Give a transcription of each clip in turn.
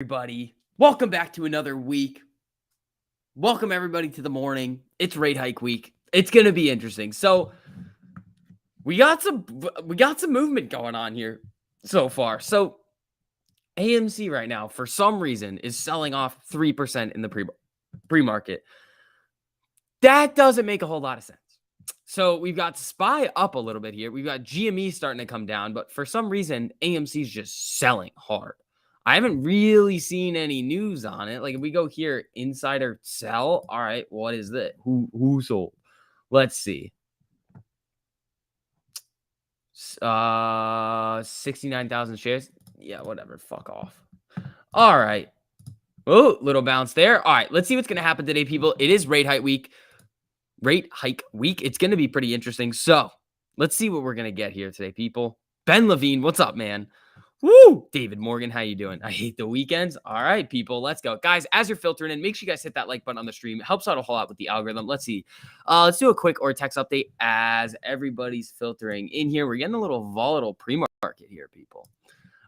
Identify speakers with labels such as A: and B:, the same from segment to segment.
A: Everybody? Welcome back to another week. Welcome everybody to the morning. It's rate hike week. It's going to be interesting. So, we got some movement going on here so far. So, AMC right now for some reason is selling off 3% in the pre-market. That doesn't make a whole lot of sense. So, we've got SPY up a little bit here. We've got GME starting to come down, but for some reason AMC is just selling hard. I haven't really seen any news on it. Like if we go here, insider sell. All right, what is that? Who sold? Let's see. 69,000 shares. Yeah, whatever. Fuck off. All right. Oh, little bounce there. All right, let's see what's gonna happen today, people. It is rate hike week. It's gonna be pretty interesting. So let's see what we're gonna get here today, people. Ben Levine, what's up, man? Woo! David Morgan, how you doing? I hate the weekends. All right, people, let's go. Guys, as you're filtering in, make sure you guys hit that like button on the stream. It helps out a whole lot with the algorithm. Let's see. Let's do a quick or text update as everybody's filtering in here. We're getting a little volatile pre-market here, people.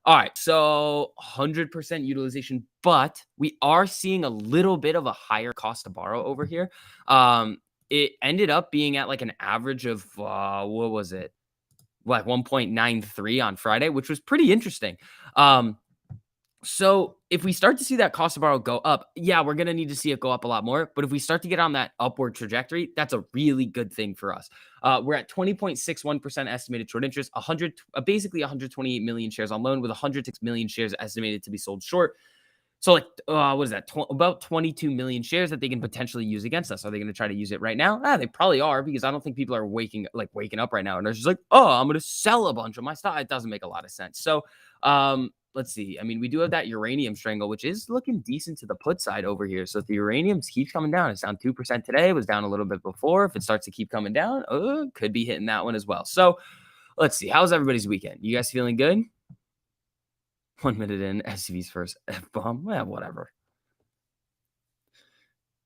A: All right, so 100% utilization, but we are seeing a little bit of a higher cost to borrow over here. It ended up being at like an average of, what was it? Like 1.93 on Friday, which was pretty interesting. So if we start to see that cost of borrow go up, yeah, we're going to need to see it go up a lot more. But if we start to get on that upward trajectory, that's a really good thing for us. We're at 20.61% estimated short interest, basically 128 million shares on loan with 106 million shares estimated to be sold short. So like, what is that? About 22 million shares that they can potentially use against us. Are they going to try to use it right now? They probably are, because I don't think people are waking up right now and they're just like, oh, I'm going to sell a bunch of my stock. It doesn't make a lot of sense. So, let's see. I mean, we do have that uranium strangle, which is looking decent to the put side over here. So if the uranium keeps coming down, it's down 2% today. It was down a little bit before. If it starts to keep coming down, could be hitting that one as well. So let's see. How's everybody's weekend? You guys feeling good? 1 minute in, SCV's first F-bomb. Well, whatever.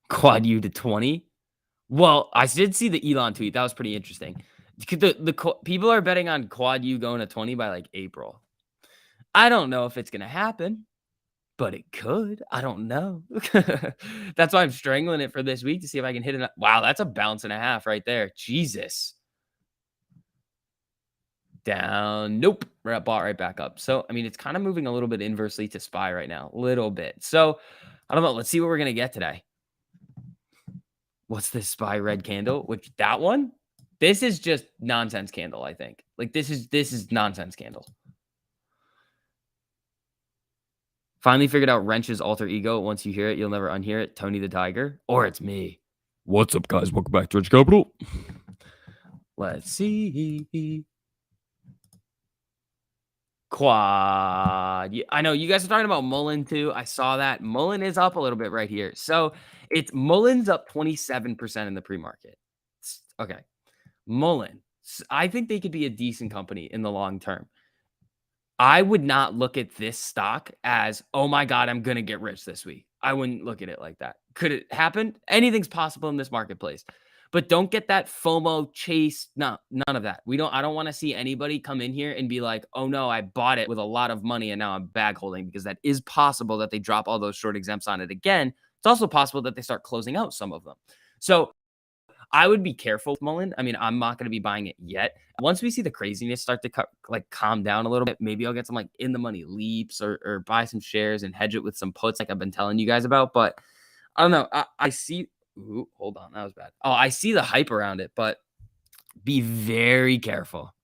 A: Quad U to 20. Well, I did see the Elon tweet. That was pretty interesting. The people are betting on Quad U going to 20 by like April. I don't know if it's going to happen, but it could. I don't know. That's why I'm strangling it for this week to see if I can hit it. Wow, that's a bounce and a half right there. Jesus. Down. Nope. We're bought right back up. So, I mean, it's kind of moving a little bit inversely to SPY right now. A little bit. So, I don't know. Let's see what we're going to get today. What's this SPY red candle? Which, that one? This is just nonsense candle, I think. Like, this is nonsense candle. Finally figured out Wrench's alter ego. Once you hear it, you'll never unhear it. Tony the Tiger. Or it's me.
B: What's up, guys? Welcome back to Wrench Capital.
A: Let's see. Quad. Yeah, I know you guys are talking about Mullen too. I saw that. Mullen is up a little bit right here. So it's Mullen's up 27% in the pre-market. Okay. Mullen. I think they could be a decent company in the long term. I would not look at this stock as, oh my God, I'm going to get rich this week. I wouldn't look at it like that. Could it happen? Anything's possible in this marketplace. But don't get that FOMO chase. No, none of that. I don't want to see anybody come in here and be like, oh no, I bought it with a lot of money and now I'm bag holding, because that is possible that they drop all those short exempts on it again. It's also possible that they start closing out some of them. So I would be careful with Mullen. I mean, I'm not going to be buying it yet. Once we see the craziness start to calm down a little bit, maybe I'll get some like in the money leaps or buy some shares and hedge it with some puts like I've been telling you guys about. But I don't know. I see. Ooh, hold on. That was bad. Oh, I see the hype around it, but be very careful.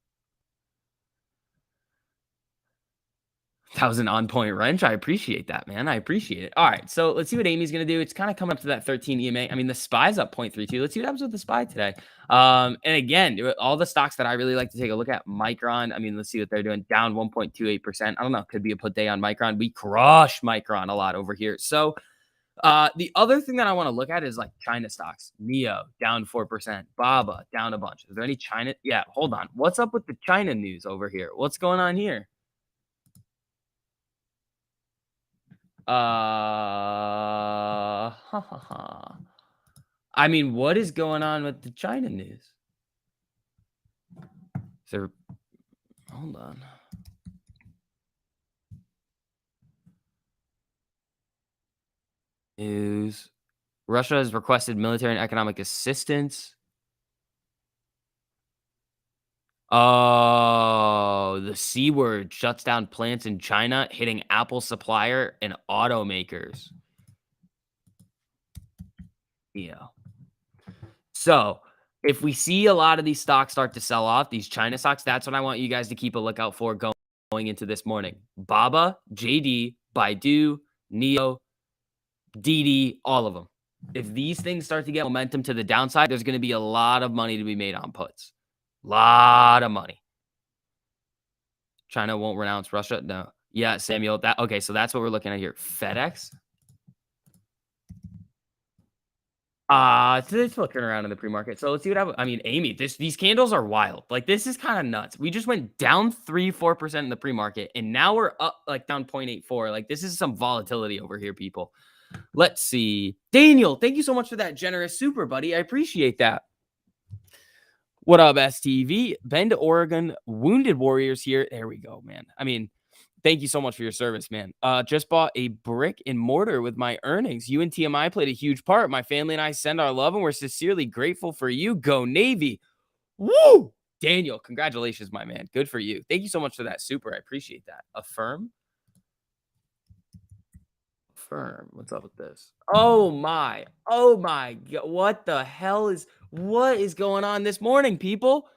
A: That was an on-point wrench. I appreciate that, man. I appreciate it. All right, so let's see what Amy's going to do. It's kind of coming up to that 13 EMA. I mean, the SPY's up 0.32. Let's see what happens with the SPY today. And again, all the stocks that I really like to take a look at, Micron. I mean, let's see what they're doing. Down 1.28%. I don't know. Could be a put day on Micron. We crush Micron a lot over here. So the other thing that I want to look at is like China stocks. NEO down 4%. BABA down a bunch. Is there any China? Yeah, hold on. What's up with the China news over here? What's going on here? I mean, what is going on with the China news? Hold on. News. Russia has requested military and economic assistance. Oh, the C word shuts down plants in China, hitting Apple supplier and automakers. Yeah. So, if we see a lot of these stocks start to sell off, these China stocks, that's what I want you guys to keep a lookout for going into this morning. Baba, JD, Baidu, Neo, DD, all of them. If these things start to get momentum to the downside, there's going to be a lot of money to be made on puts. Lot of money. China won't renounce Russia. No. Yeah, Samuel. That okay. So that's what we're looking at here. FedEx. So it's looking around in the pre-market. So let's see what happens. I mean, Amy, these candles are wild. Like this is kind of nuts. We just went down 3-4% in the pre-market, and now we're up like down 0.84. Like this is some volatility over here, people. Let's see. Daniel, thank you so much for that generous super, buddy. I appreciate that. What up, STV? Bend, Oregon, Wounded Warriors here. There we go, man. I mean, thank you so much for your service, man. Just bought a brick and mortar with my earnings. You and TMI played a huge part. My family and I send our love, and we're sincerely grateful for you. Go Navy. Woo! Daniel, congratulations, my man. Good for you. Thank you so much for that super. I appreciate that. Affirm. What's up with this? Oh my God. What is going on this morning, people?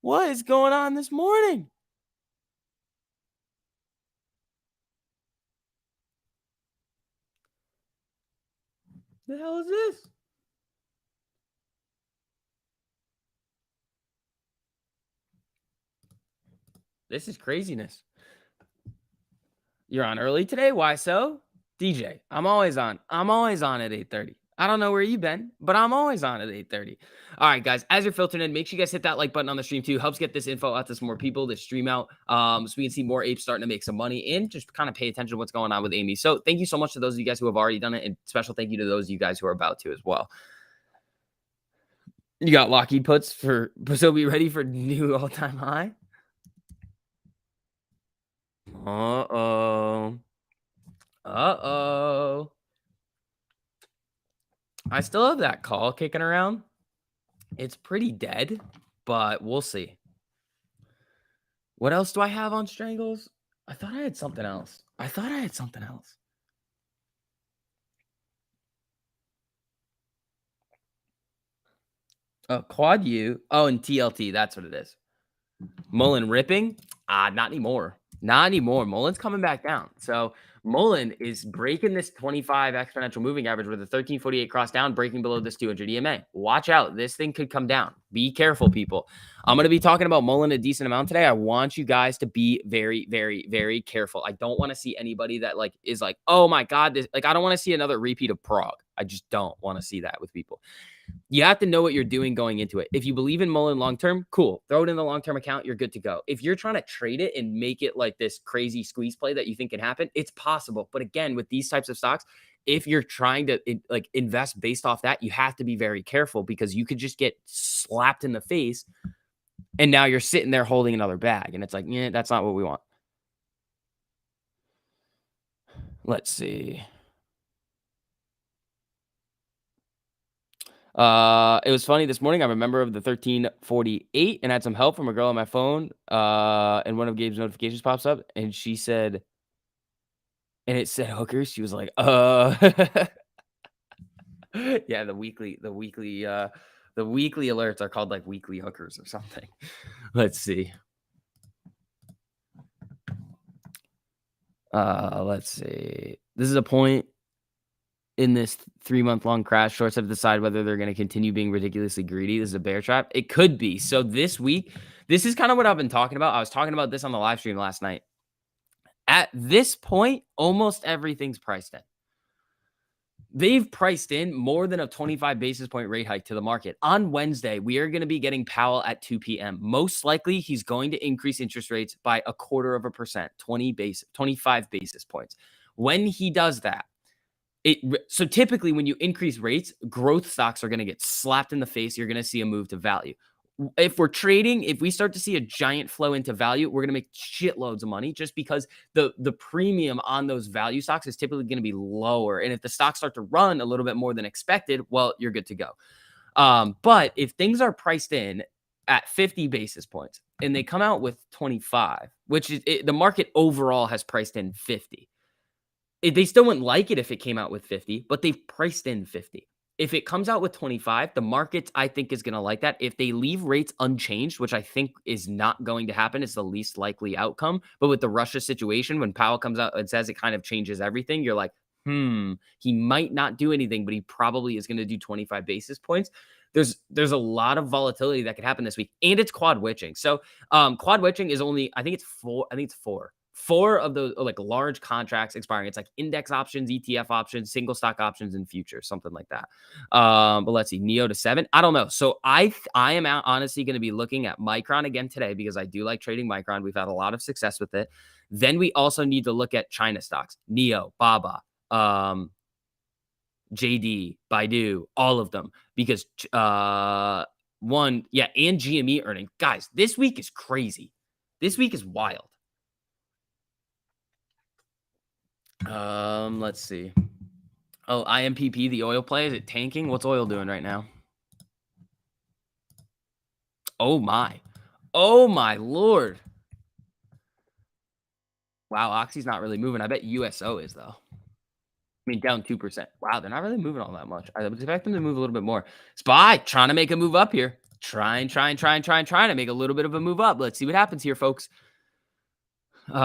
A: What is going on this morning? The hell is this? This is craziness. You're on early today? Why so? DJ, I'm always on. I'm always on at 8:30. I don't know where you've been, but I'm always on at 8:30. All right, guys, as you're filtering in, make sure you guys hit that like button on the stream too. Helps get this info out to some more people, this stream out, so we can see more apes starting to make some money and just kind of pay attention to what's going on with Amy. So thank you so much to those of you guys who have already done it, and special thank you to those of you guys who are about to as well. You got Lockheed puts for, so be ready for new all-time high. Uh-oh. Uh-oh. I still have that call kicking around. It's pretty dead, but we'll see. What else do I have on Strangles? I thought I had something else. Oh, Quad U. Oh, and TLT. That's what it is. Mullen ripping? Not anymore. Not anymore. Mullen's coming back down. So Mullen is breaking this 25 exponential moving average with a 1348 cross down, breaking below this 200 EMA. Watch out. This thing could come down. Be careful, people. I'm going to be talking about Mullen a decent amount today. I want you guys to be very, very, very careful. I don't want to see anybody that is like, oh my God, this, I don't want to see another repeat of Prague. I just don't want to see that with people. You have to know what you're doing going into it. If you believe in Mullen long-term, cool. Throw it in the long-term account. You're good to go. If you're trying to trade it and make it like this crazy squeeze play that you think can happen, it's possible. But again, with these types of stocks, if you're trying to invest based off that, you have to be very careful because you could just get slapped in the face and now you're sitting there holding another bag. And it's like, yeah, that's not what we want. Let's see. It was funny this morning. I'm a member of the 1348 and had some help from a girl on my phone. And one of Gabe's notifications pops up and she said, and it said hookers. She was like, yeah, the weekly alerts are called like weekly hookers or something. Let's see. Let's see. This is a point in this 3-month-long crash. Shorts have decided whether they're going to continue being ridiculously greedy. This is a bear trap. It could be. So this week, this is kind of what I've been talking about. I was talking about this on the live stream last night. At this point, almost everything's priced in. They've priced in more than a 25 basis point rate hike to the market. On Wednesday, we are going to be getting Powell at 2 p.m. Most likely, he's going to increase interest rates by 0.25%, 25 basis points. When he does that, so typically when you increase rates, growth stocks are going to get slapped in the face. You're going to see a move to value. If we're trading, if we start to see a giant flow into value, we're gonna make shitloads of money just because the premium on those value stocks is typically gonna be lower. And if the stocks start to run a little bit more than expected, well, you're good to go. But if things are priced in at 50 basis points and they come out with 25, which is the market overall has priced in 50. They still wouldn't like it if it came out with 50, but they've priced in 50. If it comes out with 25, the market, I think, is going to like that. If they leave rates unchanged, which I think is not going to happen, it's the least likely outcome. But with the Russia situation, when Powell comes out and says it kind of changes everything, you're like, he might not do anything, but he probably is going to do 25 basis points. There's a lot of volatility that could happen this week, and it's quad witching. So quad witching is only, I think it's four. I think it's four of those like large contracts expiring. It's like index options, ETF options, single stock options, and futures, something like that. But let's see, Neo to 7. I don't know. So I am honestly going to be looking at Micron again today because I do like trading Micron. We've had a lot of success with it. Then we also need to look at China stocks, Neo, Baba, JD, Baidu, all of them, because and GME earnings. Guys, this week is crazy. This week is wild. Let's see. Oh, IMPP, the oil play, is it tanking? What's oil doing right now? Oh my. Oh my lord. Wow, Oxy's not really moving. I bet USO is though. I mean, down 2%. Wow, they're not really moving all that much. I would expect them to move a little bit more. SPY trying to make a move up here. Trying to make a little bit of a move up. Let's see what happens here, folks. Have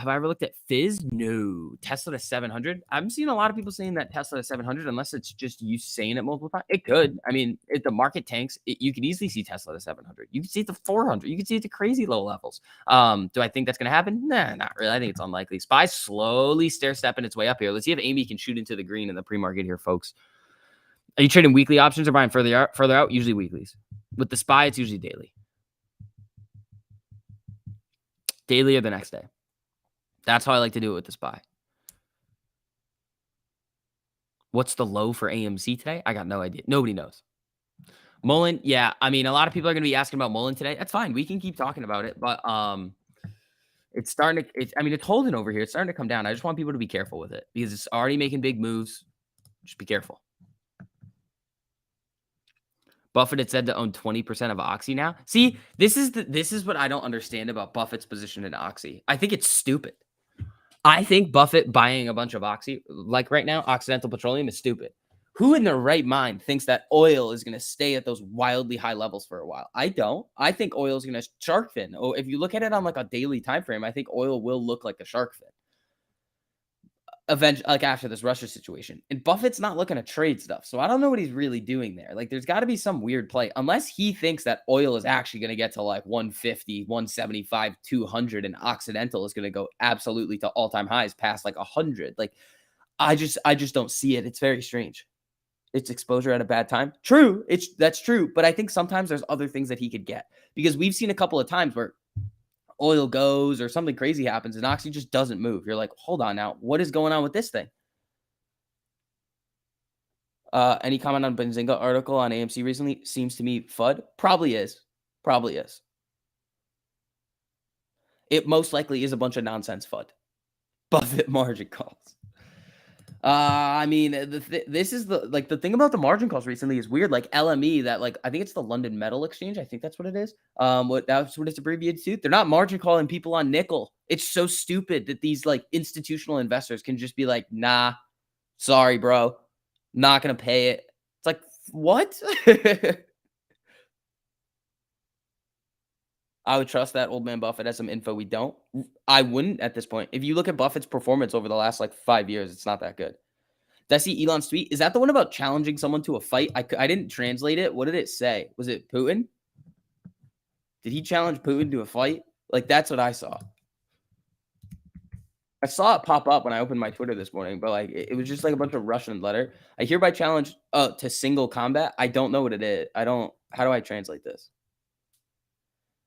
A: I ever looked at Fizz? No. Tesla to 700. I'm seeing a lot of people saying that Tesla to 700, unless it's just you saying it multiple times. It could. I mean, if the market tanks, you could easily see Tesla to 700. You can see it to 400. You can see it to crazy low levels. Do I think that's going to happen? Nah, not really. I think it's unlikely. SPY slowly stair stepping its way up here. Let's see if Amy can shoot into the green in the pre-market here, folks. Are you trading weekly options or buying further out? Usually weeklies. With the SPY, it's usually daily. Daily or the next day. That's how I like to do it with the SPY. What's the low for AMC today? I got no idea. Nobody knows. Mullen, yeah. I mean, a lot of people are going to be asking about Mullen today. That's fine. We can keep talking about it, but it's starting to. It's holding over here. It's starting to come down. I just want people to be careful with it because it's already making big moves. Just be careful. Buffett had said to own 20% of Oxy now. See, this is what I don't understand about Buffett's position in Oxy. I think it's stupid. I think Buffett buying a bunch of Oxy, like right now, Occidental Petroleum, is stupid. Who in their right mind thinks that oil is going to stay at those wildly high levels for a while? I don't. I think oil is going to shark fin. Oh, if you look at it on like a daily time frame, I think oil will look like a shark fin. Eventually, like after this Russia situation. And Buffett's not looking to trade stuff. So I don't know what he's really doing there. Like there's got to be some weird play. Unless he thinks that oil is actually going to get to like 150, 175, 200 and Occidental is going to go absolutely to all-time highs past like 100. Like I just don't see it. It's very strange. It's exposure at a bad time. True. That's true, but I think sometimes there's other things that he could get because we've seen a couple of times where oil goes or something crazy happens and Oxy just doesn't move. You're like, hold on now. What is going on with this thing? Any comment on Benzinga article on AMC recently? Seems to me FUD. Probably is. It most likely is a bunch of nonsense FUD. Buffett margin calls. This is the thing about the margin calls recently is weird. Like LME, that like I think it's the London Metal Exchange. I think that's what it is. That's what it's abbreviated to. They're not margin calling people on nickel. It's so stupid that these like institutional investors can just be like, nah, sorry, bro, not gonna pay it. It's like what? I would trust that old man Buffett has some info we don't. I wouldn't at this point. If you look at Buffett's performance over the last like 5 years, it's not that good. Did I see Elon's tweet? Is that the one about challenging someone to a fight? I didn't translate it. What did it say? Was it Putin? Did he challenge Putin to a fight? Like, that's what I saw. I saw it pop up when I opened my Twitter this morning, but like it was just like a bunch of Russian letter. I hereby challenge to single combat. I don't know what it is. How do I translate this?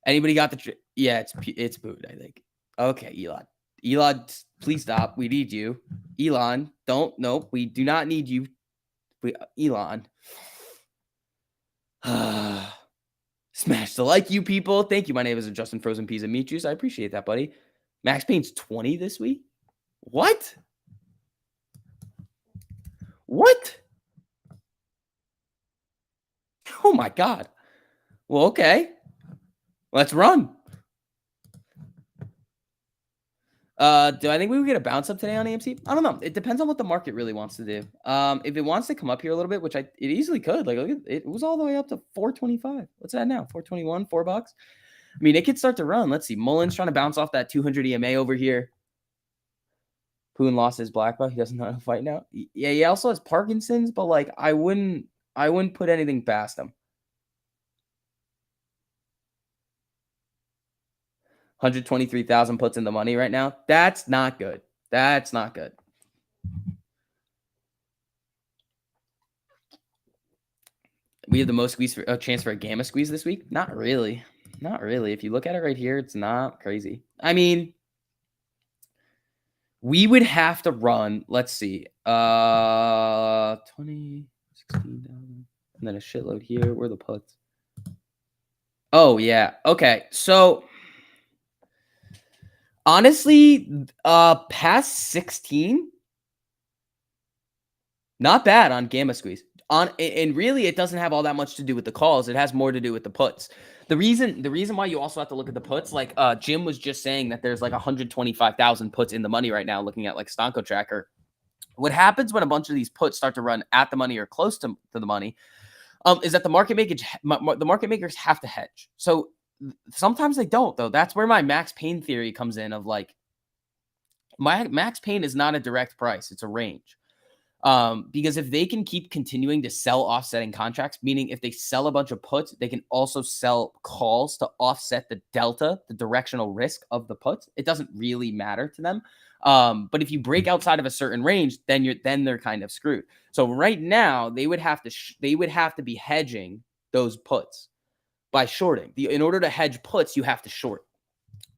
A: Anybody got the yeah, it's Putin, I think. Okay, Elon. Elon, please stop. We need you. Elon, nope. We do not need you. Elon. Smash the like, you people. Thank you. My name is Justin Frozen Peas and Meat Juice. I appreciate that, buddy. Max Payne's 20 this week. What? What? Oh my god. Well, okay. Let's run. Do I think we would get a bounce up today on AMC? I don't know. It depends on what the market really wants to do. If it wants to come up here a little bit, which it easily could. Like, look at it was all the way up to 425. What's that now? 421, $4. I mean, it could start to run. Let's see. Mullins trying to bounce off that 200 EMA over here. Poon lost his black belt. He doesn't know how to fight now. Yeah, he also has Parkinson's, but like I wouldn't put anything past him. 123,000 puts in the money right now. That's not good. That's not good. We have the most chance for a gamma squeeze this week. Not really. Not really. If you look at it right here, it's not crazy. I mean, we would have to run. Let's see. 20, 16,000. And then a shitload here. Where are the puts? Oh, yeah. Okay. So honestly, past 16, not bad on gamma squeeze. And really, it doesn't have all that much to do with the calls. It has more to do with the puts. The reason why you also have to look at the puts, like Jim was just saying that there's like 125,000 puts in the money right now, looking at like Stonko Tracker. What happens when a bunch of these puts start to run at the money or close to the money is that the market makers have to hedge. So sometimes they don't, though. That's where my Max Payne theory comes in of like, my Max Payne is not a direct price. It's a range. Because if they can keep continuing to sell offsetting contracts, meaning if they sell a bunch of puts, they can also sell calls to offset the delta, the directional risk of the puts. It doesn't really matter to them. But if you break outside of a certain range, then they're kind of screwed. So right now they would have to be hedging those puts by shorting. In order to hedge puts, you have to short.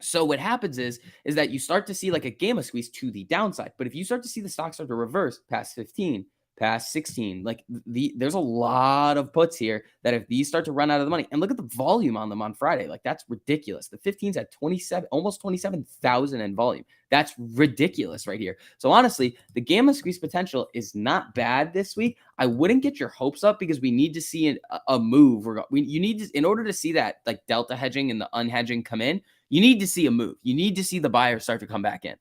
A: So what happens is that you start to see like a gamma squeeze to the downside. But if you start to see the stock start to reverse past 15, past 16, like there's a lot of puts here that if these start to run out of the money, and look at the volume on them on Friday, like that's ridiculous. The 15s at 27, almost 27,000 in volume. That's ridiculous right here. So honestly, the gamma squeeze potential is not bad this week. I wouldn't get your hopes up because we need to see a move. You need to, in order to see that like delta hedging and the unhedging come in, you need to see a move. You need to see the buyers start to come back in.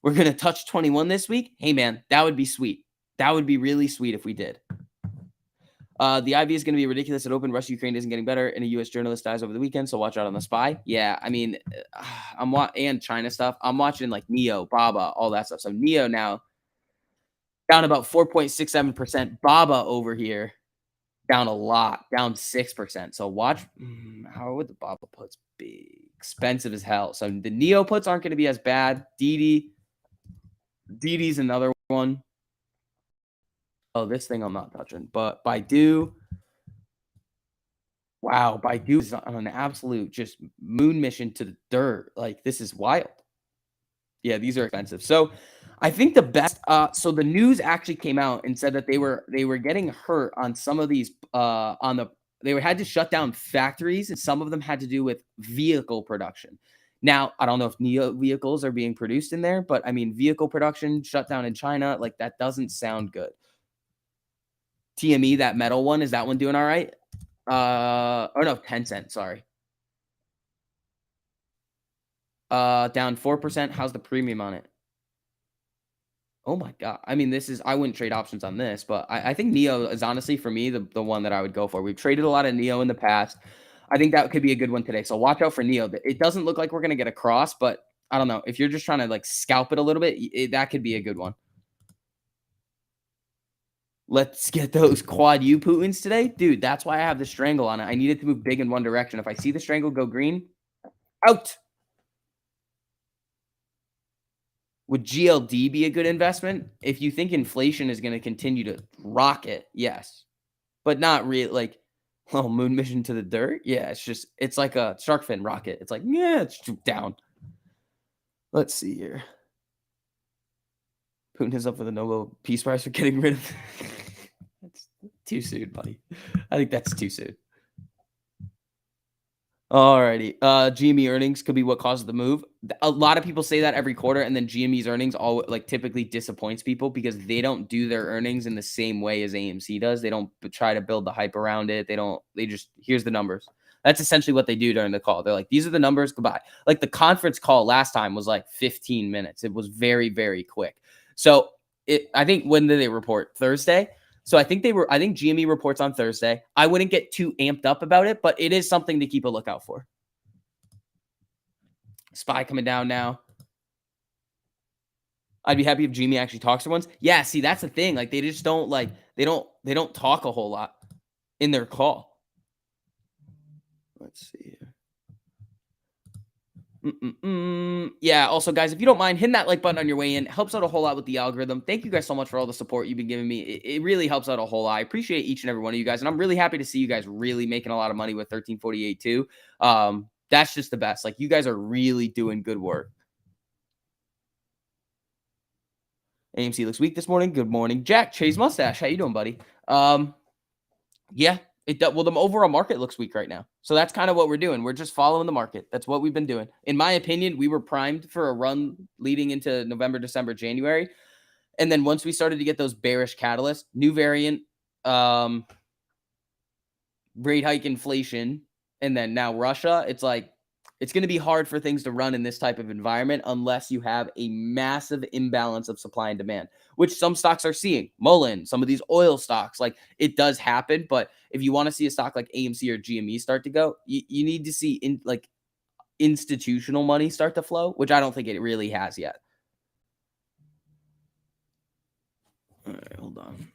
A: We're going to touch 21 this week. Hey, man, that would be sweet. That would be really sweet if we did. The IV is going to be ridiculous at open. Russia-Ukraine isn't getting better, and a U.S. journalist dies over the weekend, so watch out on the spy. Yeah, I mean, and China stuff. I'm watching like Neo, Baba, all that stuff. So Neo now down about 4.67%. Baba over here down a lot, down 6%. So watch, how would the Baba puts be? Expensive as hell. So the Neo puts aren't going to be as bad. DD's another one. Oh, this thing I'm not touching. But Baidu, wow, Baidu is on an absolute just moon mission to the dirt. Like, this is wild. Yeah, these are expensive. So I think the best so the news actually came out and said that they were getting hurt on some of these they had to shut down factories, and some of them had to do with vehicle production. Now, I don't know if Neo vehicles are being produced in there, but I mean, vehicle production shut down in China, like that doesn't sound good. TME, that metal one, is that one doing all right? Or no, Tencent, sorry. Down 4%. How's the premium on it? Oh my god. I mean, I wouldn't trade options on this, but I think Neo is honestly for me the one that I would go for. We've traded a lot of Neo in the past. I think that could be a good one today. So watch out for Neo. It doesn't look like we're gonna get a cross, but I don't know. If you're just trying to like scalp it a little bit, that could be a good one. Let's get those quad U Putins today. Dude, that's why I have the strangle on it. I need it to move big in one direction. If I see the strangle go green, out. Would GLD be a good investment? If you think inflation is going to continue to rocket, yes. But not really like, oh, moon mission to the dirt? Yeah, it's like a shark fin rocket. It's like, yeah, it's down. Let's see here. Putin is up for the Nobel Peace Prize for getting rid of. That's too soon, buddy. I think that's too soon. Alrighty. GME earnings could be what causes the move. A lot of people say that every quarter, and then GME's earnings all like typically disappoints people because they don't do their earnings in the same way as AMC does. They don't try to build the hype around it. They just here's the numbers. That's essentially what they do during the call. They're like, these are the numbers, goodbye. Like the conference call last time was like 15 minutes. It was very, very quick. So I think when did they report? Thursday? So I think GME reports on Thursday. I wouldn't get too amped up about it, but it is something to keep a lookout for. SPY coming down now. I'd be happy if GME actually talks to ones. Yeah, see, that's the thing. Like they just don't they don't talk a whole lot in their call. Let's see here. Yeah, also, guys, if you don't mind, hitting that like button on your way in. It helps out a whole lot with the algorithm. Thank you guys so much for all the support you've been giving me. It really helps out a whole lot. I appreciate each and every one of you guys, and I'm really happy to see you guys really making a lot of money with 1348 too. That's just the best. Like, you guys are really doing good work. AMC looks weak this morning. Good morning, Jack. Chase Mustache. How you doing, buddy? Yeah, well, the overall market looks weak right now. So that's kind of what we're doing. We're just following the market. That's what we've been doing. In my opinion, we were primed for a run leading into November, December, January. And then once we started to get those bearish catalysts, new variant, rate hike, inflation, and then now Russia, it's like it's going to be hard for things to run in this type of environment unless you have a massive imbalance of supply and demand, which some stocks are seeing. Mullen, some of these oil stocks, like it does happen. But if you want to see a stock like AMC or GME start to go, you need to see institutional money start to flow, which I don't think it really has yet. All right, hold on.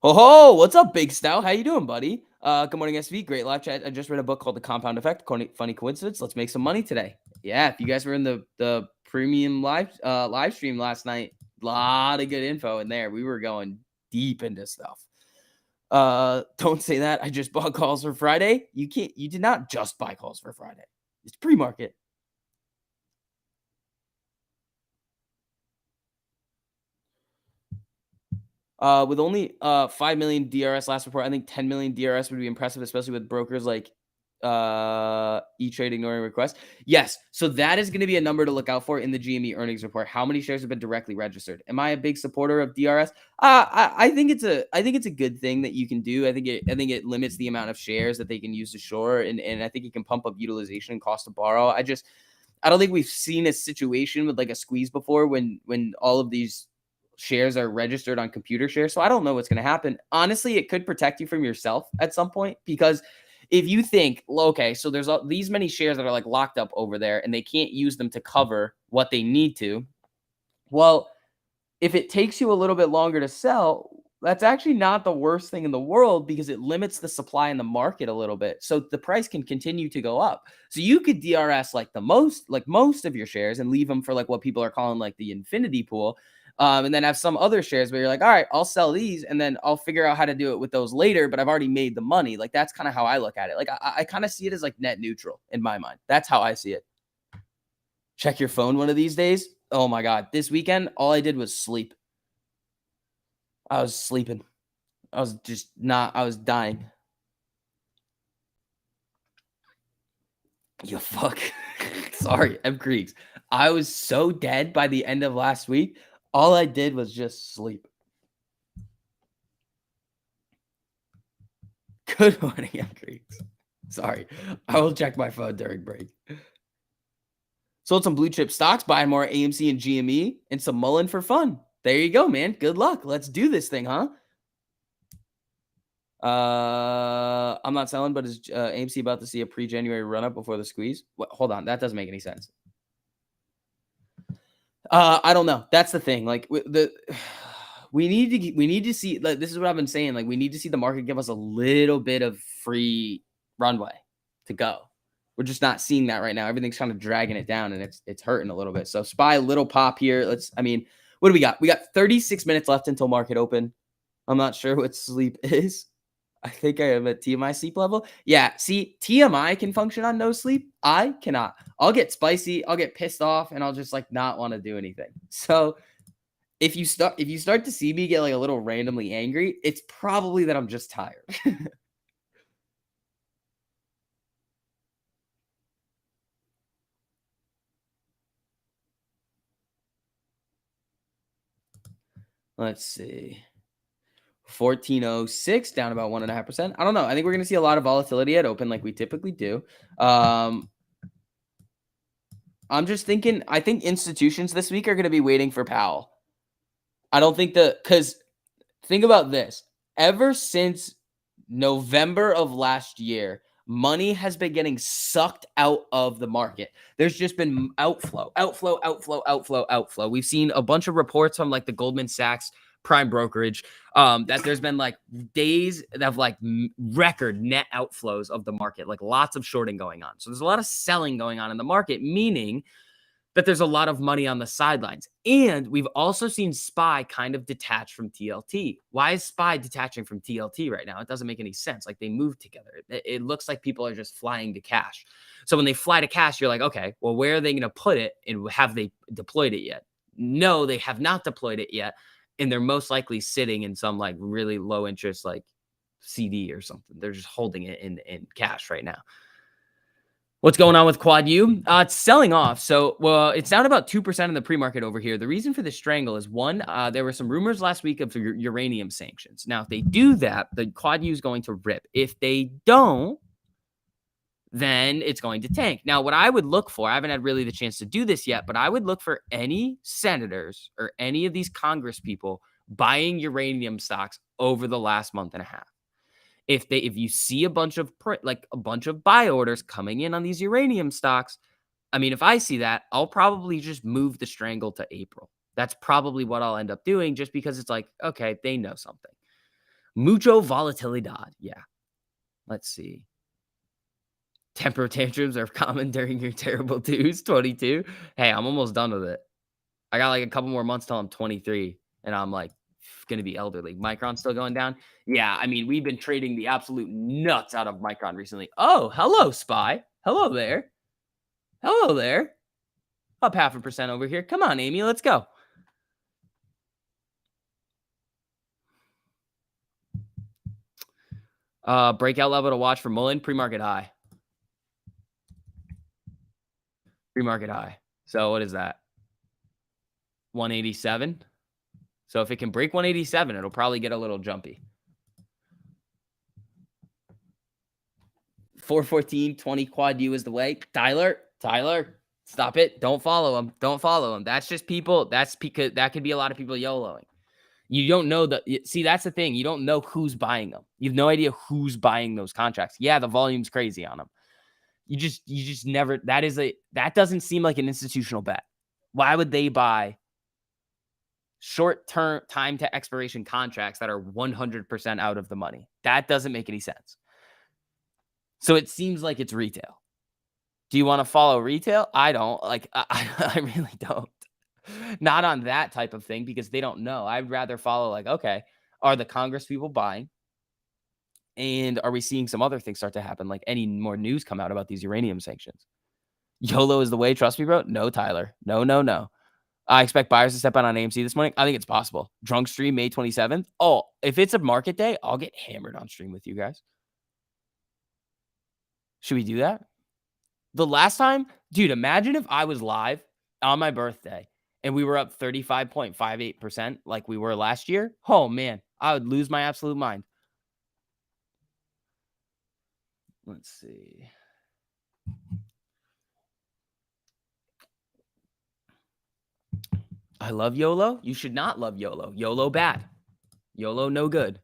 A: Oh, what's up, Big Stout? How you doing, buddy? Good morning, SV. Great live chat. I just read a book called The Compound Effect. Funny coincidence. Let's make some money today. Yeah, if you guys were in the premium live stream last night, a lot of good info in there. We were going deep into stuff. Don't say that. I just bought calls for Friday. You did not just buy calls for Friday. It's pre-market. With only 5 million DRS last report, I think 10 million DRS would be impressive, especially with brokers like E-Trade ignoring requests. Yes, so that is going to be a number to look out for in the GME earnings report. How many shares have been directly registered? Am I a big supporter of DRS? I think it's a good thing that you can do. I think it limits the amount of shares that they can use to short, and I think it can pump up utilization and cost to borrow. I don't think we've seen a situation with like a squeeze before when all of these shares are registered on computer shares. So I don't know what's going to happen. Honestly, it could protect you from yourself at some point, because if you think, okay, so there's these many shares that are like locked up over there and they can't use them to cover what they need to. Well, if it takes you a little bit longer to sell, that's actually not the worst thing in the world, because it limits the supply in the market a little bit. So the price can continue to go up. So you could DRS like most of your shares and leave them for like what people are calling like the infinity pool. And then have some other shares where you're like, all right, I'll sell these and then I'll figure out how to do it with those later, but I've already made the money. Like, that's kind of how I look at it. Like, I kind of see it as like net neutral in my mind. That's how I see it. Check your phone one of these days. Oh my God. This weekend, all I did was sleep. I was sleeping. I was dying. You fuck. Sorry, M. Creeks. I was so dead by the end of last week. All I did was just sleep. Good morning, M. Creeks. Sorry. I will check my phone during break. Sold some blue chip stocks, buying more AMC and GME, and some Mullen for fun. There you go, man. Good luck. Let's do this thing, huh? I'm not selling, but is AMC about to see a pre-January run-up before the squeeze? Hold on. That doesn't make any sense. I don't know. That's the thing. Like, we need to see, like, this is what I've been saying. Like, we need to see the market give us a little bit of free runway to go. We're just not seeing that right now. Everything's kind of dragging it down, and it's hurting a little bit. So SPY, little pop here. What do we got? We got 36 minutes left until market open. I'm not sure what sleep is. I think I am at TMI sleep level. Yeah, see, TMI can function on no sleep. I cannot. I'll get spicy, I'll get pissed off, and I'll just like not want to do anything. So if you start to see me get, like, a little randomly angry, it's probably that I'm just tired. Let's see. 1406 down about 1.5%. I don't know. I think we're gonna see a lot of volatility at open like we typically do. Um, I'm just thinking I think institutions this week are gonna be waiting for Powell. I don't think because think about this. Ever since November of last year, money has been getting sucked out of the market. There's just been outflow, outflow, outflow, outflow, outflow. We've seen a bunch of reports from like the Goldman Sachs prime brokerage that there's been like days of like record net outflows of the market, like lots of shorting going on. So there's a lot of selling going on in the market, meaning that there's a lot of money on the sidelines. And we've also seen SPY kind of detach from TLT. Why is SPY detaching from TLT right now? It doesn't make any sense. Like they move together. It looks like people are just flying to cash. So when they fly to cash, you're like, okay, well, where are they going to put it? And have they deployed it yet? No, they have not deployed it yet. And they're most likely sitting in some like really low interest, like CD or something. They're just holding it in cash right now. What's going on with Quad U? It's selling off. So, well, it's down about 2% in the pre-market over here. The reason for the strangle is one, there were some rumors last week of uranium sanctions. Now, if they do that, the Quad U is going to rip. If they don't, then it's going to tank. Now, what I would look for, I haven't had really the chance to do this yet, but I would look for any senators or any of these Congress people buying uranium stocks over the last month and a half. If you see a bunch of buy orders coming in on these uranium stocks, I mean, if I see that, I'll probably just move the strangle to April. That's probably what I'll end up doing just because it's like, okay, they know something. Mucho volatilidad. Yeah. Let's see. Temper tantrums are common during your terrible twos, 22. Hey, I'm almost done with it. I got like a couple more months till I'm 23 and I'm like going to be elderly. Micron's still going down. Yeah, I mean, we've been trading the absolute nuts out of Micron recently. Oh, hello, Spy. Hello there. Hello there. Up 0.5% over here. Come on, Amy, let's go. Breakout level to watch for Mullen, pre-market high. Pre-market high. So what is that? 187. So if it can break 187, it'll probably get a little jumpy. 414, 20 quad U is the way. Tyler, stop it. Don't follow him. Don't follow him. That's just people. That's because that could be a lot of people YOLOing. You don't know see, that's the thing. You don't know who's buying them. You have no idea who's buying those contracts. Yeah, the volume's crazy on them. You just never, that doesn't seem like an institutional bet. Why would they buy short-term time to expiration contracts that are 100% out of the money? That doesn't make any sense. So it seems like it's retail. Do you want to follow retail? I don't. Like, I really don't. Not on that type of thing because they don't know. I'd rather follow like, okay, are the Congress people buying? And are we seeing some other things start to happen? Like any more news come out about these uranium sanctions? YOLO is the way. Trust me, bro. No, Tyler. No. I expect buyers to step out on AMC this morning. I think it's possible. Drunk stream May 27th. Oh, if it's a market day, I'll get hammered on stream with you guys. Should we do that? The last time, dude, imagine if I was live on my birthday and we were up 35.58% like we were last year. Oh, man, I would lose my absolute mind. Let's see. I love YOLO. You should not love YOLO. YOLO bad. YOLO no good.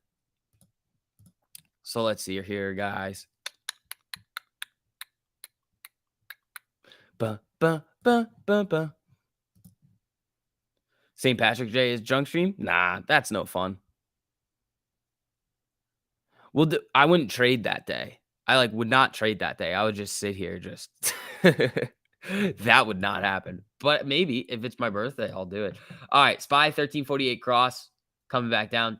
A: So let's see here, guys. St. Patrick's Day is junk stream? Nah, that's no fun. Well, I wouldn't trade that day. I would not trade that day. I would just sit here, just that would not happen. But maybe if it's my birthday, I'll do it. All right, SPY 1348 cross coming back down.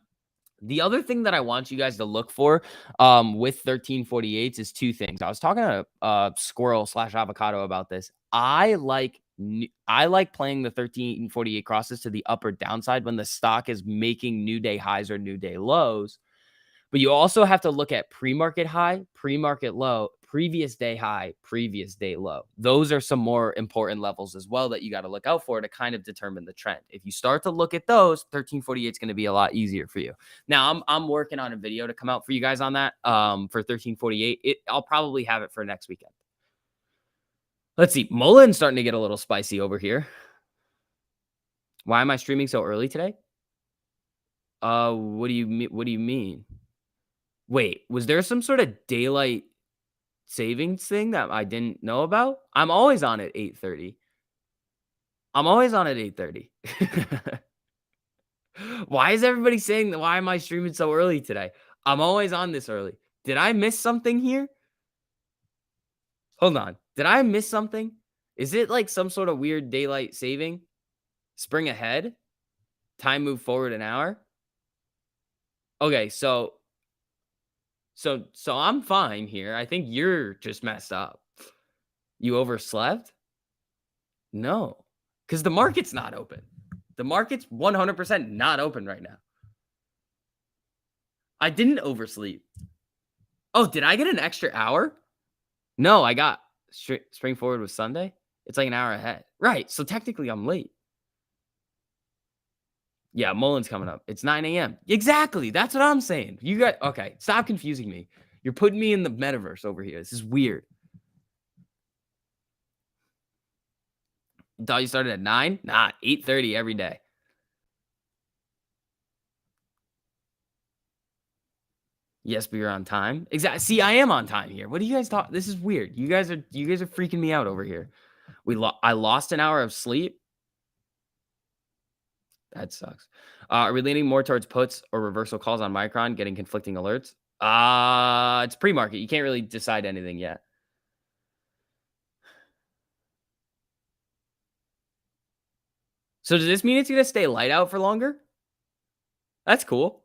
A: The other thing that I want you guys to look for with 1348s is two things. I was talking to Squirrel / Avocado about this. I like I like playing the 1348 crosses to the upper downside when the stock is making new day highs or new day lows. But you also have to look at pre-market high, pre-market low, previous day high, previous day low. Those are some more important levels as well that you got to look out for to kind of determine the trend. If you start to look at those, 1348 is going to be a lot easier for you. Now, I'm working on a video to come out for you guys on that for 1348. I'll probably have it for next weekend. Let's see. Mullen's starting to get a little spicy over here. Why am I streaming so early today? What do you mean? What do you mean? Wait, was there some sort of daylight savings thing that I didn't know about? I'm always on at 8:30. I'm always on at 8:30. Why is everybody saying that? Why am I streaming so early today? I'm always on this early. Did I miss something here? Hold on. Did I miss something? Is it like some sort of weird daylight saving? Spring ahead? Time move forward an hour? Okay, so I'm fine here. I think you're just messed up. You overslept? No, because the market's not open. The market's 100% not open right now. I didn't oversleep. Oh, did I get an extra hour? No, I got spring forward was Sunday. It's like an hour ahead. Right. So technically I'm late. Yeah, Mullen's coming up. It's 9 a.m. Exactly. That's what I'm saying. You got okay. Stop confusing me. You're putting me in the metaverse over here. This is weird. Thought you started at 9? Nah, 8:30 every day. Yes, but you're on time. Exactly. See, I am on time here. What do you guys talk? This is weird. You guys are freaking me out over here. I lost an hour of sleep. That sucks. Are we leaning more towards puts or reversal calls on Micron, getting conflicting alerts? It's pre-market. You can't really decide anything yet. So does this mean it's going to stay light out for longer? That's cool.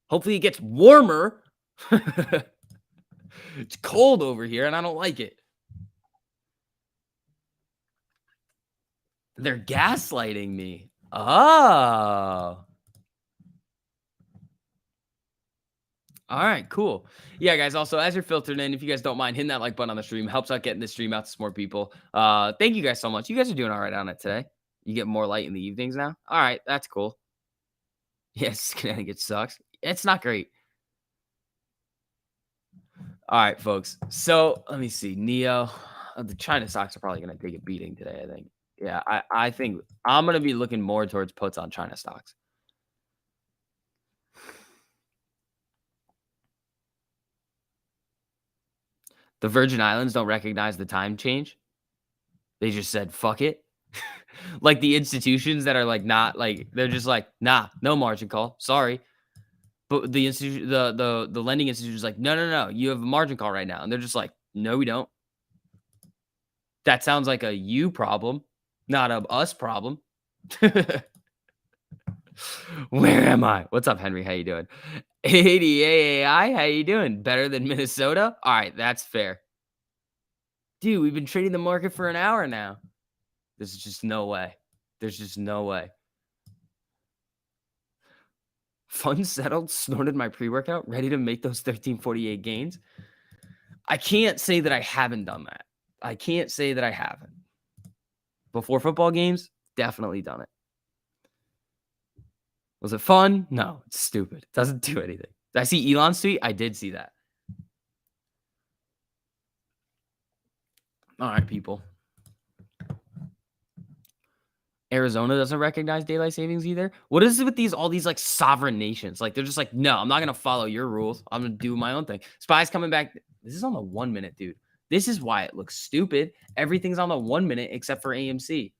A: Hopefully it gets warmer. It's cold over here and I don't like it. They're gaslighting me. Oh. All right, cool. Yeah, guys. Also, as you're filtering in, if you guys don't mind hitting that like button on the stream, helps out getting the stream out to more people. Thank you guys so much. You guys are doing all right on it today. You get more light in the evenings now. All right, that's cool. Yes, Connecticut sucks. It's not great. All right, folks. So let me see. Neo, the China stocks are probably going to take a beating today. I think. Yeah, I think I'm going to be looking more towards puts on China stocks. The Virgin Islands don't recognize the time change. They just said, fuck it. Like the institutions that are like, not like, they're just like, nah, no margin call. Sorry. But the institution, the lending institution is like, no, you have a margin call right now. And they're just like, no, we don't. That sounds like a you problem, not a us problem. Where am I? What's up, Henry? How you doing? 80AAI, how you doing? Better than Minnesota? All right, that's fair. Dude, we've been trading the market for an hour now. There's just no way. There's just no way. Fun settled, snorted my pre-workout, ready to make those 1348 gains. I can't say that I haven't done that. I can't say that I haven't. Before football games, definitely done it. Was it fun? No, it's stupid. It doesn't do anything. Did I see Elon's tweet? I did see that. All right, people. Arizona doesn't recognize daylight savings either. What is it with all these like sovereign nations? Like they're just like, no, I'm not gonna follow your rules. I'm gonna do my own thing. Spy's coming back. This is on the 1 minute, dude. This is why it looks stupid. Everything's on the 1 minute except for AMC.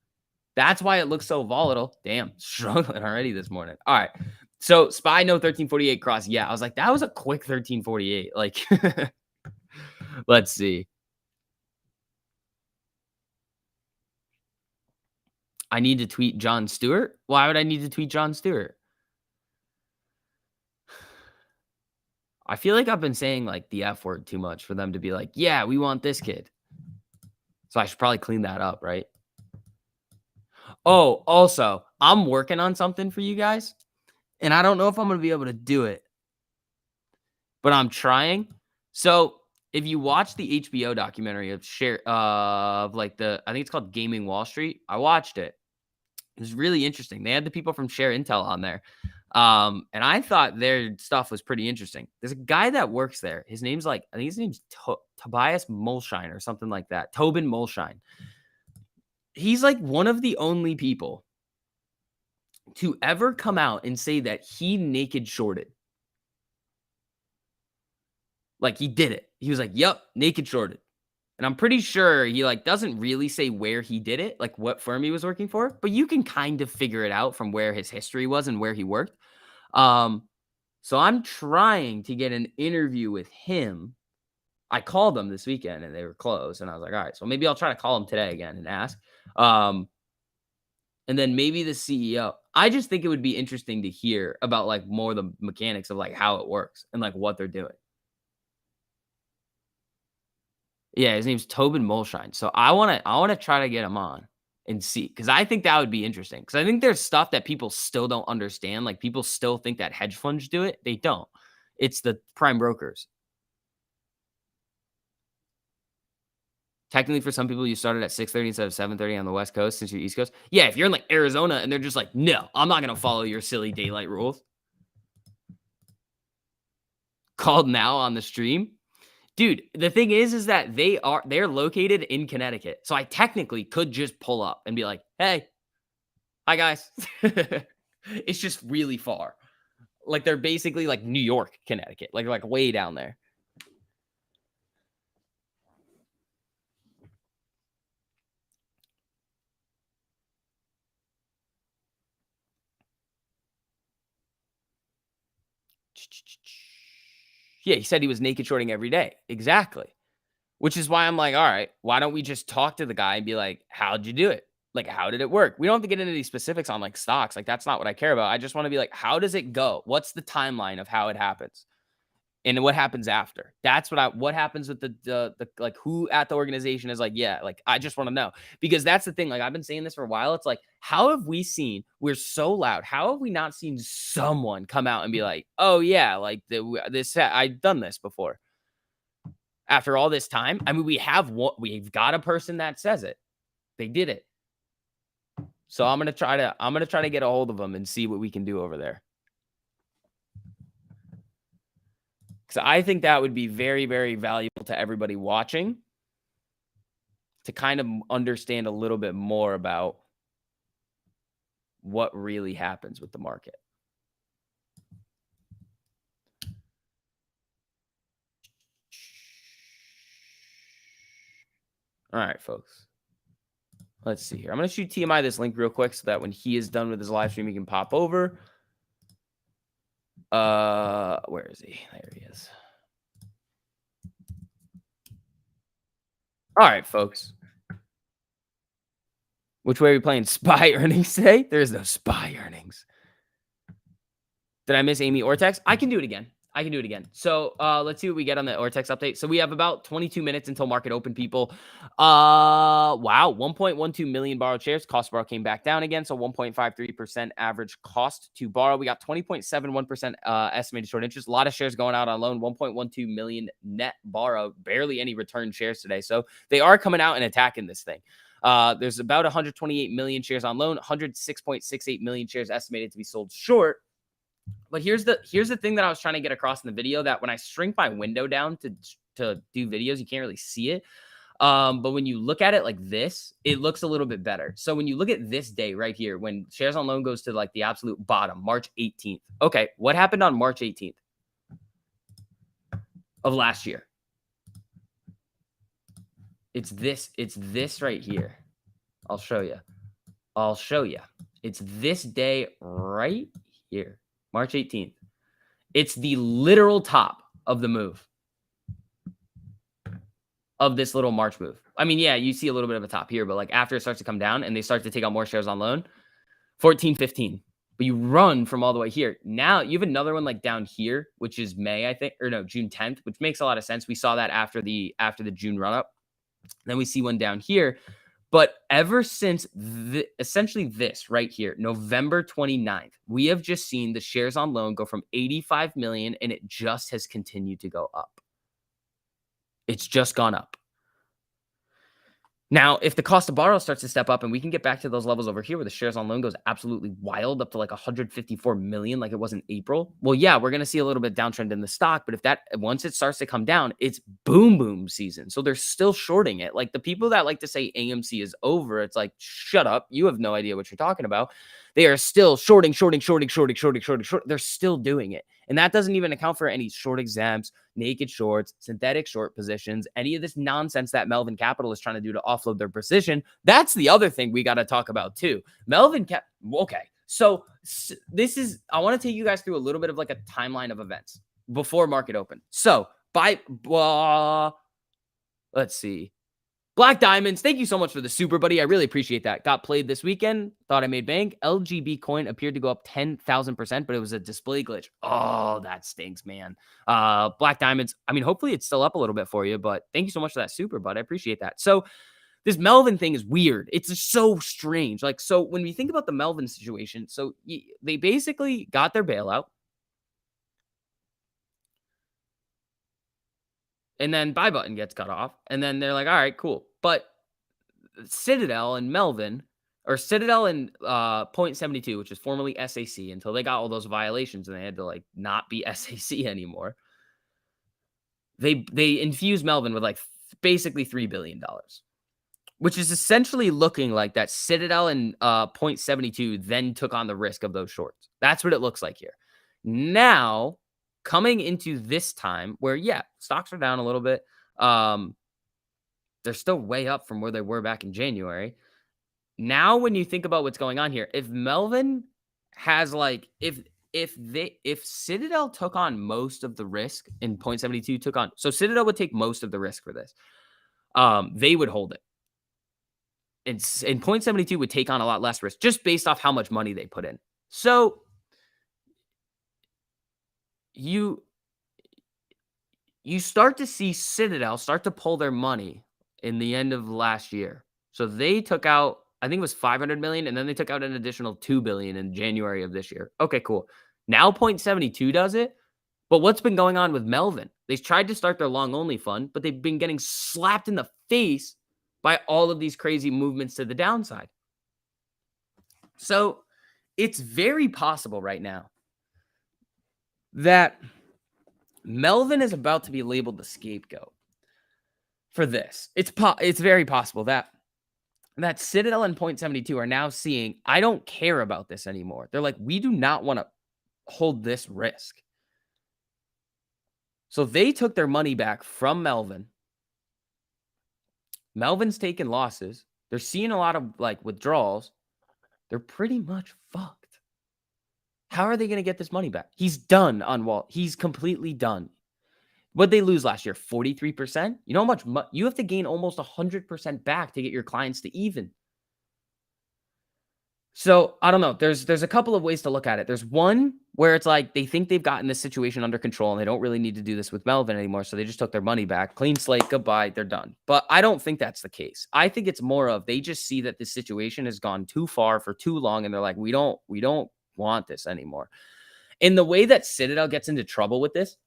A: That's why it looks so volatile. Damn, struggling already this morning. All right. So Spy no 1348 cross. Yeah, I was like, that was a quick 1348. Like, let's see. I need to tweet Jon Stewart. Why would I need to tweet Jon Stewart? I feel like I've been saying like the F word too much for them to be like, yeah, we want this kid. So I should probably clean that up, right? Oh, also, I'm working on something for you guys, and I don't know if I'm gonna be able to do it, but I'm trying. So if you watch the HBO documentary of like I think it's called Gaming Wall Street. I watched it. It was really interesting. They had the people from Share Intel on there. And I thought their stuff was pretty interesting. There's a guy that works there. His name's like, I think his name's Tobias Molshine or something like that. Tobin Molshine. He's like one of the only people to ever come out and say that he naked shorted. Like he did it. He was like, "Yep, naked shorted." And I'm pretty sure he like doesn't really say where he did it, like what firm he was working for, but you can kind of figure it out from where his history was and where he worked. Um, so I'm trying to get an interview with him. I called them this weekend and they were closed, and I was like, all right, so maybe I'll try to call him today again and ask. Um, and then maybe the CEO. I just think it would be interesting to hear about like more the mechanics of like how it works and like what they're doing. Yeah, his name's Tobin Molshine. So I wanna try to get him on and see, because I think that would be interesting. Because I think there's stuff that people still don't understand. Like people still think that hedge funds do it. They don't. It's the prime brokers. Technically, for some people, you started at 6:30 instead of 7:30 on the West Coast since you're East Coast. Yeah, if you're in like Arizona and they're just like, no, I'm not gonna follow your silly daylight rules. Called now on the stream. Dude, the thing is that they're located in Connecticut. So I technically could just pull up and be like, "Hey, hi guys." It's just really far. Like they're basically like New York, Connecticut, like way down there. Yeah, he said he was naked shorting every day. Exactly. Which is why I'm like, all right, why don't we just talk to the guy and be like, how'd you do it? Like, how did it work? We don't have to get into these specifics on like stocks. Like, that's not what I care about. I just want to be like, how does it go? What's the timeline of how it happens? And what happens after? That's what happens with the like who at the organization is like, yeah, like I just want to know. Because that's the thing. Like I've been saying this for a while. It's like, how have we seen, we're so loud. How have we not seen someone come out and be like, oh yeah, like I've done this before. After all this time, I mean, we've got a person that says it. They did it. So I'm gonna try to get a hold of them and see what we can do over there. Because I think that would be very, very valuable to everybody watching to kind of understand a little bit more about what really happens with the market. All right, folks. Let's see here. I'm going to shoot TMI this link real quick so that when he is done with his live stream, he can pop over. Where is he? There he is. All right, folks. Which way are we playing? Spy earnings today? There is no spy earnings. Did I miss Amy Ortex? I can do it again. So let's see what we get on the Ortex update. So we have about 22 minutes until market open, people. Wow, 1.12 million borrowed shares. Cost to borrow came back down again. So 1.53% average cost to borrow. We got 20.71% estimated short interest. A lot of shares going out on loan. 1.12 million net borrow. Barely any return shares today. So they are coming out and attacking this thing. There's about 128 million shares on loan. 106.68 million shares estimated to be sold short. But here's the thing that I was trying to get across in the video, that when I shrink my window down to do videos, you can't really see it. But when you look at it like this, it looks a little bit better. So when you look at this day right here, when shares on loan goes to like the absolute bottom, March 18th. Okay, what happened on March 18th of last year? It's this right here. I'll show you. It's this day right here. March 18th. It's the literal top of the move of this little March move. I mean, yeah, you see a little bit of a top here, but like after it starts to come down and they start to take out more shares on loan, 14.15. But you run from all the way here. Now you have another one like down here, which is May, I think, or no, June 10th, which makes a lot of sense. We saw that after the June run up. Then we see one down here. But ever since essentially this right here, November 29th, we have just seen the shares on loan go from 85 million and it just has continued to go up. It's just gone up. Now, if the cost to borrow starts to step up and we can get back to those levels over here where the shares on loan goes absolutely wild up to like 154 million like it was in April, well, yeah, we're going to see a little bit downtrend in the stock. But if that once it starts to come down, it's boom season. So they're still shorting it. Like the people that like to say AMC is over, it's like, shut up. You have no idea what you're talking about. They are still shorting. They're still doing it. And that doesn't even account for any short exempts, naked shorts, synthetic short positions, any of this nonsense that Melvin Capital is trying to do to offload their position. That's the other thing we got to talk about too. Okay. So this is, I want to take you guys through a little bit of like a timeline of events before market open. So let's see. Black Diamonds, thank you so much for the super, buddy. I really appreciate that. Got played this weekend. Thought I made bank. LGB coin appeared to go up 10,000%, but it was a display glitch. Oh, that stinks, man. Black Diamonds, I mean, hopefully it's still up a little bit for you, but thank you so much for that super, bud. I appreciate that. So this Melvin thing is weird. It's just so strange. Like, so when we think about the Melvin situation, so they basically got their bailout. And then buy button gets cut off. And then they're like, all right, cool. But Citadel and Melvin, or Citadel and Point 72, which is formerly SAC, until they got all those violations and they had to like not be SAC anymore. They infused Melvin with like basically $3 billion, which is essentially looking like that Citadel and Point 72 then took on the risk of those shorts. That's what it looks like here. Now, coming into this time where, yeah, stocks are down a little bit. They're still way up from where they were back in January. Now, when you think about what's going on here, if Melvin has like, if Citadel took on most of the risk and Point 72 took on, so Citadel would take most of the risk for this. They would hold it. And Point 72 would take on a lot less risk just based off how much money they put in. So you start to see Citadel start to pull their money in the end of last year. So they took out, I think it was 500 million, and then they took out an additional 2 billion in January of this year. Okay, cool. Now Point 72 does it. But what's been going on with Melvin? They've tried to start their long only fund, but they've been getting slapped in the face by all of these crazy movements to the downside. So it's very possible right now that Melvin is about to be labeled the scapegoat for this. It's very possible that Citadel and Point 72 are now seeing, I don't care about this anymore. They're like, we do not want to hold this risk. So they took their money back from Melvin. Melvin's taking losses. They're seeing a lot of like withdrawals. They're pretty much fucked. How are they going to get this money back? He's done on Wall. He's completely done. What'd they lose last year? 43%? You know how much you have to gain almost 100% back to get your clients to even. So I don't know. There's a couple of ways to look at it. There's one where it's like they think they've gotten this situation under control and they don't really need to do this with Melvin anymore. So they just took their money back, clean slate, goodbye, they're done. But I don't think that's the case. I think it's more of they just see that this situation has gone too far for too long, and they're like, we don't want this anymore. In the way that Citadel gets into trouble with this,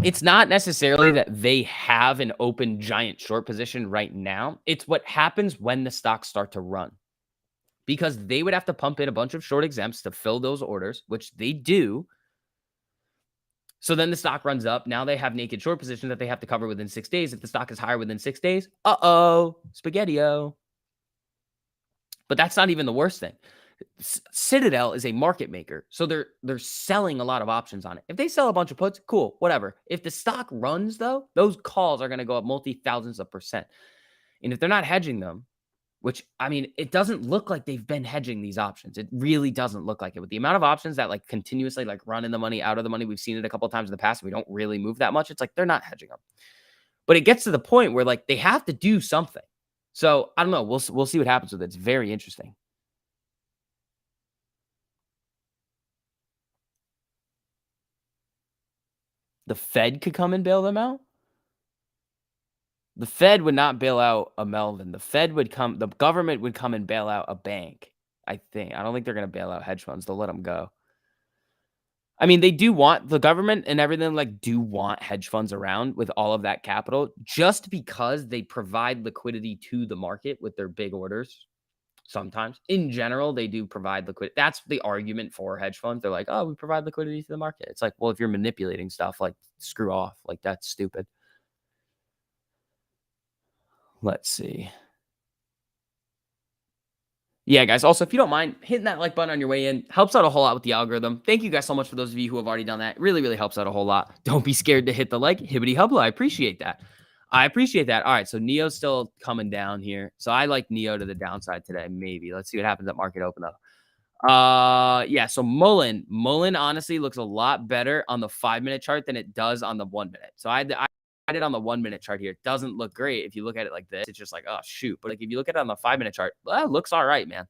A: it's not necessarily that they have an open giant short position right now. It's what happens when the stocks start to run. Because they would have to pump in a bunch of short exempts to fill those orders, which they do. So then the stock runs up. Now they have naked short positions that they have to cover within 6 days. If the stock is higher within 6 days, spaghetti-o. But that's not even the worst thing. Citadel is a market maker, so they're selling a lot of options on it. If they sell a bunch of puts, cool, whatever. If the stock runs, though, those calls are going to go up multi-thousands of %. And if they're not hedging them, which, I mean, it doesn't look like they've been hedging these options. It really doesn't look like it. With the amount of options that like continuously like run in the money, out of the money, we've seen it a couple of times in the past. We don't really move that much. It's like they're not hedging them. But it gets to the point where like they have to do something. So I don't know. We'll see what happens with it. It's very interesting. The Fed could come and bail them out. The Fed would not bail out a Melvin. The government would come and bail out a bank, I think. I don't think they're gonna bail out hedge funds. They'll let them go. I mean, they do want the government and everything, like, do want hedge funds around with all of that capital just because they provide liquidity to the market with their big orders sometimes. In general, they do provide liquidity. That's the argument for hedge funds. They're like, "Oh, we provide liquidity to the market." It's like, well, if you're manipulating stuff, like, screw off. Like, that's stupid. Let's see. Yeah, guys. Also, if you don't mind hitting that like button on your way in, helps out a whole lot with the algorithm. Thank you guys so much for those of you who have already done that. It really, really helps out a whole lot. Don't be scared to hit the like, hibbity hubla. I appreciate that. I appreciate that. All right, so Neo's still coming down here. So I like Neo to the downside today. Maybe. Let's see what happens at market open though. Yeah, so Mullen honestly looks a lot better on the 5-minute chart than it does on the 1-minute. So I had it on the 1-minute chart here. It doesn't look great. If you look at it like this, it's just like, oh shoot. But like if you look at it on the 5-minute chart, well, it looks all right, man.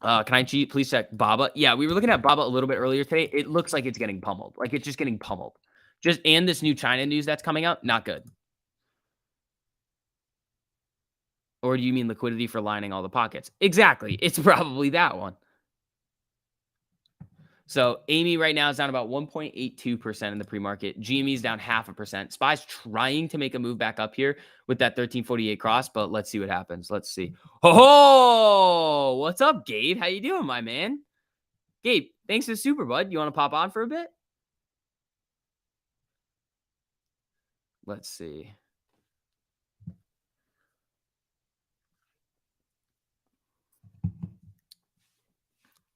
A: Can I cheat? Please check Baba. Yeah, we were looking at Baba a little bit earlier today. It looks like it's getting pummeled. Like it's just getting pummeled. Just and this new China news that's coming out, not good. Or do you mean liquidity for lining all the pockets? Exactly. It's probably that one. So Amy right now is down about 1.82% in the pre-market. GME is down 0.5%. SPY's trying to make a move back up here with that 1348 cross, but let's see what happens. Let's see. Oh, what's up, Gabe? How you doing, my man? Gabe, thanks for the super, bud. You want to pop on for a bit? Let's see.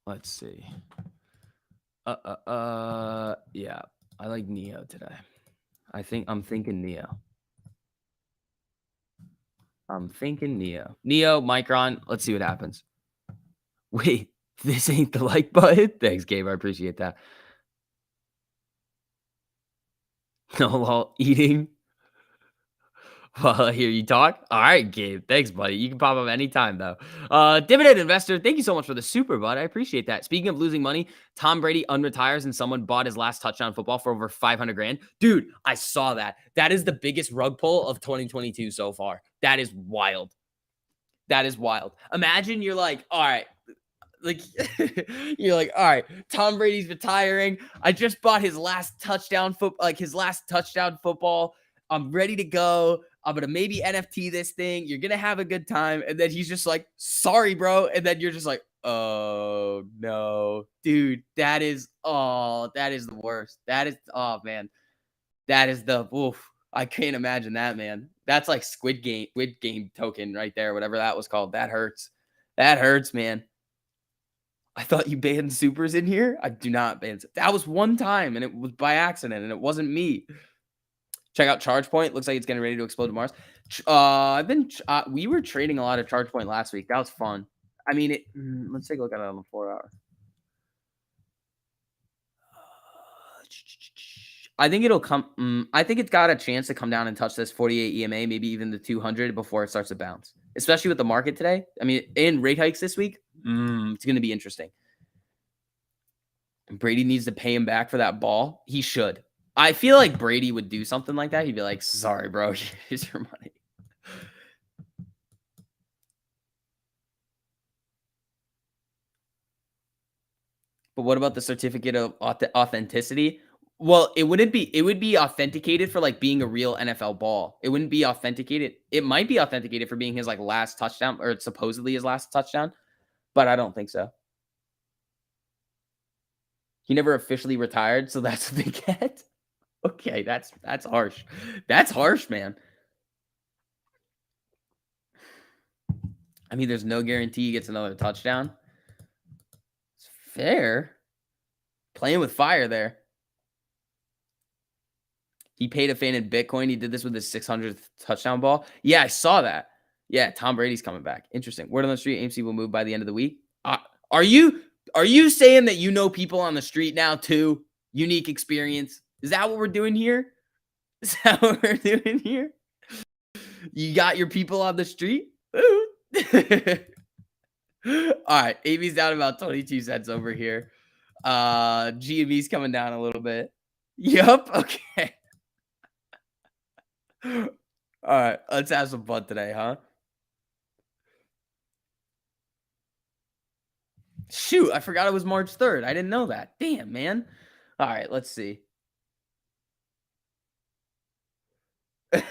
A: Let's see. Yeah. I like Neo today. I'm thinking Neo. Neo, Micron. Let's see what happens. Wait, this ain't the like button? Thanks, Gabe. I appreciate that. No, while eating while I hear you talk. All right, Gabe. Thanks, buddy. You can pop up anytime, though. Dividend investor, thank you so much for the super, bud. I appreciate that. Speaking of losing money, Tom Brady unretires and someone bought his last touchdown football for over 500 grand. Dude, I saw that. That is the biggest rug pull of 2022 so far. That is wild. That is wild. Imagine you're like, all right, like you're like, all right, Tom Brady's retiring. I just bought his last touchdown football. I'm ready to go. I'm gonna maybe NFT this thing. You're gonna have a good time. And then he's just like, sorry, bro. And then you're just like, oh no, dude, that is the worst. That is man. That is the oof. I can't imagine that, man. That's like Squid Game token right there, whatever that was called. That hurts. That hurts, man. I thought you banned supers in here. I do not ban. That was one time, and it was by accident, and it wasn't me. Check out ChargePoint. Looks like it's getting ready to explode to Mars. We were trading a lot of ChargePoint last week. That was fun. I mean, let's take a look at it on the 4-hour. I think it'll come. I think it's got a chance to come down and touch this 48 EMA, maybe even the 200 before it starts to bounce. Especially with the market today. I mean, in rate hikes this week, it's going to be interesting. Brady needs to pay him back for that ball. He should. I feel like Brady would do something like that. He'd be like, "Sorry, bro, here's your money." But what about the certificate of authenticity? Well, it would be authenticated for like being a real NFL ball. It wouldn't be authenticated. It might be authenticated for being his like last touchdown or supposedly his last touchdown, but I don't think so. He never officially retired, so that's what they get. Okay, that's harsh. That's harsh, man. I mean, there's no guarantee he gets another touchdown. It's fair. Playing with fire there. He paid a fan in Bitcoin. He did this with his 600th touchdown ball. Yeah, I saw that. Yeah, Tom Brady's coming back. Interesting. Word on the street, AMC will move by the end of the week. Are you saying that you know people on the street now too? Unique experience. Is that what we're doing here? Is that what we're doing here? You got your people on the street? Ooh. All right, AB's down about 22 cents over here. GME's coming down a little bit. Yup. Okay. All right. Let's have some fun today, huh? Shoot, I forgot it was March 3rd. I didn't know that. Damn, man. All right, let's see. All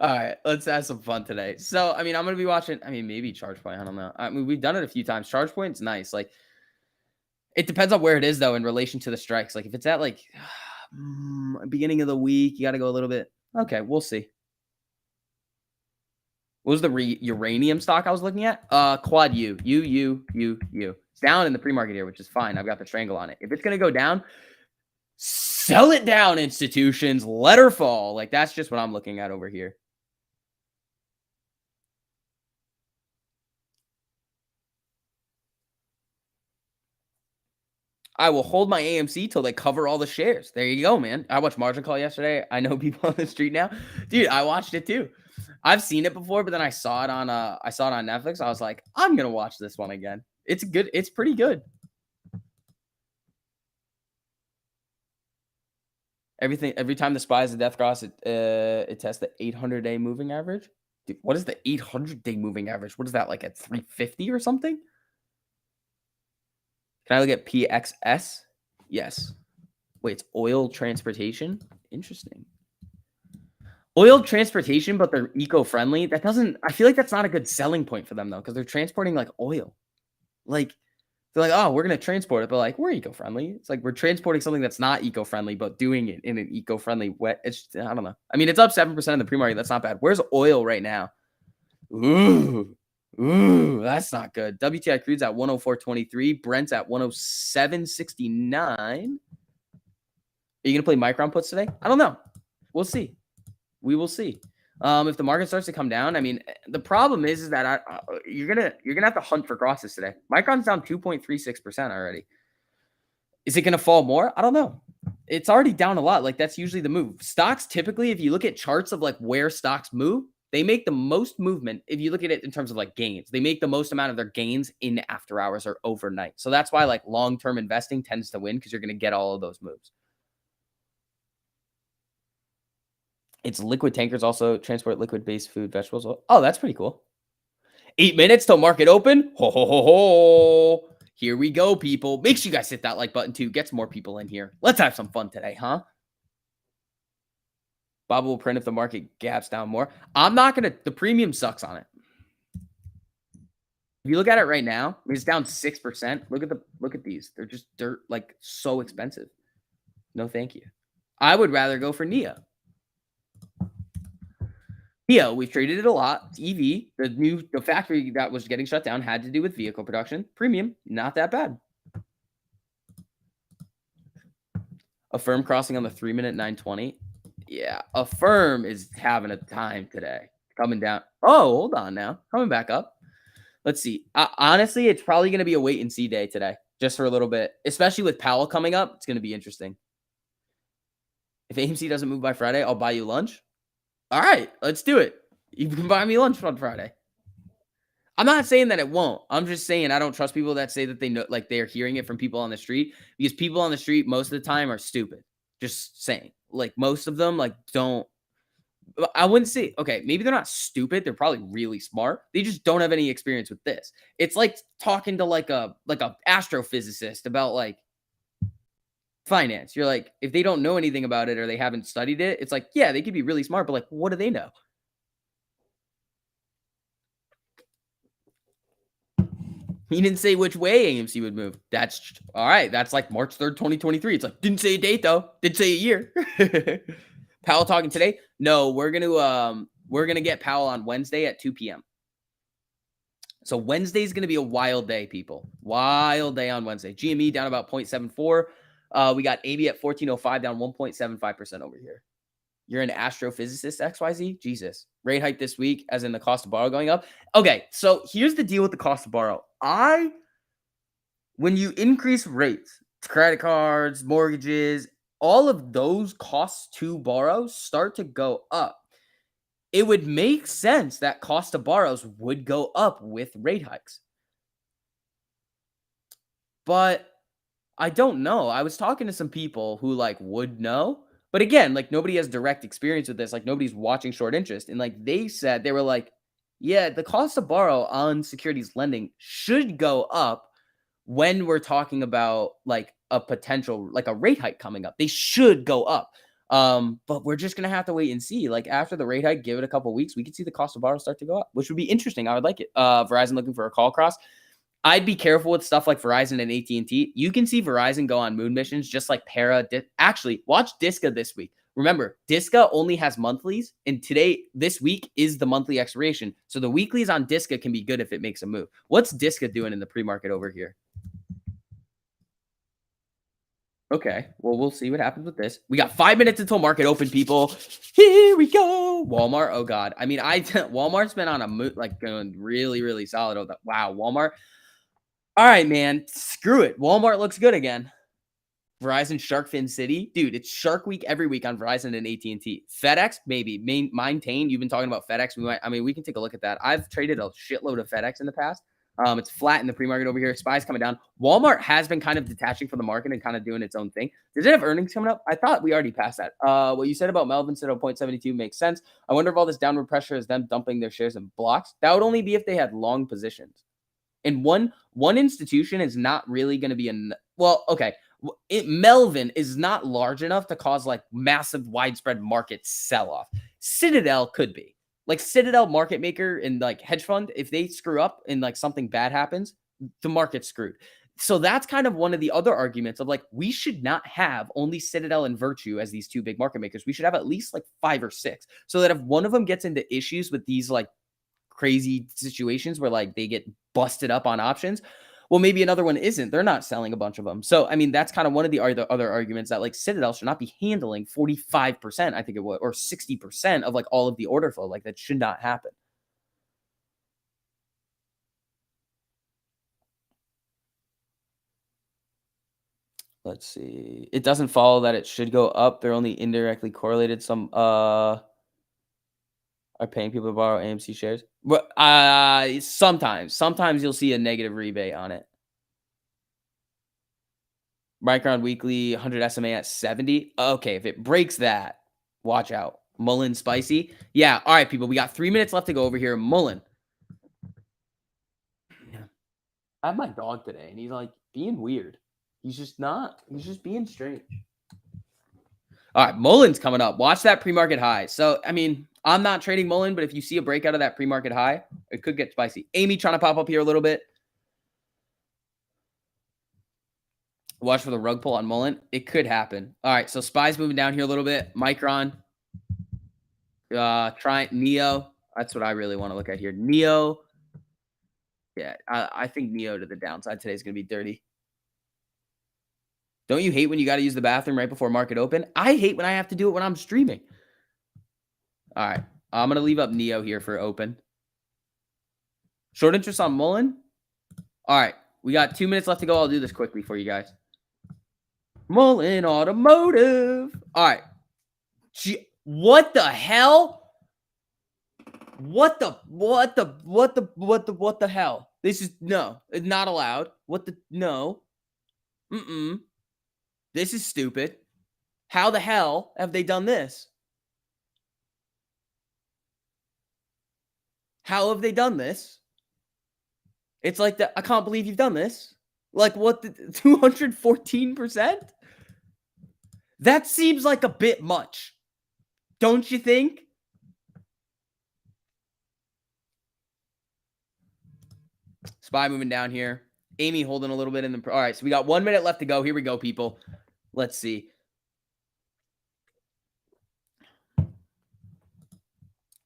A: right, let's have some fun today. So, I mean, I'm gonna be watching. I mean, maybe Charge Point. I don't know. I mean, we've done it a few times. Charge Point's nice. Like, it depends on where it is though, in relation to the strikes. Like, if it's at like beginning of the week, you got to go a little bit. Okay, we'll see. What was the uranium stock I was looking at? Quad U. It's down in the pre-market here, which is fine. I've got the strangle on it. If it's gonna go down, sell it down, institutions. Let her fall. Like, that's just what I'm looking at over here. I will hold my AMC till they cover all the shares. There you go, man. I watched Margin Call yesterday. I know people on the street now. Dude, I watched it too. I've seen it before, but then I saw it on Netflix. I was like, I'm gonna watch this one again. It's good. It's pretty good. Every time the spies the death cross, it tests the 800-day moving average. Dude, what is the 800-day moving average? What is that, like at 350 or something? Can I look at PXS? Yes. Wait, it's oil transportation? Interesting. Oil transportation, but they're eco-friendly. That doesn't I feel like that's not a good selling point for them though, because they're transporting like oil. Like, they're like, oh, we're gonna transport it, but like we're eco-friendly. It's like we're transporting something that's not eco-friendly, but doing it in an eco-friendly way. It's I don't know. I mean, it's up 7% in the pre-market. That's not bad. Where's oil right now? Ooh. Ooh, that's not good. WTI crude's at 104.23. Brent's at 107.69. Are you gonna play micron puts today? I don't know. We'll see. We will see. If the market starts to come down, I mean, the problem is that you're gonna have to hunt for crosses today. Micron's down 2.36% already. Is it gonna fall more? I don't know. It's already down a lot. Like, that's usually the move. Stocks typically, if you look at charts of like where stocks move, they make the most movement. If you look at it in terms of like gains, they make the most amount of their gains in after hours or overnight. So that's why like long-term investing tends to win, because you're gonna get all of those moves. It's liquid tankers also transport liquid-based food, vegetables. Oh, that's pretty cool. 8 minutes till market open. Ho, ho, ho, ho. Here we go, people. Make sure you guys hit that like button too. Get some more people in here. Let's have some fun today, huh? Bob will print if the market gaps down more. I'm not going to. The premium sucks on it. If you look at it right now, it's down 6%. Look at these. They're just dirt, like so expensive. No, thank you. I would rather go for Nia. Neo, we've traded it a lot. EV, the factory that was getting shut down had to do with vehicle production. Premium, not that bad. Affirm crossing on the 3-minute 920. Yeah, Affirm is having a time today. Coming down. Oh, hold on now. Coming back up. Let's see. Honestly, it's probably going to be a wait and see day today, just for a little bit, especially with Powell coming up. It's going to be interesting. If AMC doesn't move by Friday, I'll buy you lunch. All right, let's do it. You can buy me lunch on Friday. I'm not saying that it won't. I'm just saying I don't trust people that say that they know, like they're hearing it from people on the street, because people on the street most of the time are stupid. Just saying. Like, most of them like don't. I wouldn't say, okay, maybe they're not stupid. They're probably really smart. They just don't have any experience with this. It's like talking to like a astrophysicist about like finance. You're like, if they don't know anything about it or they haven't studied it, it's like, yeah, they could be really smart, but like, what do they know? He didn't say which way AMC would move. That's all right. That's like March 3rd, 2023. It's like, didn't say a date though. Didn't say a year. Powell talking today? No, we're gonna get Powell on Wednesday at 2 p.m. So Wednesday's gonna be a wild day, people. Wild day on Wednesday. GME down about 0.74. We got AB at 1405, down 1.75% over here. You're an astrophysicist, XYZ? Jesus. Rate hike this week, as in the cost of borrow going up. Okay, so here's the deal with the cost of borrow. When you increase rates, credit cards, mortgages, all of those costs to borrow start to go up. It would make sense that cost of borrows would go up with rate hikes. But I don't know. I was talking to some people who like would know, but again, like nobody has direct experience with this. Like nobody's watching short interest, and like they said, they were like, "Yeah, the cost to borrow on securities lending should go up when we're talking about like a potential like a rate hike coming up. They should go up." But we're just gonna have to wait and see. Like after the rate hike, give it a couple weeks, we could see the cost of borrow start to go up, which would be interesting. I would like it. Verizon looking for a call cross. I'd be careful with stuff like Verizon and AT&T. You can see Verizon go on moon missions just like Actually, watch Disca this week. Remember, Disca only has monthlies, and this week is the monthly expiration. So the weeklies on Disca can be good if it makes a move. What's Disca doing in the pre-market over here? Okay, well, we'll see what happens with this. We got 5 minutes until market open, people. Here we go. Walmart. Oh God. I mean, Walmart's been on a like going really, really solid. Wow, Walmart. All right, man. Screw it. Walmart looks good again. Verizon Shark Fin City. Dude, it's Shark Week every week on Verizon and AT&T. FedEx, maybe. Maintain. You've been talking about FedEx. We can take a look at that. I've traded a shitload of FedEx in the past. It's flat in the pre-market over here. SPY's coming down. Walmart has been kind of detaching from the market and kind of doing its own thing. Does it have earnings coming up? I thought we already passed that. What you said about Melvin said 0.72 makes sense. I wonder if all this downward pressure is them dumping their shares in blocks. That would only be if they had long positions. And one institution is not really going to be okay. Melvin is not large enough to cause like massive widespread market sell off. Citadel could be like Citadel market maker and like hedge fund. If they screw up and like something bad happens, the market's screwed. So that's kind of one of the other arguments of like, we should not have only Citadel and Virtue as these two big market makers. We should have at least like 5 or 6 so that if one of them gets into issues with these like crazy situations where like they get busted up on options, well, maybe another one isn't. They're not selling a bunch of them. So, I mean, that's kind of one of the other arguments that like Citadel should not be handling 45%, I think it would, or 60% of like all of the order flow. Like that should not happen. Let's see. It doesn't follow that it should go up. They're only indirectly correlated. Some are paying people to borrow AMC shares. But sometimes you'll see a negative rebate on it. Micron Weekly 100 SMA at 70. Okay, if it breaks that, watch out. Mullen spicy. Yeah, all right, people. We got 3 minutes left to go over here. Mullen. Yeah. I have my dog today, and he's like being weird. He's just being strange. All right, Mullen's coming up. Watch that pre-market high. So, I mean, I'm not trading Mullen, but if you see a breakout of that pre-market high, it could get spicy. Amy trying to pop up here a little bit. Watch for the rug pull on Mullen. It could happen. All right, so SPY's moving down here a little bit. Micron. Try Neo. That's what I really want to look at here. Neo. Yeah, I think Neo to the downside today is going to be dirty. Don't you hate when you got to use the bathroom right before market open? I hate when I have to do it when I'm streaming. All right, I'm going to leave up Neo here for open. Short interest on Mullen. All right, we got 2 minutes left to go. I'll do this quickly for you guys. Mullen Automotive. All right. What the hell? What the hell? This is no, it's not allowed. No. This is stupid. How the hell have they done this? How have they done this? It's like I can't believe you've done this. Like what, the 214%? That seems like a bit much. Don't you think? SPY moving down here. Amy holding a little bit in the... All right, so we got 1 minute left to go. Here we go, people. Let's see.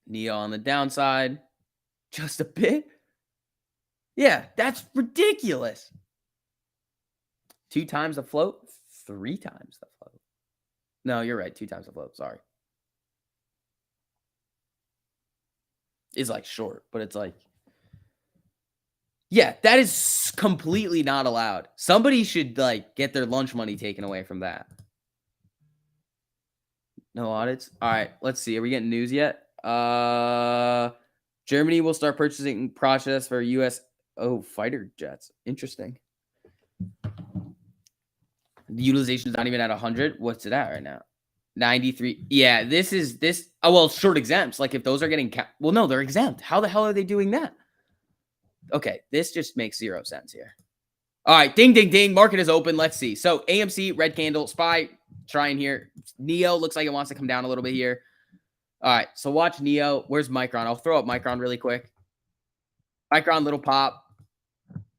A: Neo on the downside. Just a bit. Yeah, that's ridiculous. 2 times the float. 3 times the float. No, you're right. 2 times the float. Sorry. It's like short, but it's like... Yeah, that is completely not allowed. Somebody should like get their lunch money taken away from that. No audits. All right, let's see. Are we getting news yet? Germany will start purchasing process for US fighter jets. Interesting. The utilization is not even at 100. What's it at right now? 93. Yeah, this is this. Oh, well, short exempts. Like if those are getting well, no, they're exempt. How the hell are they doing that? Okay, this just makes 0 sense here. All right, ding, ding, ding. Market is open. Let's see. So AMC, red candle, SPY trying here. Neo looks like it wants to come down a little bit here. All right, so watch Neo. Where's Micron? I'll throw up Micron really quick. Micron, little pop.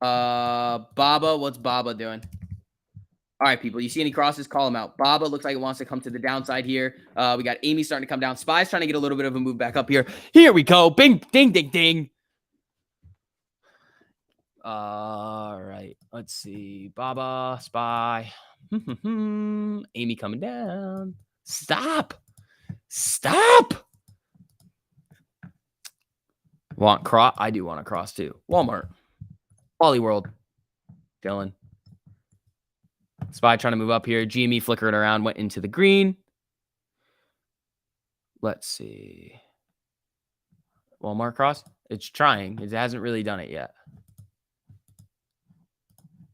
A: Baba, what's Baba doing? All right, people, you see any crosses, call them out. Baba looks like it wants to come to the downside here. We got Amy starting to come down. SPY's trying to get a little bit of a move back up here. Here we go. Bing, ding, ding, ding. All right, let's see. Baba, SPY. Amy coming down. Stop. Stop. Want cross? I do want a cross too. Walmart. Wally World. Dylan. SPY trying to move up here. Gme flickering around, went into the green. Let's see. Walmart cross. It's trying. It hasn't really done it yet.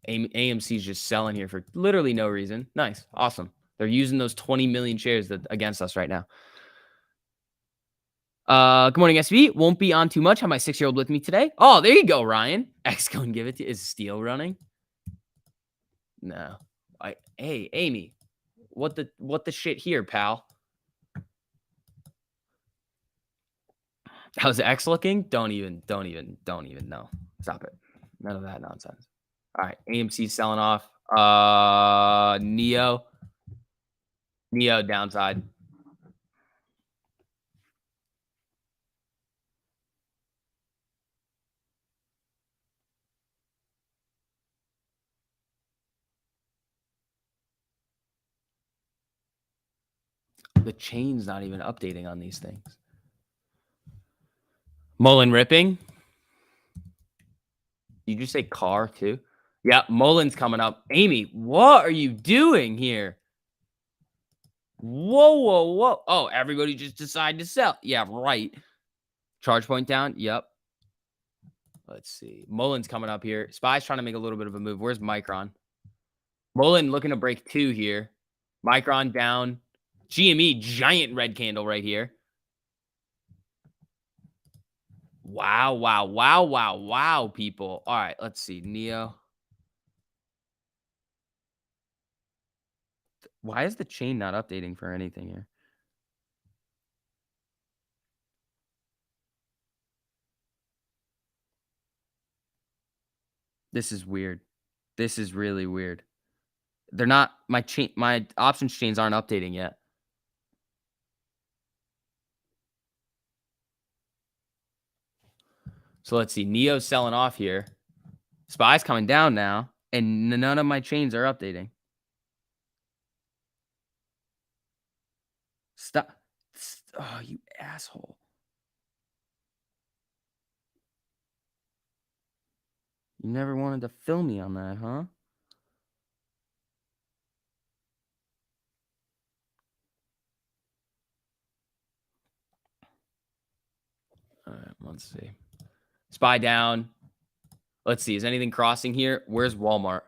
A: AMC's just selling here for literally no reason. Nice. Awesome. They're using those 20 million shares against us right now. Good morning, SV. Won't be on too much. Have my 6-year-old with me today. Oh, there you go, Ryan. X go and give it to you. Is Steel running? No. Hey, Amy. What the shit here, pal? How's X looking? Don't even know. Stop it. None of that nonsense. All right, AMC selling off. Neo downside. The chain's not even updating on these things. Mullen ripping. Did you say car too? Yeah, Mullen's coming up. Amy, what are you doing here? Whoa. Oh, everybody just decided to sell. Yeah, right. Charge point down. Yep. Let's see. Mullen's coming up here. SPY's trying to make a little bit of a move. Where's Micron? Mullen looking to break 2 here. Micron down. GME, giant red candle right here. Wow, people. All right, let's see. Neo. Why is the chain not updating for anything here? This is weird. This is really weird. They're not my options chains aren't updating yet. So let's see. Neo's selling off here. SPY's coming down now, and none of my chains are updating. Stop. Oh, you asshole. You never wanted to fill me on that, huh? All right, let's see. SPY down. Let's see. Is anything crossing here? Where's Walmart?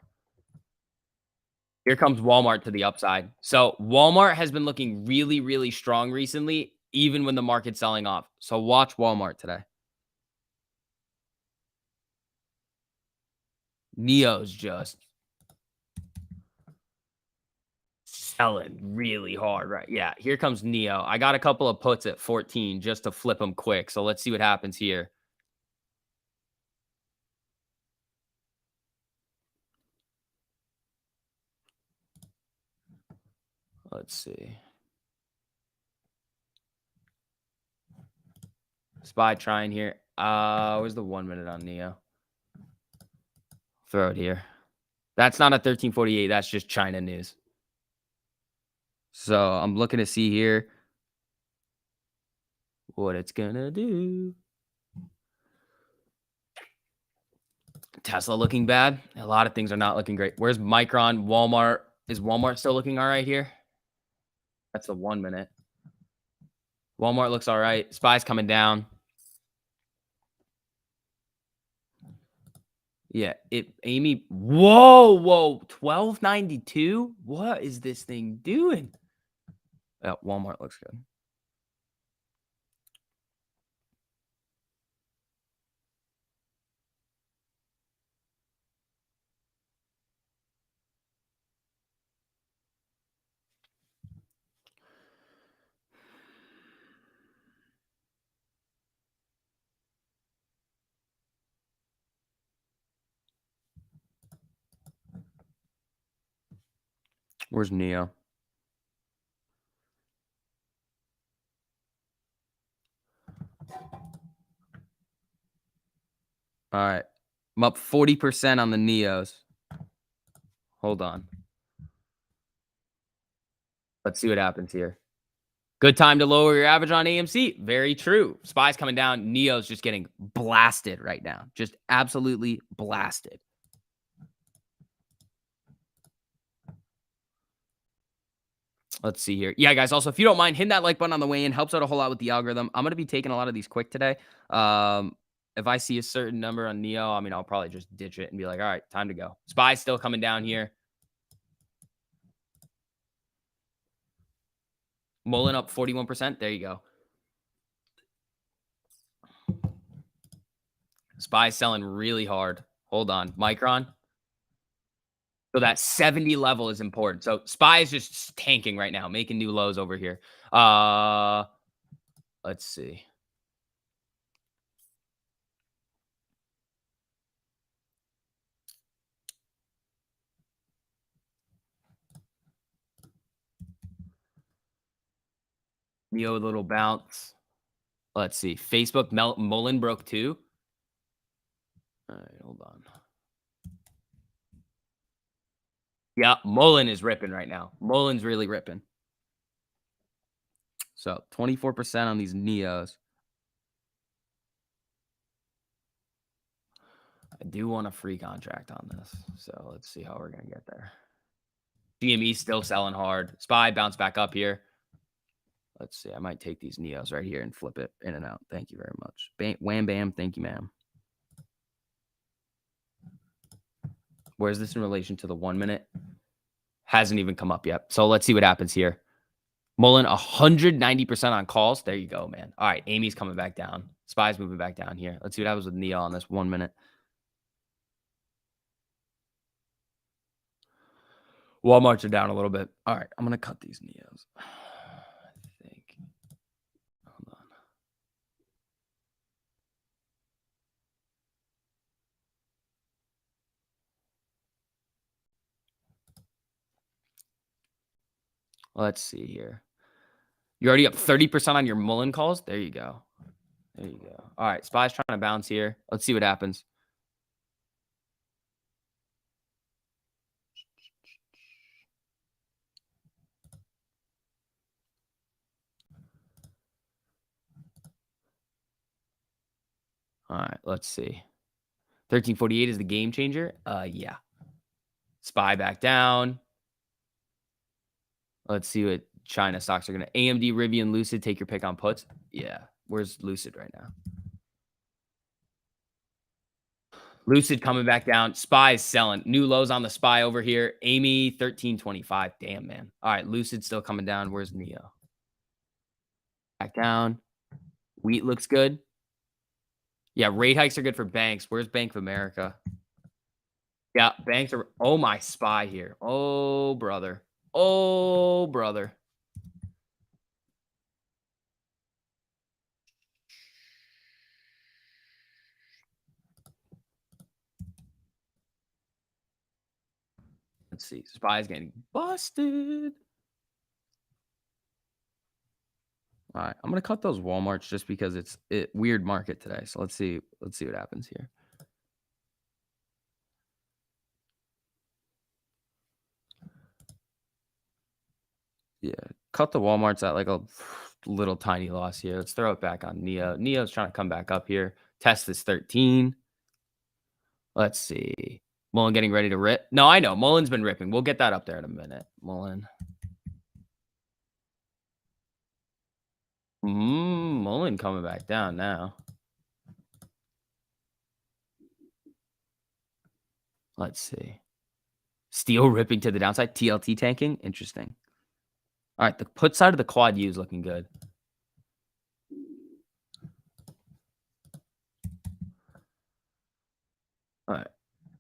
A: Here comes Walmart to the upside. So Walmart has been looking really, really strong recently, even when the market's selling off. So watch Walmart today. Neo's just selling really hard, right? Yeah, here comes Neo. I got a couple of puts at 14 just to flip them quick. So let's see what happens here. Let's see. SPY trying here. Where's the 1 minute on Neo? Throw it here. That's not a 1348. That's just China news. So I'm looking to see here what it's gonna do. Tesla looking bad. A lot of things are not looking great. Where's Micron? Walmart. Is Walmart still looking all right here? That's the 1 minute. Walmart looks all right. SPY's coming down. Yeah, Amy. Whoa, 12.92. What is this thing doing? Oh, Walmart looks good. Where's Neo? All right. I'm up 40% on the Neos. Hold on. Let's see what happens here. Good time to lower your average on AMC. Very true. SPY's coming down. Neo's just getting blasted right now. Just absolutely blasted. Let's see here. Yeah, guys. Also, if you don't mind, hit that like button on the way in. Helps out a whole lot with the algorithm. I'm going to be taking a lot of these quick today. If I see a certain number on Neo, I mean, I'll probably just ditch it and be like, all right, time to go. SPY's still coming down here. Mullen up 41%. There you go. SPY's selling really hard. Hold on. Micron. So that 70 level is important. So SPY is just tanking right now, making new lows over here. Let's see. Neo, a little bounce. Let's see. Facebook, Mullen broke 2. All right, hold on. Yeah, Mullen is ripping right now. Mullen's really ripping. So 24% on these Neos. I do want a free contract on this. So let's see how we're going to get there. Gme still selling hard. SPY bounce back up here. Let's see. I might take these Neos right here and flip it in and out. Thank you very much. Wham, bam. Thank you, ma'am. Where's this in relation to the 1 minute? Hasn't even come up yet. So let's see what happens here. Mullen, 190% on calls. There you go, man. All right. Amy's coming back down. SPY's moving back down here. Let's see what happens with Neo on this 1 minute. Walmart's are down a little bit. All right. I'm going to cut these Neos. I think. Hold on. Let's see here. You're already up 30% on your Mullen calls. There you go. There you go. All right. SPY's trying to bounce here. Let's see what happens. All right. Let's see. 1348 is the game changer. Yeah. SPY back down. Let's see what China stocks are going to. AMD, Rivian, Lucid, take your pick on puts. Yeah. Where's Lucid right now? Lucid coming back down. SPY is selling. New lows on the SPY over here. Amy, 1325. Damn, man. All right. Lucid still coming down. Where's Neo? Back down. Wheat looks good. Yeah, rate hikes are good for banks. Where's Bank of America? Yeah, banks are. Oh, my SPY here. Oh, brother. Oh, brother. Let's see. SPY's getting busted. All right, I'm gonna cut those Walmarts just because it's weird market today. So let's see what happens here. Yeah, cut the Walmarts at like a little tiny loss here. Let's throw it back on Neo. Neo's trying to come back up here. Test this 13. Let's see. Mullen getting ready to rip. No, I know. Mullen's been ripping. We'll get that up there in a minute. Mullen. Mullen coming back down now. Let's see. Steel ripping to the downside. TLT tanking. Interesting. All right. The put side of the quad U is looking good. All right.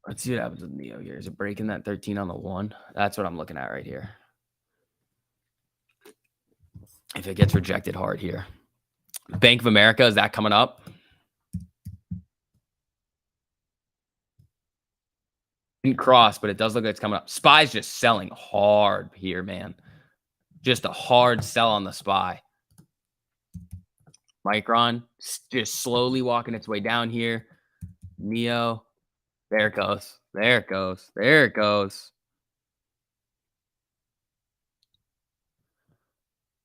A: Let's see what happens with Neo here. Is it breaking that 13 on the 1? That's what I'm looking at right here. If it gets rejected hard here. Bank of America, is that coming up? Didn't cross, but it does look like it's coming up. SPY's just selling hard here, man. Just a hard sell on the SPY. Micron just slowly walking its way down here. Neo. There it goes. There it goes. There it goes.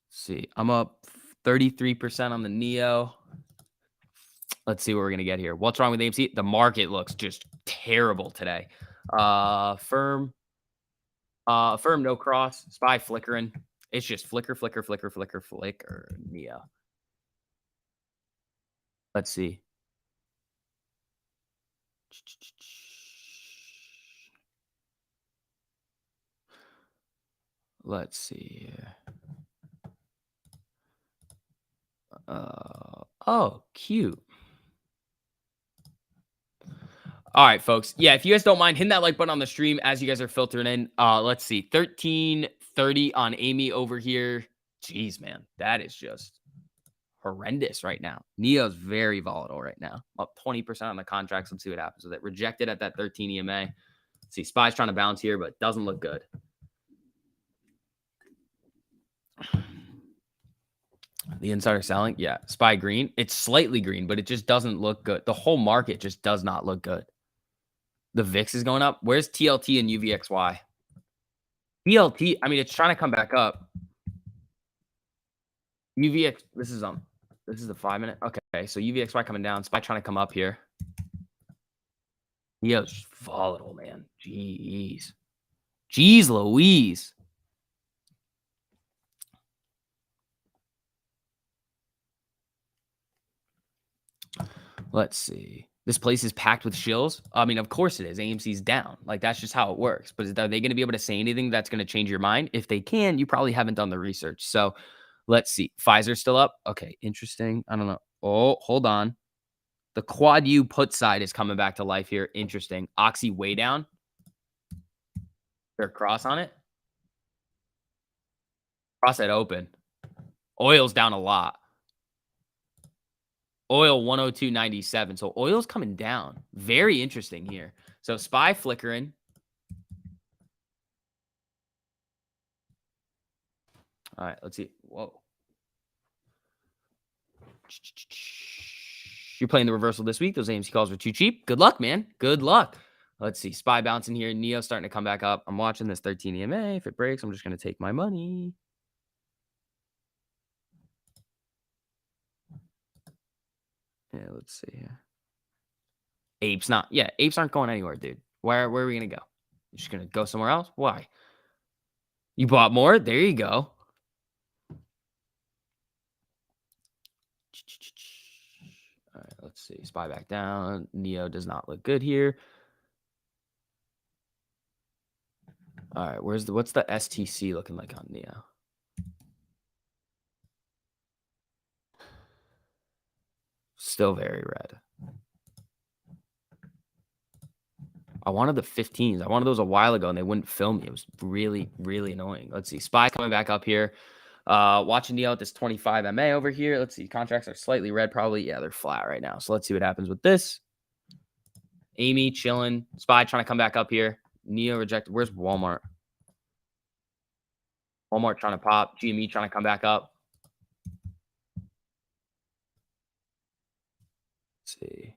A: Let's see. I'm up 33% on the Neo. Let's see what we're going to get here. What's wrong with AMC? The market looks just terrible today. Firm, no cross. SPY flickering. It's just flicker, flicker, flicker, flicker, flicker. Neo. Let's see. Let's see here. Oh, cute. All right, folks. Yeah, if you guys don't mind, hitting that like button on the stream as you guys are filtering in. Let's see. 1330 on Amy over here. Jeez, man. That is just horrendous right now. Neo's very volatile right now. Up 20% on the contracts. Let's see what happens with it. Rejected at that 13 EMA. Let's see, SPY's trying to bounce here, but doesn't look good. The insider selling? Yeah. SPY green. It's slightly green, but it just doesn't look good. The whole market just does not look good. The VIX is going up. Where's TLT and UVXY? TLT, I mean, it's trying to come back up. UVX, this is the 5 minute. Okay, so UVXY coming down. SPY trying to come up here. Neo's volatile, man. Jeez. Jeez Louise. Let's see. This place is packed with shills. I mean, of course it is. AMC's down. Like, that's just how it works. But are they going to be able to say anything that's going to change your mind? If they can, you probably haven't done the research. So let's see. Pfizer still up. Okay, interesting. I don't know. Oh, hold on. The quad U put side is coming back to life here. Interesting. Oxy way down. They're cross on it. Cross at open. Oil's down a lot. Oil 102.97. So oil's coming down. Very interesting here. So SPY flickering. All right, let's see. Whoa. You're playing the reversal this week. Those AMC calls were too cheap. Good luck, man. Good luck. Let's see. SPY bouncing here. Neo starting to come back up. I'm watching this 13 EMA. If it breaks, I'm just going to take my money. Yeah, let's see here. Apes not. Yeah, apes aren't going anywhere, dude. Where are we going to go? You're just going to go somewhere else? Why? You bought more? There you go. All right, let's see. SPY back down. Neo does not look good here. All right, what's the STC looking like on Neo? Still very red. I wanted the 15s. I wanted those a while ago, and they wouldn't fill me. It was really, really annoying. Let's see. SPY coming back up here. Watching Neo at this 25 MA over here. Let's see. Contracts are slightly red, probably. Yeah, they're flat right now. So let's see what happens with this. Amy chilling. SPY trying to come back up here. Neo rejected. Where's Walmart? Walmart trying to pop. GME trying to come back up. Let's see.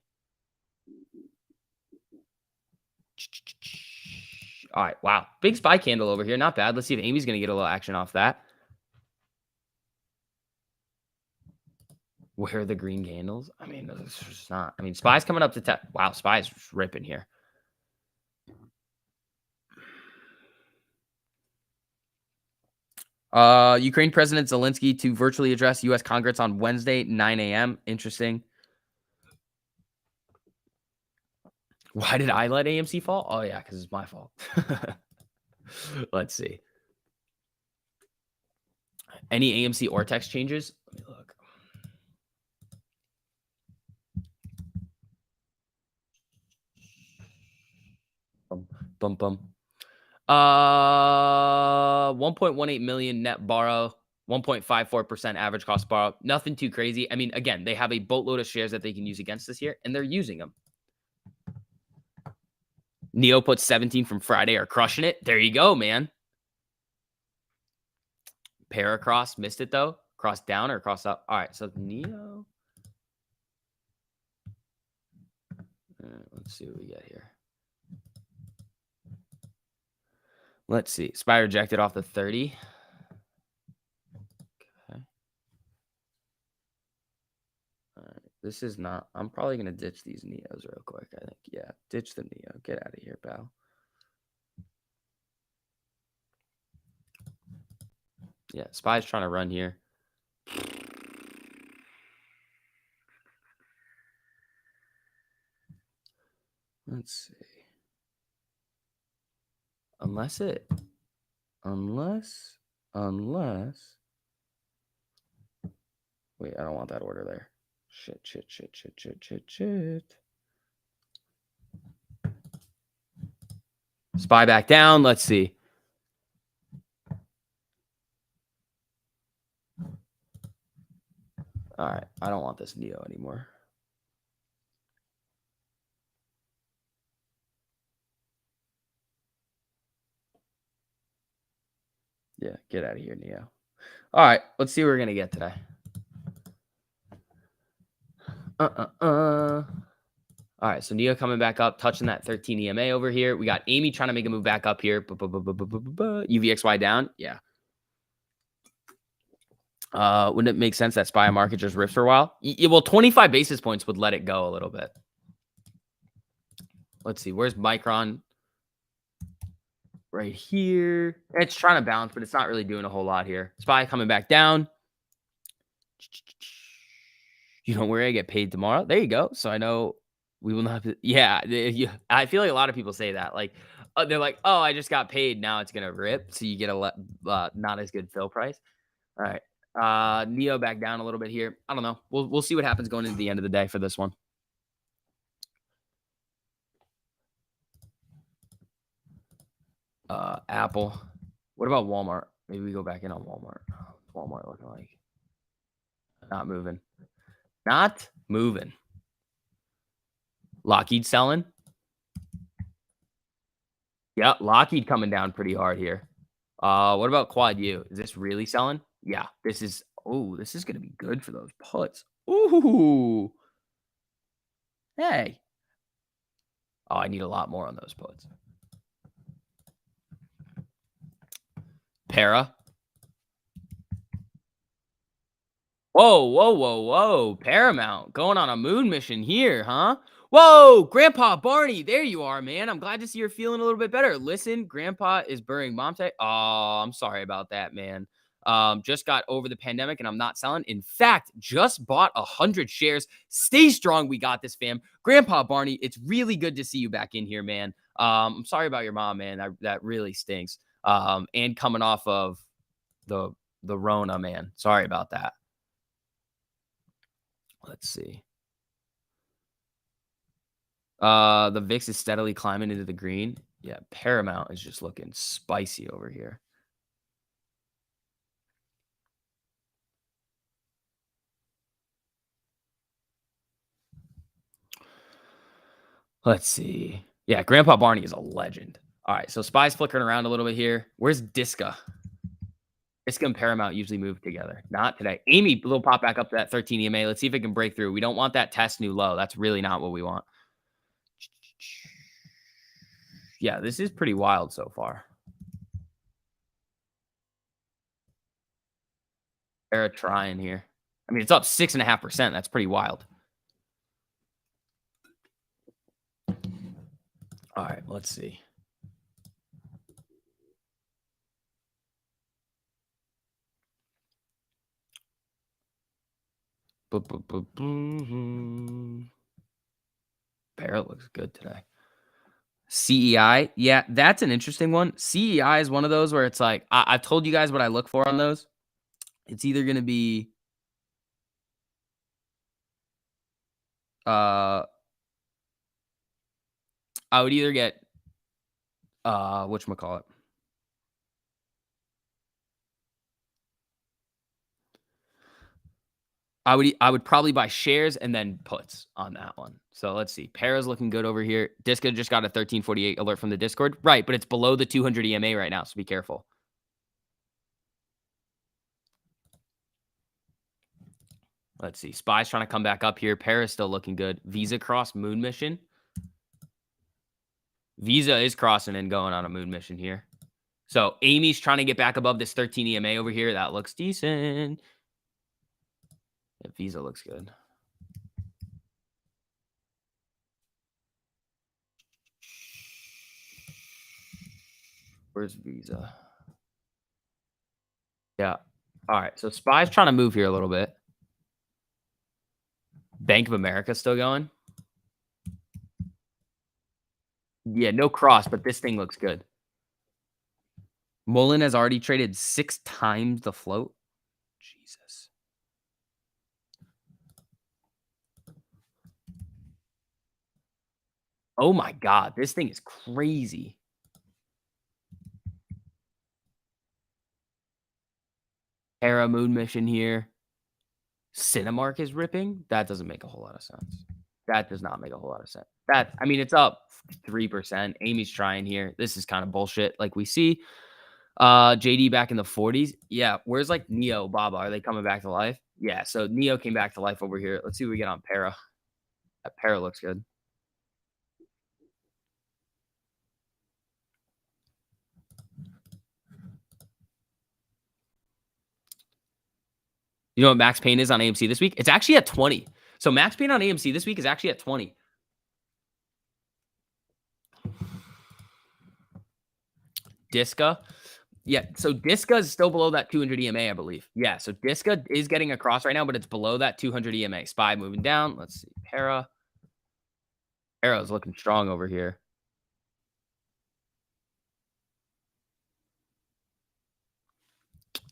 A: All right. Wow. Big SPY candle over here. Not bad. Let's see if Amy's going to get a little action off that. Where are the green candles? I mean, it's just not. I mean, SPY's coming up to 10. Wow. SPY's ripping here. Ukraine President Zelensky to virtually address U.S. Congress on Wednesday, 9 a.m. Interesting. Why did I let AMC fall? Oh, yeah, because it's my fault. Let's see. Any AMC or text changes? Let me look. Bum, bum, bum. 1.18 million net borrow, 1.54% average cost borrow. Nothing too crazy. I mean, again, they have a boatload of shares that they can use against this year, and they're using them. Neo put 17 from Friday are crushing it. There you go, man. Paracross missed it though. Cross down or cross up. All right, so Neo. Let's see what we get here. Let's see. SPY rejected off the 30. Okay. All right. This is not. I'm probably gonna ditch these Neos real quick. I think. Yeah, ditch the Neo. Get out of here, pal. Yeah, SPY's trying to run here. Let's see. Unless. Wait, I don't want that order there. Shit. SPY back down. Let's see. All right, I don't want this Neo anymore. Yeah, get out of here, Neo. All right, let's see what we're gonna get today. All right, so Neo coming back up, touching that 13 EMA over here. We got Amy trying to make a move back up here. UVXY down. Yeah. Wouldn't it make sense that SPY market just rips for a while? Well, 25 basis points would let it go a little bit. Let's see. Where's Micron? Right here. It's trying to bounce, but it's not really doing a whole lot here. SPY coming back down. You don't worry, I get paid tomorrow. There you go. So I know we will not. Yeah, I feel like a lot of people say that. Like, they're like, "Oh, I just got paid. Now it's gonna rip." So you get a not as good fill price. All right. Neo back down a little bit here. I don't know. We'll see what happens going into the end of the day for this one. Apple. What about Walmart? Maybe we go back in on Walmart. Walmart looking like not moving. Not moving. Lockheed selling. Yeah, Lockheed coming down pretty hard here. What about Quad U? Is this really selling? Yeah, this is. Oh, this is gonna be good for those puts. Ooh, hey. Oh, I need a lot more on those puts. Para. Whoa. Paramount going on a moon mission here, huh? Whoa, Grandpa Barney, there you are, man. I'm glad to see you're feeling a little bit better. Listen, Grandpa is burying mom today. Oh, I'm sorry about that, man. Just got over the pandemic and I'm not selling. In fact, just bought 100 shares. Stay strong. We got this, fam. Grandpa Barney, it's really good to see you back in here, man. I'm sorry about your mom, man. That really stinks. And coming off of the Rona, man. Sorry about that. Let's see. The VIX is steadily climbing into the green. Yeah, Paramount is just looking spicy over here. Let's see. Yeah, Grandpa Barney is a legend. All right, so SPY's flickering around a little bit here. Where's Disca? Disca and Paramount usually move together. Not today. Amy, little pop back up to that 13 EMA. Let's see if it can break through. We don't want that test new low. That's really not what we want. Yeah, this is pretty wild so far. Era trying here. I mean, it's up 6.5%. That's pretty wild. All right, let's see. Barrett looks good today. CEI, yeah, that's an interesting one. CEI is one of those where it's like I've told you guys what I look for on those. It's either gonna be uh I would either get whatchamacallit. I would probably buy shares and then puts on that one. So let's see. Para's looking good over here. Disca just got a 1348 alert from the Discord. Right, but it's below the 200 EMA right now, so be careful. Let's see. Spy's trying to come back up here. Para's still looking good. Visa cross moon mission. Visa is crossing and going on a moon mission here. So Amy's trying to get back above this 13 EMA over here. That looks decent. Yeah, Visa looks good. Where's Visa? Yeah. All right. So Spy's trying to move here a little bit. Bank of America still going. Yeah, no cross, but this thing looks good. Mullen has already traded 6 times the float. Jesus. Oh my God, this thing is crazy. Hera moon mission here. Cinemark is ripping. That doesn't make a whole lot of sense. That does not make a whole lot of sense. I mean, it's up 3%. Amy's trying here. This is kind of bullshit, like we see. JD back in the 40s. Yeah, where's like Neo, Baba? Are they coming back to life? Yeah, so Neo came back to life over here. Let's see what we get on Para. That Para looks good. You know what Max Payne is on AMC this week? It's actually at 20. So Max Payne on AMC this week is actually at 20. Disca. Yeah, so Disca is still below that 200 EMA, I believe. Yeah, so Disca is getting across right now, but it's below that 200 EMA. Spy moving down. Let's see. Para. Para is looking strong over here.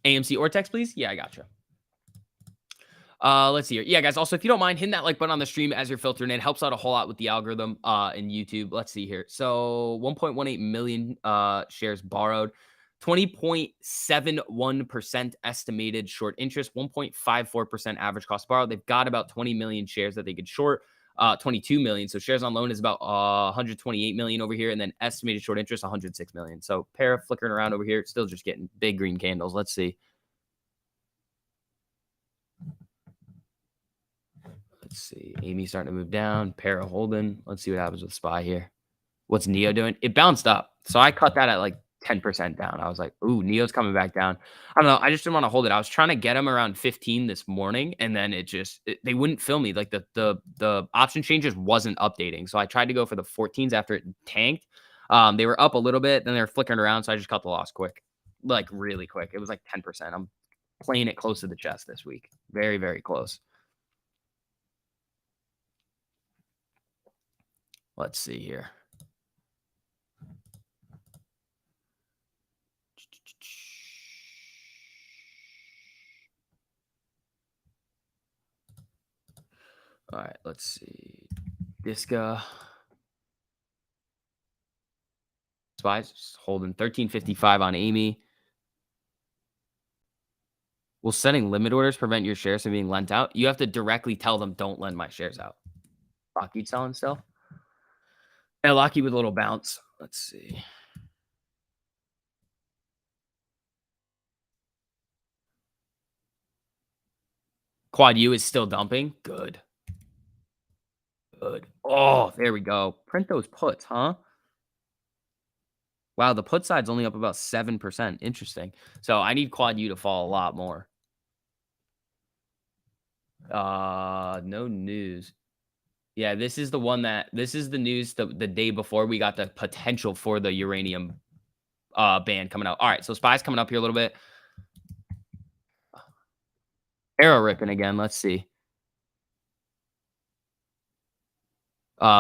A: AMC or text, please. Yeah, I gotcha. Let's see here. Yeah, guys. Also, if you don't mind, hitting that like button on the stream as you're filtering in helps out a whole lot with the algorithm in YouTube. Let's see here. So 1.18 million shares borrowed, 20.71% estimated short interest, 1.54% average cost borrowed. They've got about 20 million shares that they could short. 22 million. So shares on loan is about 128 million over here, and then estimated short interest 106 million. So pair flickering around over here, still just getting big green candles. Let's see. Let's see. Amy's starting to move down. Para holding. Let's see what happens with Spy here. What's Neo doing? It bounced up. So I cut that at like 10% down. I was like, ooh, Neo's coming back down. I don't know. I just didn't want to hold it. I was trying to get him around 15 this morning, and then they wouldn't fill me. Like the option changes wasn't updating. So I tried to go for the 14s after it tanked. They were up a little bit, then they were flickering around. So I just cut the loss quick. Like really quick. It was like 10%. I'm playing it close to the chest this week. Very, very close. Let's see here. All right, let's see. Disca. Spies holding 1355 on Amy. Will setting limit orders prevent your shares from being lent out? You have to directly tell them, don't lend my shares out. Lockheed selling still? Yeah, Lockheed with a little bounce. Let's see. Quad U is still dumping. Good. Good. Oh, there we go. Print those puts, huh? Wow, the put side's only up about 7%. Interesting. So I need Quad U to fall a lot more. No news. Yeah, this is the news the day before we got the potential for the uranium ban coming out. All right, so Spy's coming up here a little bit. Arrow ripping again. Let's see.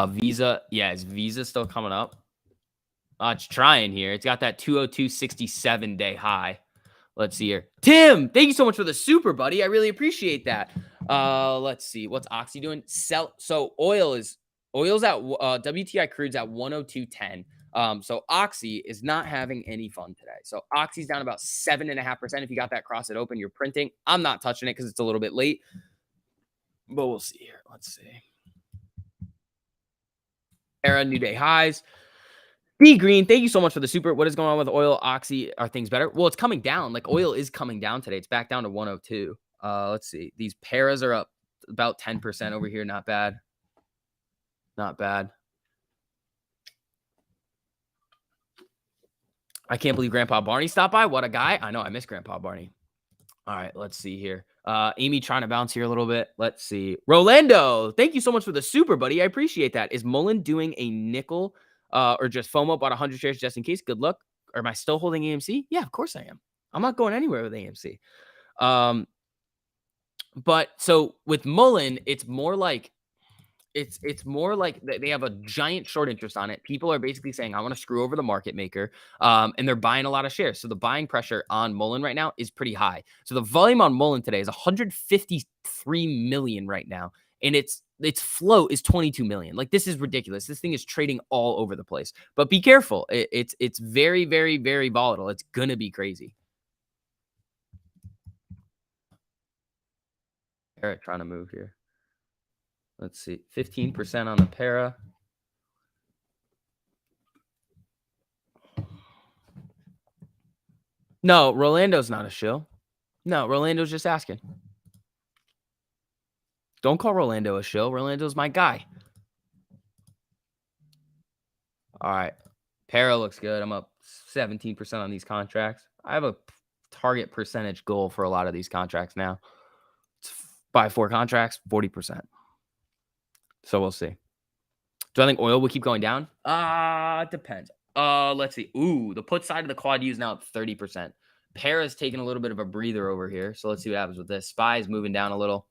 A: Visa. Yeah, is Visa still coming up? It's trying here. It's got that 202.67 day high. Let's see here. Tim, thank you so much for the super, buddy. I really appreciate that. Let's see. What's Oxy doing? So oil's at WTI crude's at 102.10. So Oxy is not having any fun today. So Oxy's down about 7.5%. If you got that cross it open, you're printing. I'm not touching it because it's a little bit late. But we'll see here. Let's see. Era new day highs. D Green, thank you so much for the super. What is going on with oil? Oxy, are things better? Well, it's coming down. Like oil is coming down today. It's back down to 102. Let's see. These paras are up about 10% over here. Not bad. Not bad. I can't believe Grandpa Barney stopped by. What a guy. I know. I miss Grandpa Barney. All right, let's see here. Amy trying to bounce here a little bit. Let's see. Rolando, thank you so much for the super, buddy. I appreciate that. Is Mullen doing a nickel or just FOMO bought 100 shares just in case? Good luck. Or am I still holding AMC? Yeah, of course I am. I'm not going anywhere with AMC. But so with Mullen, it's more like they have a giant short interest on it. People are basically saying, I want to screw over the market maker. And they're buying a lot of shares. So the buying pressure on Mullen right now is pretty high. So the volume on Mullen today is 153 million right now. And its float is 22 million. Like, this is ridiculous. This thing is trading all over the place. But be careful. It's very, very, very volatile. It's gonna be crazy. Eric trying to move here. Let's see. 15% on the para. No, Rolando's not a shill. No, Rolando's just asking. Don't call Rolando a shill. Rolando's my guy. All right. Para looks good. I'm up 17% on these contracts. I have a target percentage goal for a lot of these contracts now. It's buy 4 contracts, 40%. So we'll see. Do I think oil will keep going down? It depends. Let's see. Ooh, the put side of the quad U is now at 30%. Para's taking a little bit of a breather over here. So let's see what happens with this. SPY is moving down a little.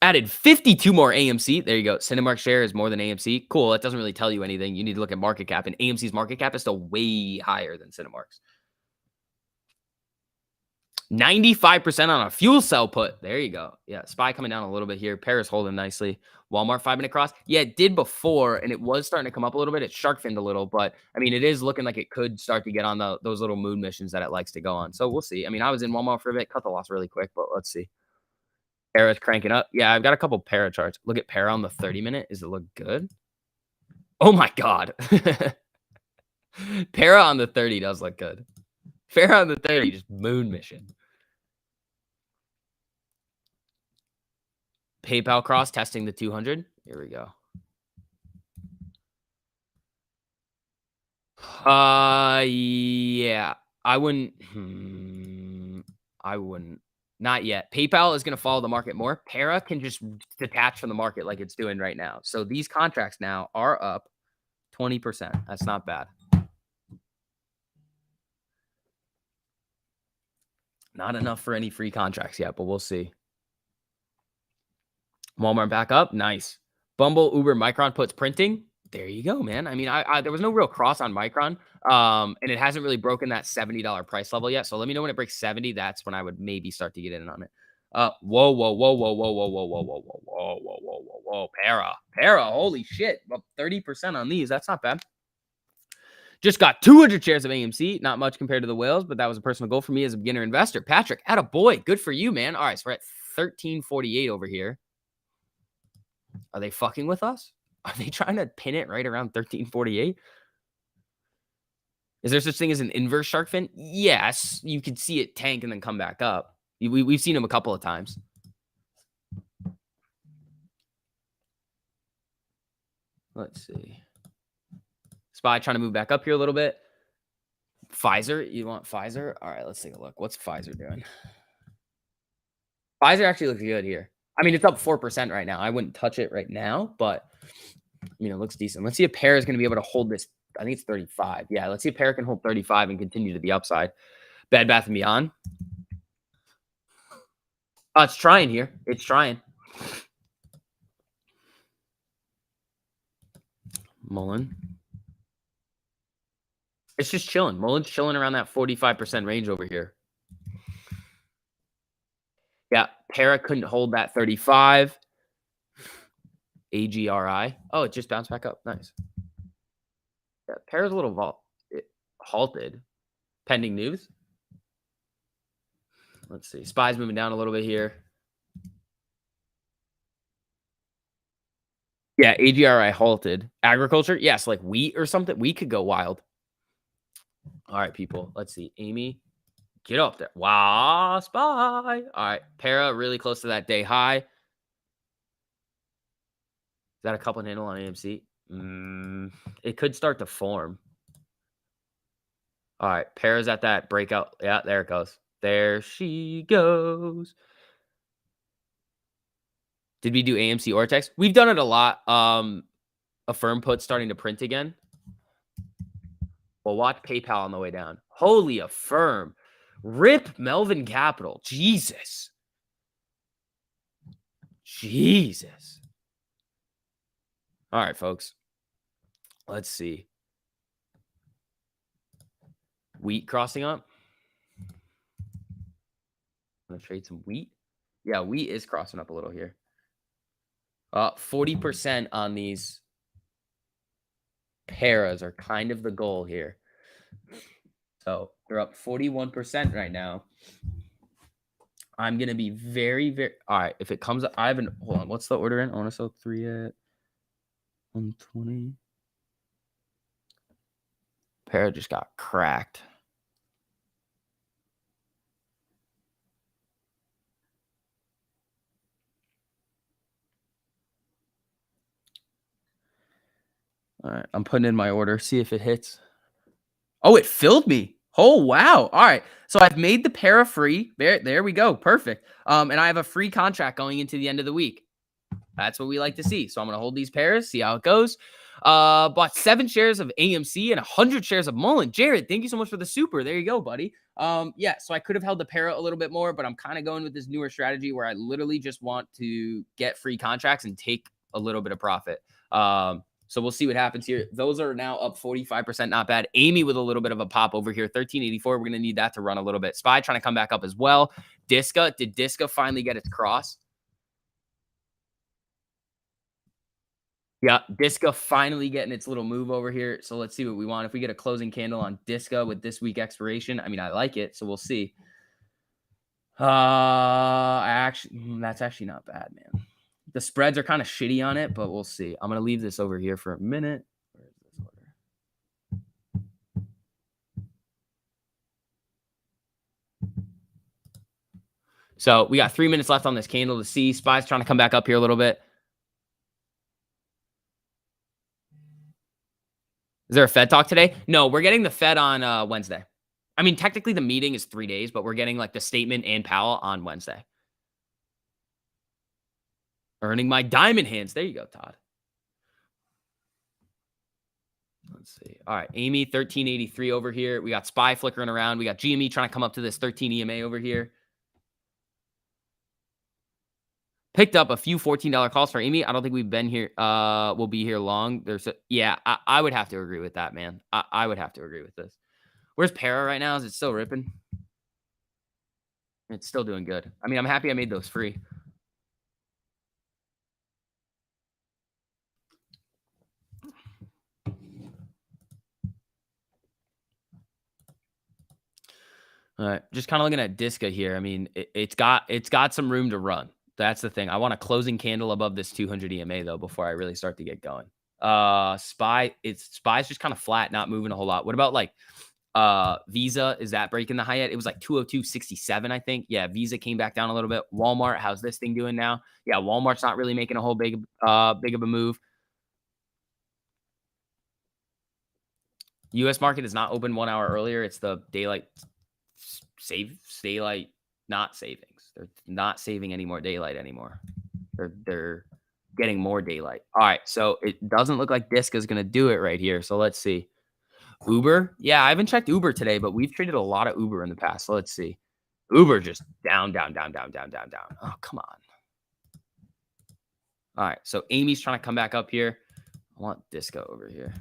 A: Added 52 more AMC. There you go. Cinemark share is more than AMC. Cool. That doesn't really tell you anything. You need to look at market cap. And AMC's market cap is still way higher than Cinemark's. 95% on a fuel cell put. There you go. Yeah, SPY coming down a little bit here. Paris holding nicely. Walmart 5-minute cross. Yeah, it did before, and it was starting to come up a little bit. It shark finned a little, but I mean, it is looking like it could start to get on those little moon missions that it likes to go on. So we'll see. I mean, I was in Walmart for a bit, cut the loss really quick, but let's see. Para's cranking up. Yeah, I've got a couple para charts. Look at para on the 30-minute. Does it look good? Oh my God. Para on the 30 does look good. Para on the 30, just moon mission. PayPal cross testing the 200. Here we go. Yeah. I wouldn't. I wouldn't. Not yet. PayPal is going to follow the market more. Para can just detach from the market like it's doing right now. So these contracts now are up 20%. That's not bad. Not enough for any free contracts yet, but we'll see. Walmart back up. Nice. Bumble, Uber, Micron puts printing. There you go, man. I mean, there was no real cross on Micron, and it hasn't really broken that $70 price level yet. So let me know when it breaks 70. That's when I would maybe start to get in on it. Whoa, whoa, whoa, whoa, whoa, whoa, whoa, whoa, whoa, whoa, whoa, whoa, whoa, whoa, whoa, para, holy shit, up 30% on these. That's not bad. Just got 200 shares of AMC. Not much compared to the whales, but that was a personal goal for me as a beginner investor. Patrick, attaboy. Good for you, man. All right, so we're at 1348 over here. Are they fucking with us? Are they trying to pin it right around 1348? Is there such thing as an inverse shark fin? Yes. You can see it tank and then come back up. We've seen them a couple of times. Let's see. SPY trying to move back up here a little bit. Pfizer. You want Pfizer? All right, let's take a look. What's Pfizer doing? Pfizer actually looks good here. I mean, it's up 4% right now. I wouldn't touch it right now, but I mean, it looks decent. Let's see if Para is going to be able to hold this. I think it's 35. Yeah, let's see if Para can hold 35 and continue to the upside. Bed Bath & Beyond. It's trying here. It's trying. Mullen. It's just chilling. Mullen's chilling around that 45% range over here. Yeah, Para couldn't hold that 35. AGRI. Oh, it just bounced back up. Nice. Yeah, Para's a little halted. Pending news. Let's see. SPY's moving down a little bit here. Yeah, AGRI halted. Agriculture, yes, like wheat or something. Wheat could go wild. All right, people. Let's see. Amy, get up there. Wow, SPY. All right, Para really close to that day high. Is that a couple handle on AMC? It could start to form. All right, Para's at that breakout. Yeah, there it goes. There she goes. Did we do AMC Ortex? We've done it a lot. A firm put starting to print again. Well, watch PayPal on the way down. Holy Affirm. Rip Melvin Capital. Jesus. Jesus. All right, folks. Let's see. Wheat crossing up. I'm going to trade some wheat. Yeah, wheat is crossing up a little here. 40% on these paras are kind of the goal here. So they're up 41% right now. I'm going to be very, very... All right, if it comes up... Hold on, what's the order in? I want to sell 3 at 120. Para just got cracked. All right, I'm putting in my order. See if it hits. Oh, it filled me. Oh, wow. All right. So I've made the Para free. There we go. Perfect. And I have a free contract going into the end of the week. That's what we like to see. So I'm going to hold these pairs, see how it goes. Bought 7 shares of AMC and 100 shares of Mullen. Jared, thank you so much for the super. There you go, buddy. Yeah, so I could have held the Para a little bit more, but I'm kind of going with this newer strategy where I literally just want to get free contracts and take a little bit of profit. So we'll see what happens here. Those are now up 45%. Not bad. Amy with a little bit of a pop over here. 1384. We're going to need that to run a little bit. SPY trying to come back up as well. Disca. Did Disca finally get its cross? Yeah, Disca finally getting its little move over here. So let's see what we want. If we get a closing candle on Disca with this week expiration, I mean, I like it. So we'll see. That's actually not bad, man. The spreads are kind of shitty on it, but we'll see. I'm going to leave this over here for a minute. Where is this order? So we got 3 minutes left on this candle to see. SPY's trying to come back up here a little bit. Is there a Fed talk today? No, we're getting the Fed on Wednesday. I mean, technically the meeting is 3 days, but we're getting like the statement and Powell on Wednesday. Earning my diamond hands. There you go, Todd. Let's see. All right, Amy, 1383 over here. We got SPY flickering around. We got GME trying to come up to this 13 EMA over here. Picked up a few $14 calls for Amy. I don't think we've been here. We'll be here long. Yeah, I would have to agree with that, man. I would have to agree with this. Where's Para right now? Is it still ripping? It's still doing good. I mean, I'm happy I made those free. All right, just kind of looking at Disca here. I mean, it's got some room to run. That's the thing. I want a closing candle above this 200 EMA though before I really start to get going. SPY's just kind of flat, not moving a whole lot. What about like Visa? Is that breaking the high yet? It was like 202.67, I think. Yeah, Visa came back down a little bit. Walmart, how's this thing doing now? Yeah, Walmart's not really making a whole big of a move. U.S. market is not open 1 hour earlier. It's the daylight not savings. They're not saving any more daylight anymore. They're getting more daylight. All right, so it doesn't look like Disc is going to do it right here. So let's see. Uber. Yeah, I haven't checked Uber today, but we've traded a lot of Uber in the past. So let's see. Uber just down. Oh, come on. All right, so Amy's trying to come back up here. I want Disco over here.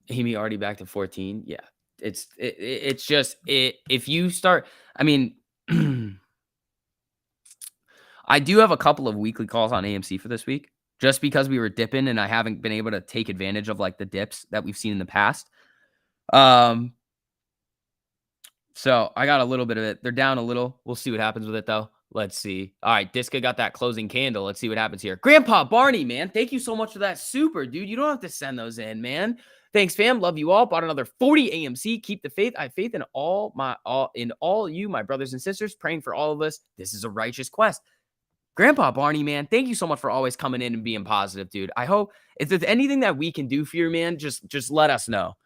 A: Amy already back to 14. Yeah. It's just if you start, I mean, I do have a couple of weekly calls on AMC for this week just because we were dipping and I haven't been able to take advantage of like the dips that we've seen in the past. Um, so I got a little bit of it. They're down a little. We'll see what happens with it though. Let's see. All right, Diska got that closing candle. Let's see what happens here. Grandpa Barney, man, thank you so much for that super, dude. You don't have to send those in, man. Thanks, fam. Love you all. Bought another 40 AMC. Keep the faith. I have faith in all you, my brothers and sisters. Praying for all of us. This is a righteous quest. Grandpa Barney, man, thank you so much for always coming in and being positive, dude. I hope if there's anything that we can do for you, man, just let us know.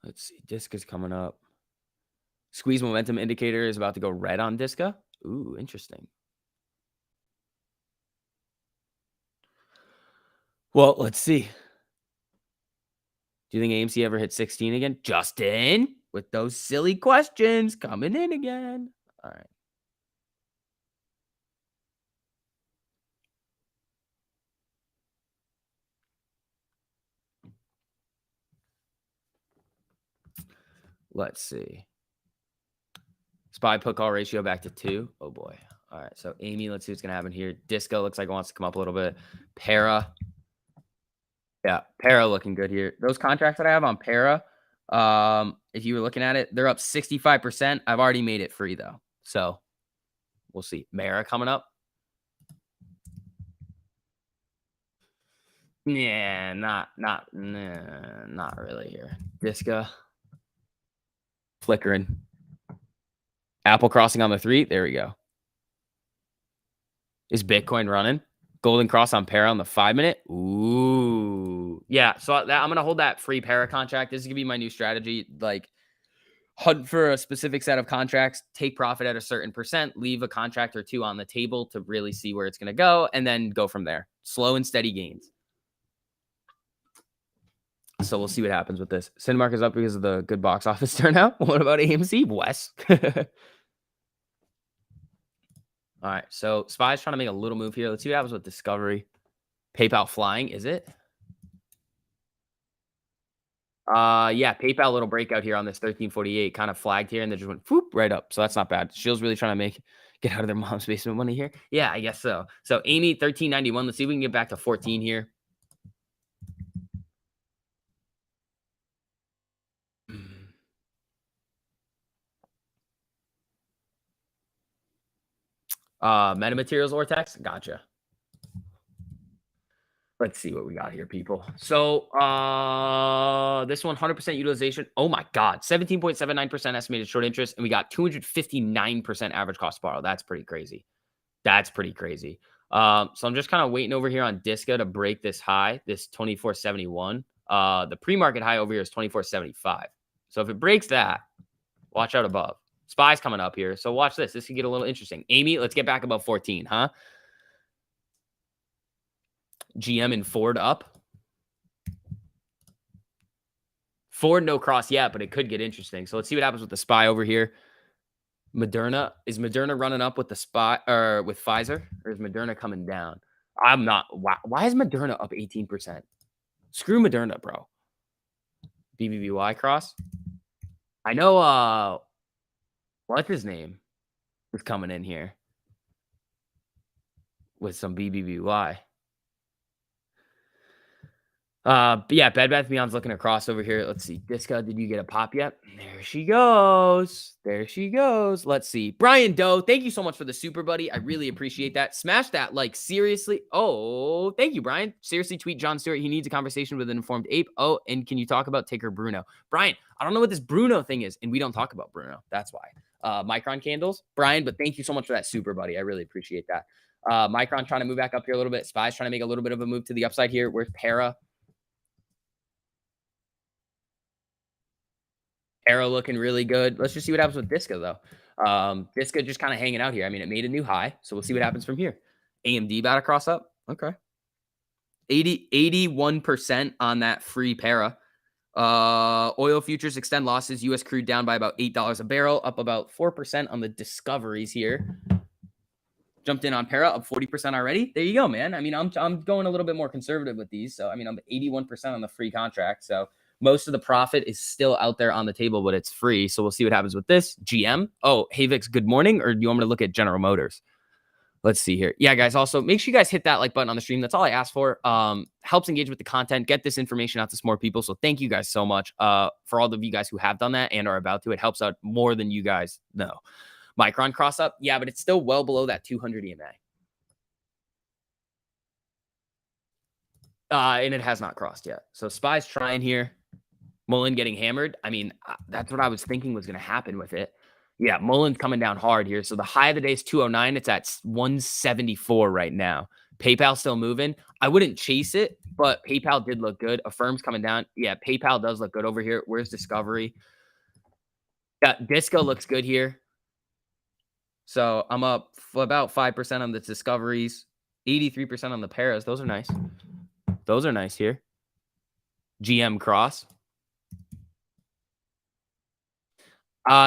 A: Let's see. Diska's coming up. Squeeze momentum indicator is about to go red on Diska. Ooh, interesting. Well, let's see. Do you think AMC ever hit 16 again? Justin, with those silly questions coming in again. All right. Let's see. SPY put call ratio back to 2. Oh boy. All right. So Amy, let's see what's gonna happen here. Disco looks like it wants to come up a little bit. Para. Yeah, Para looking good here. Those contracts that I have on Para, if you were looking at it, they're up 65%. I've already made it free though. So we'll see. Mara coming up. Yeah, not really here. Disca. Flickering. Apple crossing on the 3. There we go. Is Bitcoin running? Golden cross on Para on the 5-minute. Ooh. Yeah, so I'm going to hold that free Para contract. This is going to be my new strategy. Like, hunt for a specific set of contracts, take profit at a certain percent, leave a contract or two on the table to really see where it's going to go, and then go from there. Slow and steady gains. So we'll see what happens with this. Cinemark is up because of the good box office turnout. What about AMC? Wes. All right. So SPY's trying to make a little move here. Let's see what happens with Discovery. PayPal flying, is it? Yeah, PayPal little breakout here on this 1348, kind of flagged here, and then just went whoop right up. So that's not bad. Shield's really trying to get out of their mom's basement money here. Yeah, I guess so. So Amy 1391. Let's see if we can get back to 14 here. Metamaterials or text. Gotcha. Let's see what we got here, people. So this one, 100% utilization. Oh my God, 17.79% estimated short interest, and we got 259% average cost to borrow. That's pretty crazy. That's pretty crazy. So I'm just kind of waiting over here on Disca to break this high, this 2471. The pre-market high over here is 2475. So if it breaks that, watch out above. SPY's coming up here. So watch this. This could get a little interesting. Amy, let's get back above 14, huh? GM and Ford up. Ford no cross yet, but it could get interesting. So let's see what happens with the SPY over here. Moderna, is Moderna running up with the SPY or with Pfizer, or is Moderna coming down? I'm not. Why is Moderna up 18%? Screw Moderna, bro. BBBY cross. I know. What's his name is coming in here with some BBBY. But yeah, Bed Bath & Beyond's looking across over here. Let's see. Disca, did you get a pop yet? There she goes. There she goes. Let's see. Brian Doe, thank you so much for the super, buddy. I really appreciate that. Smash that like, seriously. Oh, thank you, Brian. Seriously, tweet John Stewart. He needs a conversation with an informed ape. Oh, and can you talk about Ticker Bruno? Brian, I don't know what this Bruno thing is, and we don't talk about Bruno. That's why. Micron candles. Brian, but thank you so much for that super, buddy. I really appreciate that. Micron trying to move back up here a little bit. SPY's trying to make a little bit of a move to the upside here. Where's Para? Arrow looking really good. Let's just see what happens with Disca, though. Disca just kind of hanging out here. I mean, it made a new high, so we'll see what happens from here. AMD about to cross up. Okay. 81% on that free Para. Oil futures extend losses. U.S. crude down by about $8 a barrel, up about 4% on the discoveries here. Jumped in on Para up 40% already. There you go, man. I mean, I'm going a little bit more conservative with these. So I mean, I'm 81% on the free contract. So most of the profit is still out there on the table, but it's free. So we'll see what happens with this. GM. Oh, hey Vix, good morning. Or do you want me to look at General Motors? Let's see here. Yeah, guys. Also, make sure you guys hit that like button on the stream. That's all I ask for. Helps engage with the content, get this information out to some more people. So thank you guys so much for all of you guys who have done that and are about to. It helps out more than you guys know. Micron cross up. Yeah, but it's still well below that 200 EMA. And it has not crossed yet. So SPY's trying here. Mullen getting hammered. I mean, that's what I was thinking was going to happen with it. Yeah, Mullen's coming down hard here. So the high of the day is 209. It's at 174 right now. PayPal still moving. I wouldn't chase it, but PayPal did look good. Affirm's coming down. Yeah, PayPal does look good over here. Where's Discovery? Yeah, Disco looks good here. So I'm up about 5% on the Discoveries, 83% on the Paras. Those are nice. Those are nice here. GM Cross.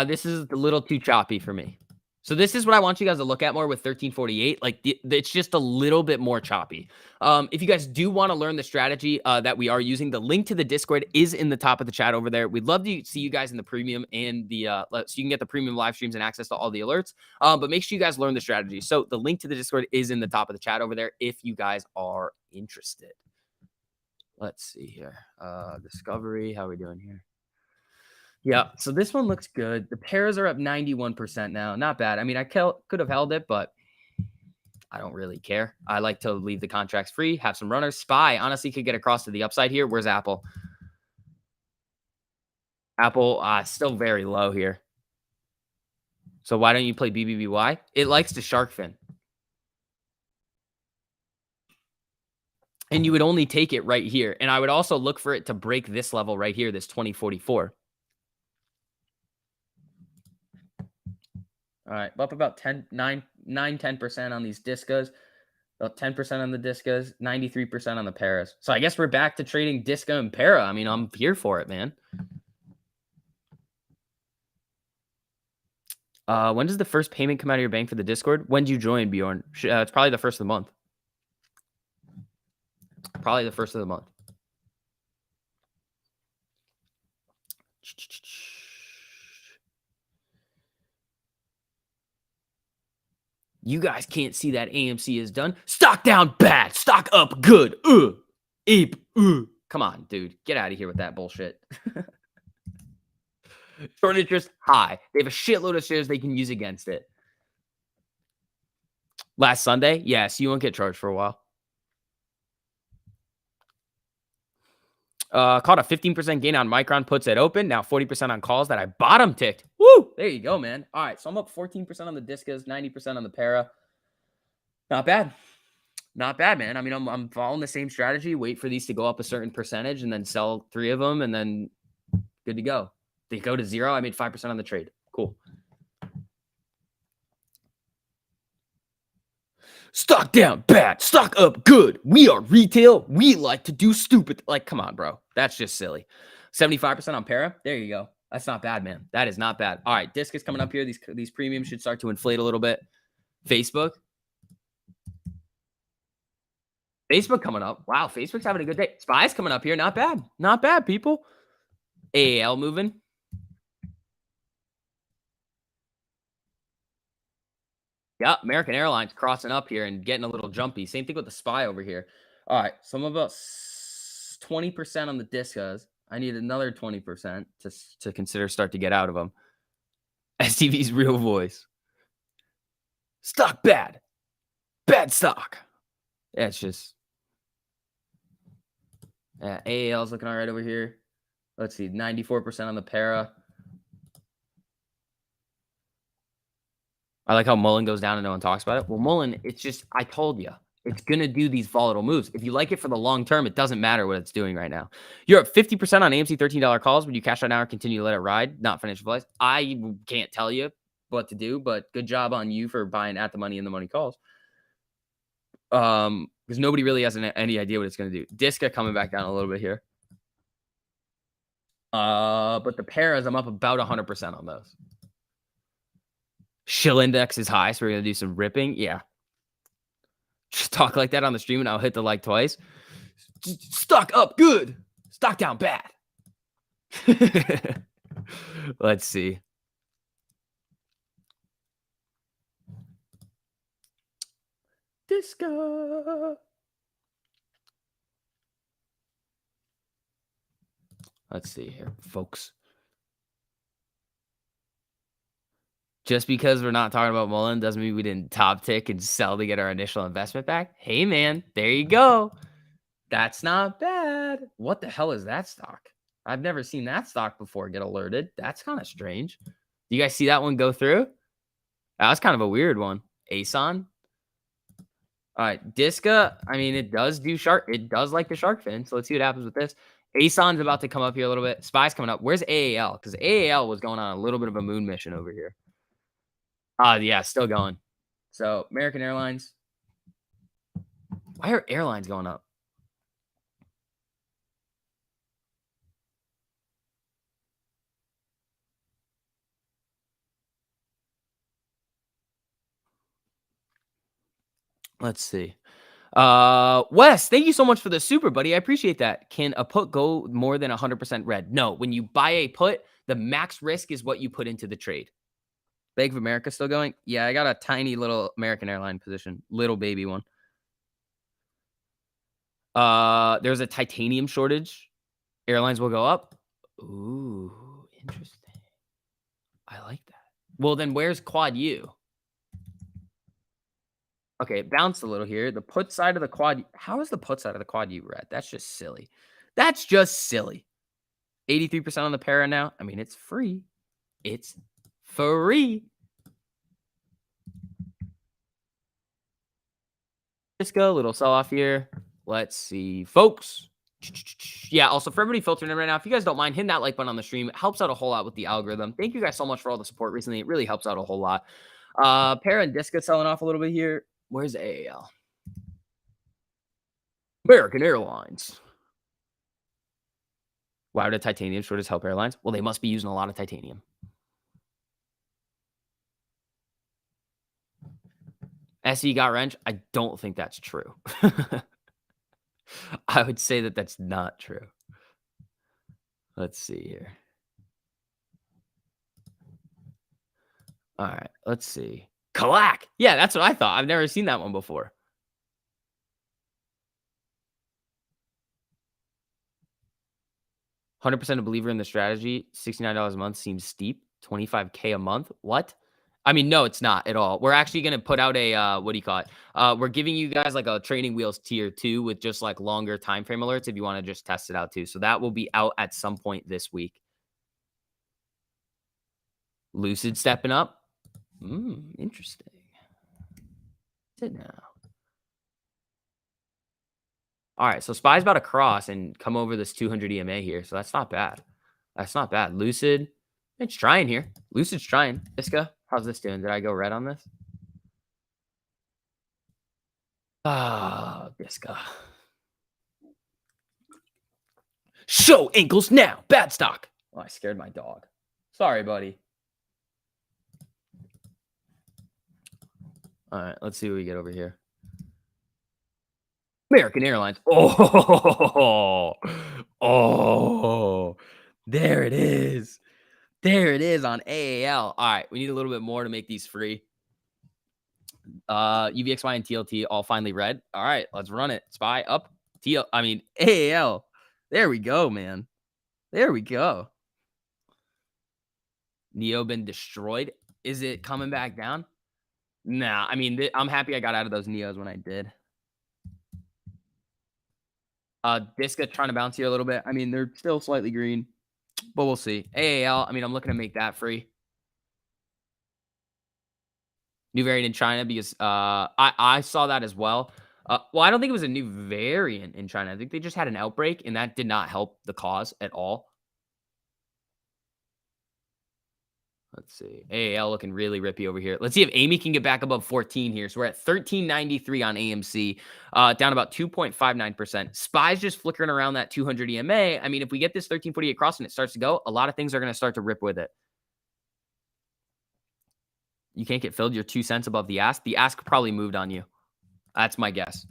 A: This is a little too choppy for me. So this is what I want you guys to look at more with 1348. Like it's just a little bit more choppy. If you guys do want to learn the strategy that we are using, the link to the Discord is in the top of the chat over there. We'd love to see you guys in the premium and the so you can get the premium live streams and access to all the alerts. But make sure you guys learn the strategy. So the link to the Discord is in the top of the chat over there if you guys are interested. Let's see here. Discovery, how are we doing here? Yeah, so this one looks good. The pairs are up 91% now. Not bad. I mean, I could have held it, but I don't really care. I like to leave the contracts free, have some runners. SPY honestly could get across to the upside here. Where's Apple? Apple still very low here. So why don't you play BBBY? It likes to shark fin. And you would only take it right here. And I would also look for it to break this level right here, this 2044. All right, up about 10% on these Discos, about 10% on the Discos, 93% on the Paras. So I guess we're back to trading Disco and Para. I mean, I'm here for it, man. When does the first payment come out of your bank for the Discord? When do you join, Bjorn? It's probably the first of the month. Probably the first of the month. You guys can't see that AMC is done. Stock down bad. Stock up good. Ape. Come on, dude. Get out of here with that bullshit. Short interest high. They have a shitload of shares they can use against it. Last Sunday? Yes, you won't get charged for a while. Caught a 15% gain on Micron puts at open. Now 40% on calls that I bottom ticked. Woo! There you go, man. All right, so I'm up 14% on the Discos, 90% on the Para. Not bad. Not bad, man. I mean, I'm following the same strategy. Wait for these to go up a certain percentage and then sell 3 of them and then good to go. They go to 0. I made 5% on the trade. Cool. Stock down bad, stock up good. We are retail. We like to do stupid. Like, come on, bro. That's just silly. 75% on Para. There you go. That's not bad, man. That is not bad. All right, Disc is coming up here. These premiums should start to inflate a little bit. Facebook coming up. Wow, Facebook's having a good day. SPY's coming up here. Not bad. Not bad, people. AAL moving. Yeah, American Airlines crossing up here and getting a little jumpy. Same thing with the SPY over here. All right, so I'm about 20% on the Discos. I need another 20% to consider start to get out of them. STV's real voice. Stock bad. Bad stock. Yeah, it's just... Yeah, AAL's looking all right over here. Let's see, 94% on the Para. I like how Mullen goes down and no one talks about it. Well, Mullen, it's just, I told you, it's going to do these volatile moves. If you like it for the long term, it doesn't matter what it's doing right now. You're up 50% on AMC $13 calls. Would you cash out now or continue to let it ride? Not financial advice. I can't tell you what to do, but good job on you for buying at the money and the money calls. Because nobody really has any idea what it's going to do. Disca coming back down a little bit here. But the Paras, I'm up about 100% on those. Shill index is high, so we're going to do some ripping. Yeah. Just talk like that on the stream and I'll hit the like twice. Stock up good. Stock down bad. Let's see. Disco. Let's see here, folks. Just because we're not talking about Mullen doesn't mean we didn't top tick and sell to get our initial investment back. Hey, man, there you go. That's not bad. What the hell is that stock? I've never seen that stock before get alerted. That's kind of strange. You guys see that one go through? That was kind of a weird one. ASON. All right, Disca. I mean, it does do shark. It does like the shark fin. So let's see what happens with this. ASON's about to come up here a little bit. Spy's coming up. Where's AAL? Because AAL was going on a little bit of a moon mission over here. Yeah, still going. So American Airlines. Why are airlines going up? Let's see. Wes, thank you so much for the super, buddy. I appreciate that. Can a put go more than 100% red? No. When you buy a put, the max risk is what you put into the trade. Bank of America still going? Yeah, I got a tiny little American airline position, little baby one. There's a titanium shortage. Airlines will go up. Ooh, interesting. I like that. Well, then where's Quad U? Okay, it bounced a little here. The put side of the quad. How is the put side of the quad U red? That's just silly. That's just silly. 83% on the para now. I mean, it's free. It's free. Let's go. Little sell off here. Let's see, folks. Yeah, also for everybody filtering in right now, if you guys don't mind, hitting that like button on the stream. It helps out a whole lot with the algorithm. Thank you guys so much for all the support recently. It really helps out a whole lot. Para and Disca selling off a little bit here. Where's AAL? American Airlines. Why would a titanium shortage help airlines? Well, they must be using a lot of titanium. SE got wrench. I don't think that's true. I would say that that's not true. Let's see here. All right, let's see. Kalak. Yeah, that's what I thought. I've never seen that one before. "100% a believer in the strategy. $69 a month seems steep. $25K a month. What? I mean, no, it's not at all. We're actually gonna put out a what do you call it? We're giving you guys like a training wheels tier 2 with just like longer time frame alerts if you want to just test it out too. So that will be out at some point this week. Lucid stepping up. Interesting. Sit now. All right, so Spy's about to cross and come over this 200 EMA here, so that's not bad. That's not bad. Lucid, it's trying here. Lucid's trying. Iska, how's this doing? Did I go red on this? Ah, Iska. Show ankles now. Bad stock. Oh, I scared my dog. Sorry, buddy. All right, let's see what we get over here. American Airlines. Oh, there it is. There it is on AAL. All right, we need a little bit more to make these free. UVXY and TLT all finally red. All right, let's run it. Spy up. AAL. There we go, man. There we go. Neo been destroyed. Is it coming back down? Nah, I mean, I'm happy I got out of those Neos when I did. Disca trying to bounce here a little bit. I mean, they're still slightly green, but we'll see. AAL, I mean, I'm looking to make that free. New variant in China because I saw that as well. Well, I don't think it was a new variant in China. I think they just had an outbreak, and that did not help the cause at all. Let's see. AAL looking really rippy over here. Let's see if Amy can get back above 14 here. So we're at 1393 on AMC, down about 2.59%. Spy's just flickering around that 200 EMA. I mean, if we get this 1348 cross and it starts to go, a lot of things are going to start to rip with it. You can't get filled. You're 2 cents above the ask. The ask probably moved on you. That's my guess.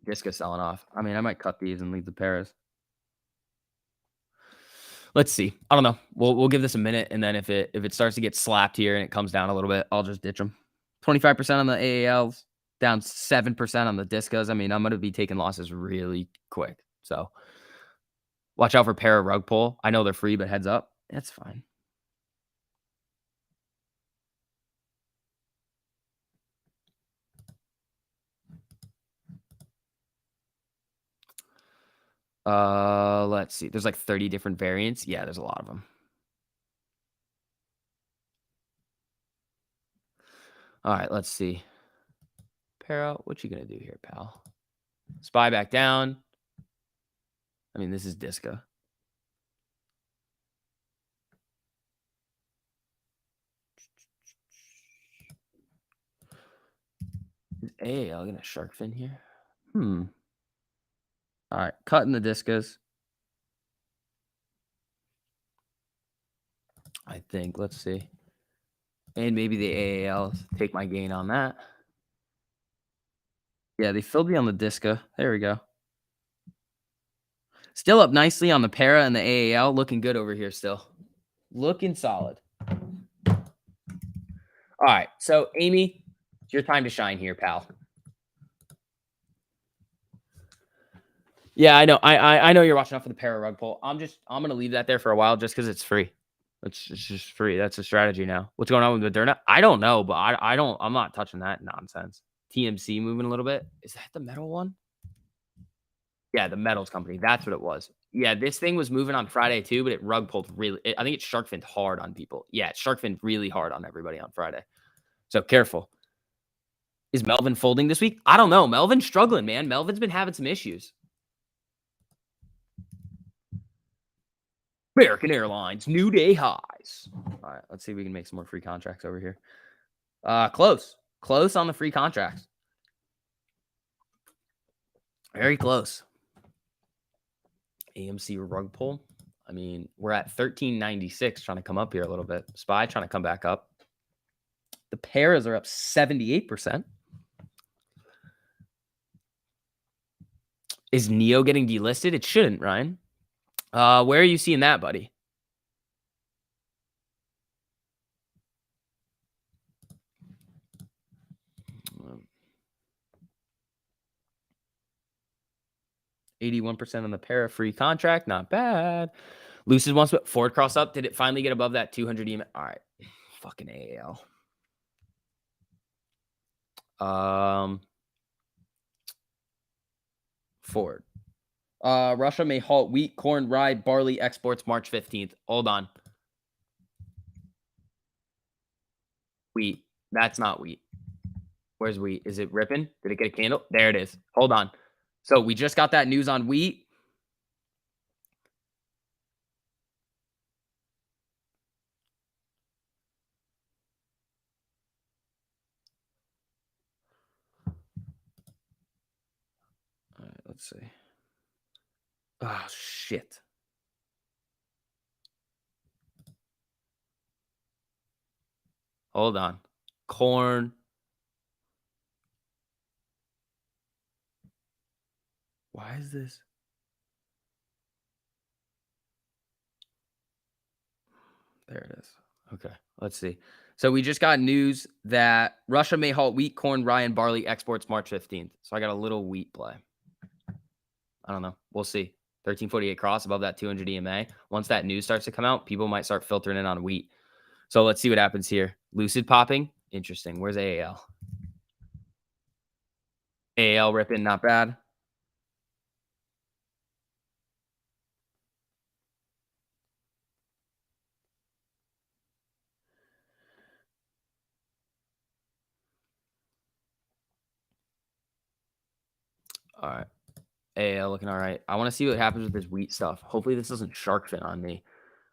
A: Disco selling off. I mean, I might cut these and leave the pairs. Let's see. I don't know. We'll give this a minute, and then if it starts to get slapped here and it comes down a little bit, I'll just ditch them. 25% on the AALs, down 7% on the discos. I mean, I'm gonna be taking losses really quick. So watch out for pair of rug pull. I know they're free, but heads up. That's fine. Let's see. There's like 30 different variants. Yeah, there's a lot of them. All right, let's see. Pair out. What you gonna do here, pal? Spy back down. I mean, this is disco. Is AAL gonna shark fin here? All right, cutting the discos. I think. Let's see. And maybe the AAL take my gain on that. Yeah, they filled me on the disco. There we go. Still up nicely on the para and the AAL. Looking good over here still. Looking solid. All right, so Amy, it's your time to shine here, pal. Yeah, I know. I know you're watching out for the para rug pull. I'm gonna leave that there for a while just because it's free. It's just free. That's a strategy now. What's going on with Moderna? I don't know, but I'm not touching that nonsense. TMC moving a little bit. Is that the metal one? Yeah, the metals company. That's what it was. Yeah, this thing was moving on Friday too, but it rug pulled really. I think it shark finned hard on people. Yeah, it shark finned really hard on everybody on Friday. So careful. Is Melvin folding this week? I don't know. Melvin's struggling, man. Melvin's been having some issues. American Airlines, new day highs. All right, let's see if we can make some more free contracts over here. Close on the free contracts. Very close. AMC rug pull. I mean, we're at 1396 trying to come up here a little bit. SPY trying to come back up. The pairs are up 78%. Is Neo getting delisted? It shouldn't, Ryan. Where are you seeing that, buddy? Um, 81% on the para free contract. Not bad. Lucid wants to forward cross up. Did it finally get above that 200 EM? All right. Fucking AAL. Forward. Russia may halt wheat, corn, rye, barley exports March 15th. Hold on. Wheat. That's not wheat. Where's wheat? Is it ripping? Did it get a candle? There it is. Hold on. So we just got that news on wheat. All right, let's see. Oh, shit. Hold on. Corn. Why is this? There it is. Okay, let's see. So we just got news that Russia may halt wheat, corn, rye, and barley exports March 15th. So I got a little wheat play. I don't know. We'll see. 1348 cross above that 200 EMA. Once that news starts to come out, people might start filtering in on wheat. So let's see what happens here. Lucid popping. Interesting. Where's AAL? AAL ripping, not bad. All right. AAL looking all right. I want to see what happens with this wheat stuff. Hopefully this doesn't shark fin on me,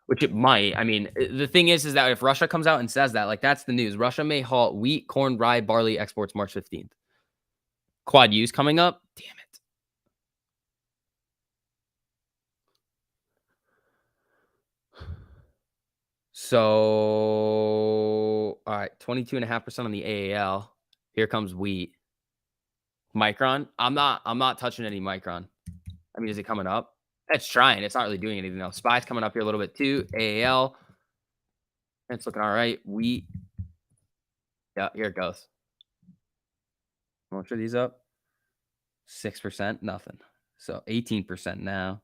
A: which it might. I mean, the thing is that if Russia comes out and says that, like that's the news. Russia may halt wheat, corn, rye, barley exports March 15th. Quad use coming up. Damn it. So, all right, 22.5% on the AAL. Here comes wheat. Micron. I'm not touching any Micron. I mean, is it coming up? It's trying. It's not really doing anything though. Spy's coming up here a little bit too. AAL. It's looking all right. Wheat. Yeah, here it goes. How much are these up? 6%, nothing. So 18% now.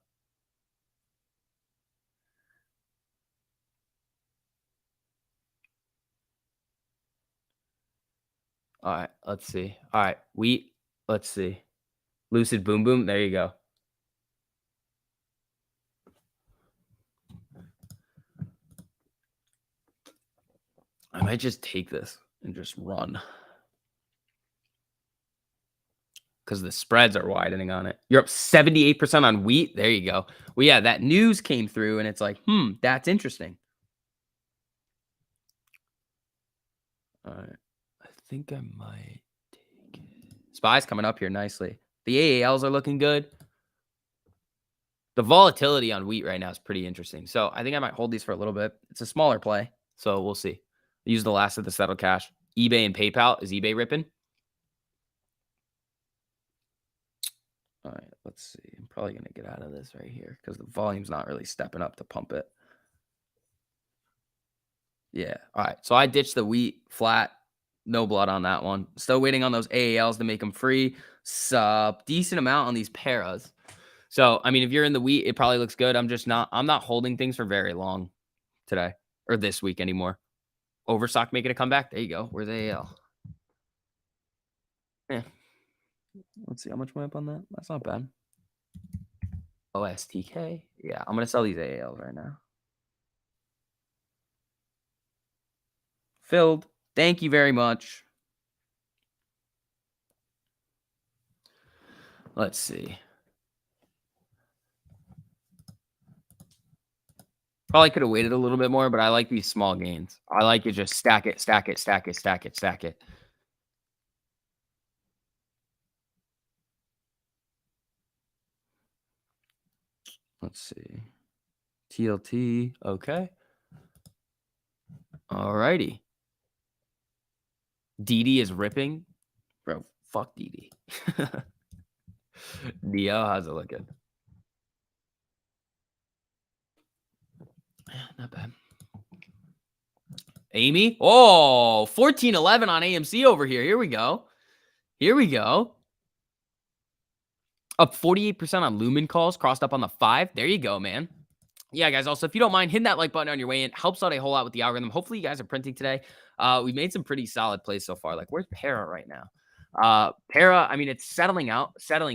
A: All right, let's see. All right, wheat. Let's see. Lucid Boom Boom. There you go. I might just take this and just run because the spreads are widening on it. You're up 78% on wheat. There you go. Well, yeah, that news came through and it's like, that's interesting. All right. I think I might take it. Spy's coming up here nicely. The AALs are looking good. The volatility on wheat right now is pretty interesting. So I think I might hold these for a little bit. It's a smaller play. So we'll see. Use the last of the settled cash. eBay and PayPal. Is eBay ripping? All right, let's see. I'm probably going to get out of this right here because the volume's not really stepping up to pump it. Yeah. All right. So I ditched the wheat flat. No blood on that one. Still waiting on those AALs to make them free. Decent amount on these paras. So, I mean, if you're in the wheat, it probably looks good. I'm not holding things for very long today or this week anymore. Overstock making a comeback. There you go. Where's AAL? Yeah. Let's see how much am I up on that. That's not bad. OSTK. Yeah, I'm going to sell these AALs right now. Filled. Thank you very much. Let's see. Probably could have waited a little bit more, but I like these small gains. I like it. Just stack it, stack it, stack it, stack it, stack it. Let's see. TLT. Okay. All righty. DD is ripping. Bro, fuck DD. Dio, how's it looking? Not bad. Amy. Oh, 14-11 on AMC over here. Here we go. Here we go. Up 48% on Lumen calls, crossed up on the 5. There you go, man. Yeah, guys, also, if you don't mind, hitting that like button on your way in. Helps out a whole lot with the algorithm. Hopefully, you guys are printing today. We've made some pretty solid plays so far. Like, where's Para right now? Para, I mean, it's settling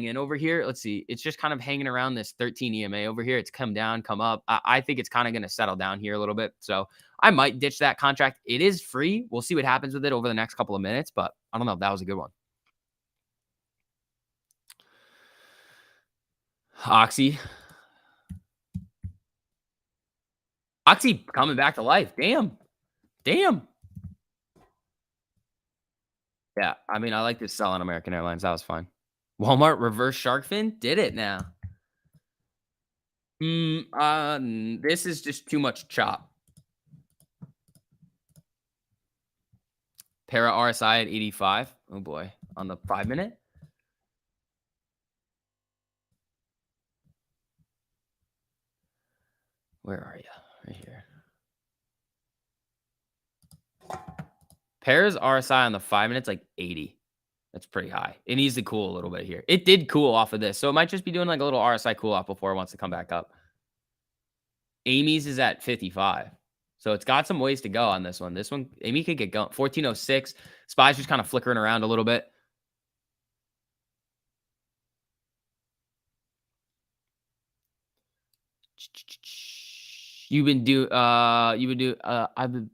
A: in over here. Let's see. It's just kind of hanging around this 13 EMA over here. It's come down, come up. I think it's kind of going to settle down here a little bit. So I might ditch that contract. It is free. We'll see what happens with it over the next couple of minutes, but I don't know. That was a good one. Oxy coming back to life. Damn. Yeah, I mean, I like this sell on American Airlines. That was fine. Walmart reverse shark fin did it now. This is just too much chop. Para RSI at 85. Oh boy, on the 5-minute. Where are you? Right here. Para's RSI on the 5 minutes, like 80. That's pretty high. It needs to cool a little bit here. It did cool off of this. So it might just be doing like a little RSI cool off before it wants to come back up. Amy's is at 55. So it's got some ways to go on this one. This one, Amy could get going. 1406. Spy's just kind of flickering around a little bit. I've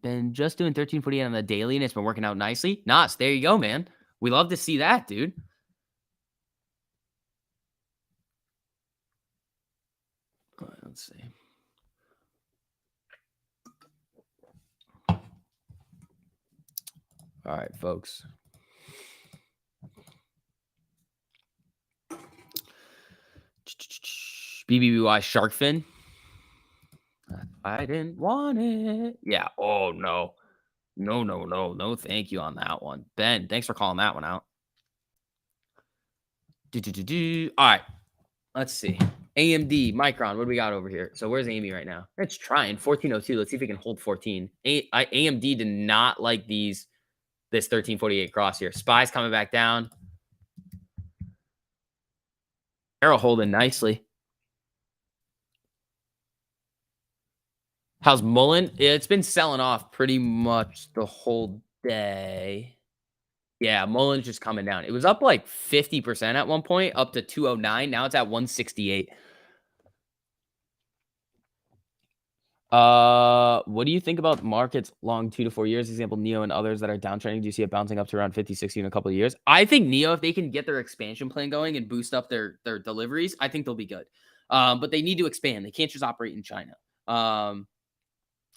A: been just doing 1348 on the daily and it's been working out nicely. Nas, there you go, man. We love to see that, dude. All right, let's see. All right, folks. BBBY shark fin. I didn't want it. Yeah. Oh no. No, no, no, no, thank you on that one. Ben, thanks for calling that one out. All right, let's see. AMD, Micron, what do we got over here? So where's Amy right now? It's trying 1402. Let's see if we can hold 14. AMD did not like this 1348 cross here. Spy's coming back down. Arrow holding nicely. How's Mullen? It's been selling off pretty much the whole day. Yeah, Mullen's just coming down. It was up like 50% at one point, up to 209. Now it's at 168. What do you think about markets long 2 to 4 years? Example, Neo and others that are downtrending. Do you see it bouncing up to around 50, 60 in a couple of years? I think Neo, if they can get their expansion plan going and boost up their deliveries, I think they'll be good. But they need to expand. They can't just operate in China.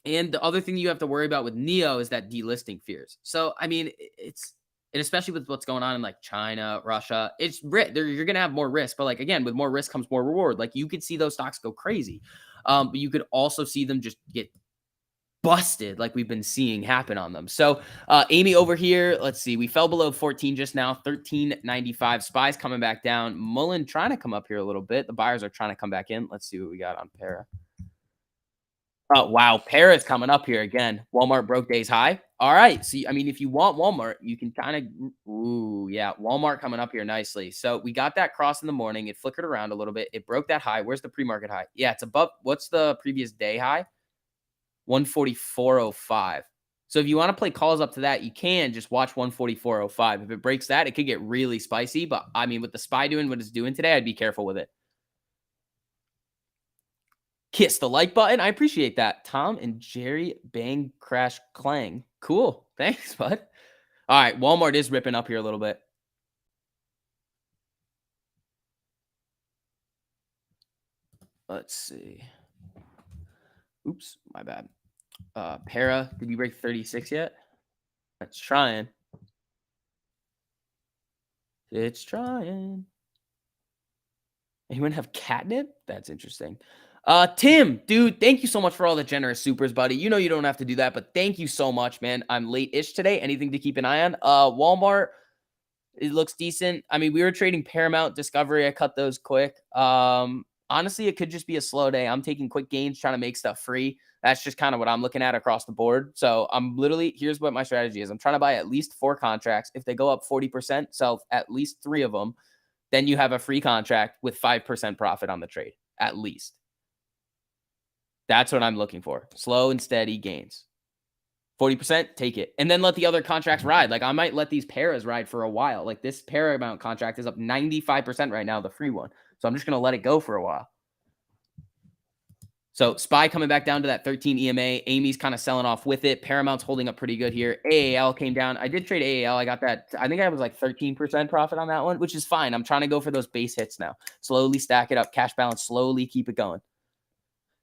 A: And the other thing you have to worry about with Neo is that delisting fears. So, I mean, it's and especially with what's going on in like China, Russia, you're going to have more risk. But like again, with more risk comes more reward. Like you could see those stocks go crazy, but you could also see them just get busted, like we've been seeing happen on them. So, Amy over here, let's see, we fell below 14 just now, 13.95. Spies coming back down. Mullen trying to come up here a little bit. The buyers are trying to come back in. Let's see what we got on Para. Oh, wow. Paris coming up here again. Walmart broke day's high. All right. See, I mean, if you want Walmart, you can kind of, ooh, yeah. Walmart coming up here nicely. So we got that cross in the morning. It flickered around a little bit. It broke that high. Where's the pre-market high? Yeah, it's above. What's the previous day high? 144.05. So if you want to play calls up to that, you can just watch 144.05. If it breaks that, it could get really spicy. But I mean, with the SPY doing what it's doing today, I'd be careful with it. Kiss the like button. I appreciate that. Tom and Jerry bang crash clang. Cool. Thanks, bud. All right. Walmart is ripping up here a little bit. Let's see. Oops, my bad. Para, did you break 36 yet? It's trying. It's trying. Anyone have catnip? That's interesting. Tim, dude, thank you so much for all the generous supers, buddy. You know you don't have to do that, but thank you so much, man. I'm late-ish today. Anything to keep an eye on? Walmart, it looks decent. I mean, we were trading Paramount, Discovery. I cut those quick. Honestly, it could just be a slow day. I'm taking quick gains, trying to make stuff free. That's just kind of what I'm looking at across the board. So I'm literally, here's what my strategy is. I'm trying to buy at least 4 contracts. If they go up 40%, sell at least 3 of them. Then you have a free contract with 5% profit on the trade, at least. That's what I'm looking for. Slow and steady gains. 40%, take it. And then let the other contracts ride. Like I might let these paras ride for a while. Like this Paramount contract is up 95% right now, the free one. So I'm just going to let it go for a while. So SPY coming back down to that 13 EMA. Amy's kind of selling off with it. Paramount's holding up pretty good here. AAL came down. I did trade AAL. I got that. I think I was like 13% profit on that one, which is fine. I'm trying to go for those base hits now. Slowly stack it up. Cash balance, slowly keep it going.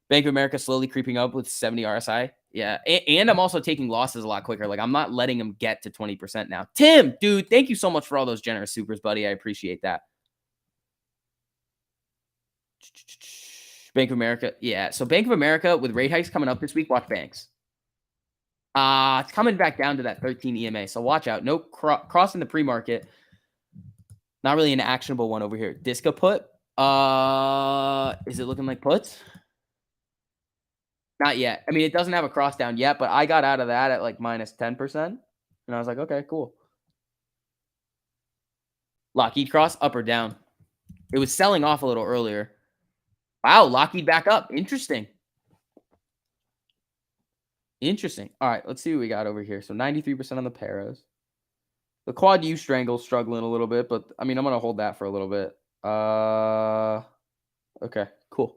A: Bank of America slowly creeping up with 70 RSI. Yeah. And I'm also taking losses a lot quicker. Like I'm not letting them get to 20% now. Tim, dude, thank you so much for all those generous supers, buddy. I appreciate that. Bank of America. Yeah. So Bank of America with rate hikes coming up this week, watch banks. It's coming back down to that 13 EMA. So watch out. No crossing the pre-market. Not really an actionable one over here. Disco put. Is it looking like puts? Not yet. I mean, it doesn't have a cross down yet, but I got out of that at like minus 10%. And I was like, okay, cool. Lockheed cross, up or down? It was selling off a little earlier. Wow, Lockheed back up. Interesting. Interesting. All right, let's see what we got over here. So 93% on the paras. The quad U strangle struggling a little bit, but I mean, I'm going to hold that for a little bit. Okay, cool.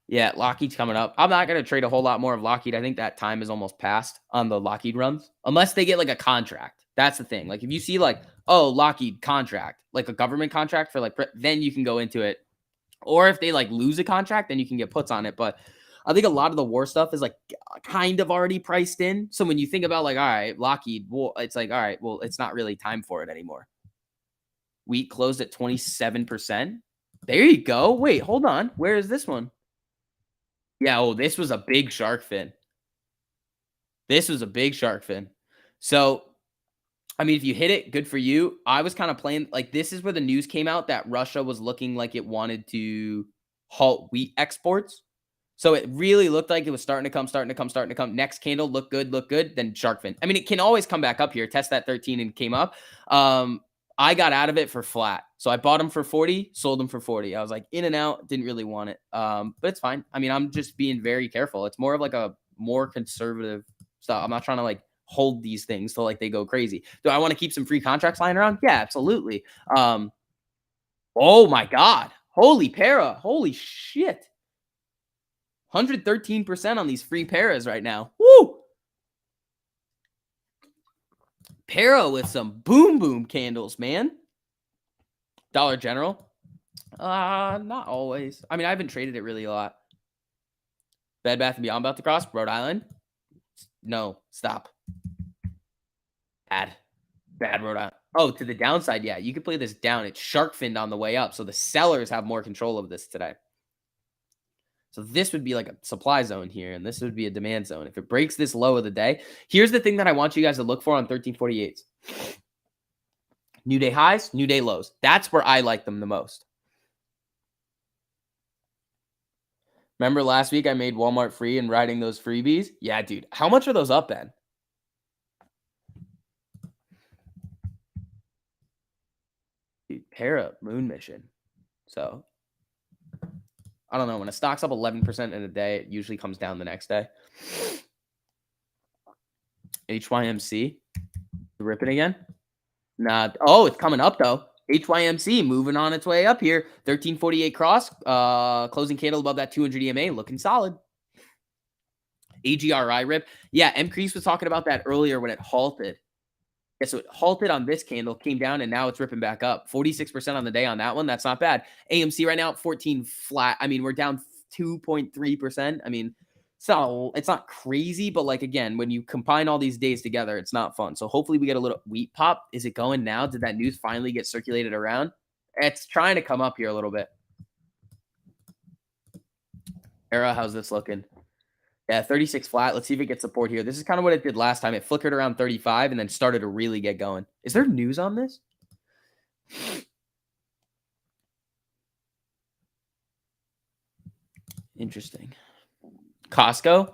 A: Yeah, Lockheed's coming up. I'm not going to trade a whole lot more of Lockheed. I think that time is almost past on the Lockheed runs, unless they get like a contract. That's the thing. Like if you see like, oh, Lockheed contract, like a government contract for like, then you can go into it. Or if they like lose a contract, then you can get puts on it. But I think a lot of the war stuff is like kind of already priced in. So when you think about like, all right, Lockheed, well, it's like, all right, well, it's not really time for it anymore. Wheat closed at 27%. There you go. Wait, hold on. Where is this one? Yeah, oh, this was a big shark fin. This was a big shark fin. So, I mean, if you hit it, good for you. I was kind of playing like this is where the news came out that Russia was looking like it wanted to halt wheat exports. So it really looked like it was starting to come, starting to come, starting to come. Next candle looked good, looked good. Then shark fin. I mean, it can always come back up here. Test that 13 and came up. I got out of it for flat. So I bought them for 40, sold them for 40. I was like in and out, didn't really want it. But it's fine. I mean, I'm just being very careful. It's more of like a more conservative stuff. I'm not trying to like hold these things till like they go crazy. Do I want to keep some free contracts lying around? Yeah, absolutely. Oh my God. Holy para. Holy shit. 113% on these free paras right now. Woo! Para with some boom boom candles, man. Dollar General. Not always. I mean, I haven't traded it really a lot. Bed Bath & Beyond about to cross. Rhode Island. No, stop. Bad. Bad Rhode Island. Oh, to the downside, yeah. You could play this down. It's shark finned on the way up, so the sellers have more control of this today. So this would be like a supply zone here, and this would be a demand zone. If it breaks this low of the day, here's the thing that I want you guys to look for on 1348s. New day highs, new day lows. That's where I like them the most. Remember last week I made Walmart free and riding those freebies? Yeah, dude. How much are those up then? Dude, para moon mission. So I don't know. When a stock's up 11% in a day, it usually comes down the next day. HYMC. Ripping again? Nah. Oh, it's coming up though. HYMC moving on its way up here. 1348 cross. Closing candle above that 200 EMA. Looking solid. AGRI rip. Yeah, M. Crease was talking about that earlier when it halted. Yeah, so it halted on this candle, came down, and now it's ripping back up. 46% on the day on that one. That's not bad. AMC right now at 14 flat. I mean, we're down 2.3%. I mean, it's not crazy, but like again, when you combine all these days together, it's not fun. So hopefully we get a little wheat pop. Is it going now? Did that news finally get circulated around? It's trying to come up here a little bit. Era, how's this looking? Yeah, 36 flat. Let's see if it gets support here. This is kind of what it did last time. It flickered around 35 and then started to really get going. Is there news on this? Interesting. Costco.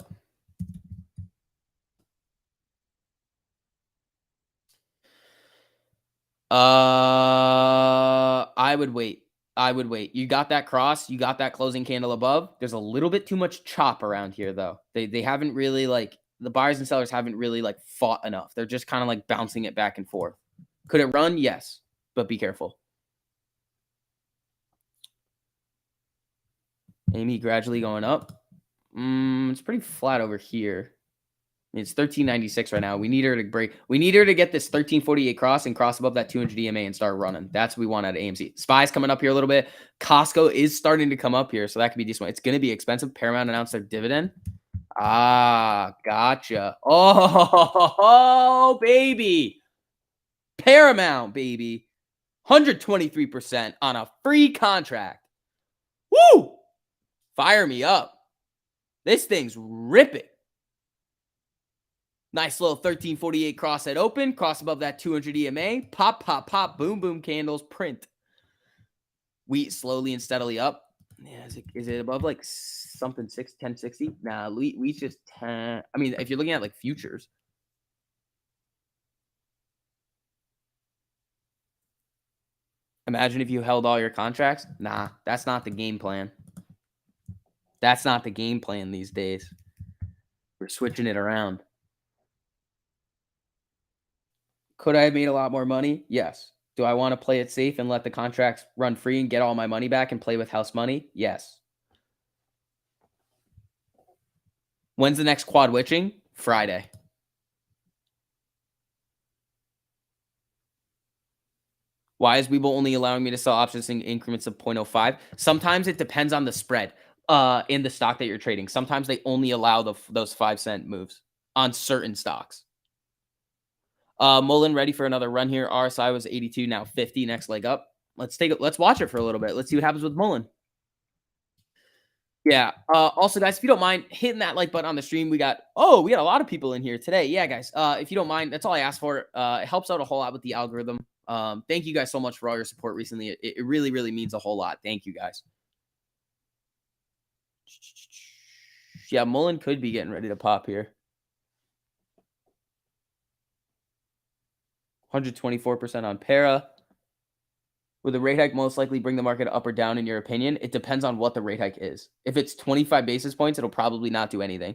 A: I would wait. I would wait. You got that cross. You got that closing candle above. There's a little bit too much chop around here, though. They haven't really like the buyers and sellers haven't really like fought enough. They're just kind of like bouncing it back and forth. Could it run? Yes, but be careful. Amy gradually going up. It's pretty flat over here. It's 1396 right now. We need her to break. We need her to get this 1348 cross and cross above that 200 EMA and start running. That's what we want out of AMC. SPY's coming up here a little bit. Costco is starting to come up here, so that could be decent. It's going to be expensive. Paramount announced their dividend. Ah, gotcha. Oh, baby. Paramount, baby. 123% on a free contract. Woo! Fire me up. This thing's ripping. Nice little 1348 cross head open, cross above that 200 EMA. Pop, pop, pop, boom, boom candles, print. Wheat slowly and steadily up. Yeah, is it above like something 1060? Nah, wheat's just 10. I mean, if you're looking at like futures. Imagine if you held all your contracts. Nah, that's not the game plan. That's not the game plan these days. We're switching it around. Could I have made a lot more money? Yes. Do I want to play it safe and let the contracts run free and get all my money back and play with house money? Yes. When's the next quad witching? Friday. Why is Webull only allowing me to sell options in increments of 0.05? Sometimes it depends on the spread in the stock that you're trading. Sometimes they only allow those 5-cent moves on certain stocks. Mullen ready for another run here. RSI was 82, now 50. Next leg up. Let's watch it for a little bit. Let's see what happens with Mullen. Yeah. Also, guys, if you don't mind hitting that like button on the stream, we got a lot of people in here today. Yeah, guys. If you don't mind, that's all I asked for. It helps out a whole lot with the algorithm. Thank you guys so much for all your support recently. It really, really means a whole lot. Thank you guys. Yeah, Mullen could be getting ready to pop here. 124% on Para. Would the rate hike most likely bring the market up or down in your opinion? It depends on what the rate hike is. If it's 25 basis points, it'll probably not do anything.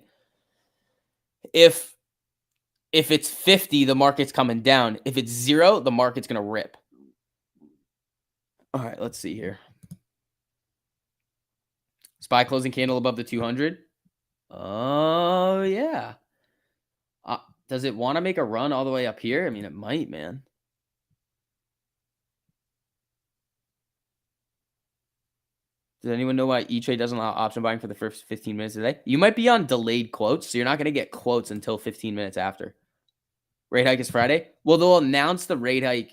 A: If it's 50, the market's coming down. If it's 0, the market's going to rip. All right, let's see here. SPY closing candle above the 200. Oh, yeah. Does it want to make a run all the way up here? I mean, it might, man. Does anyone know why E-Trade doesn't allow option buying for the first 15 minutes of the day? You might be on delayed quotes, so you're not going to get quotes until 15 minutes after. Rate hike is Friday? Well, they'll announce the rate hike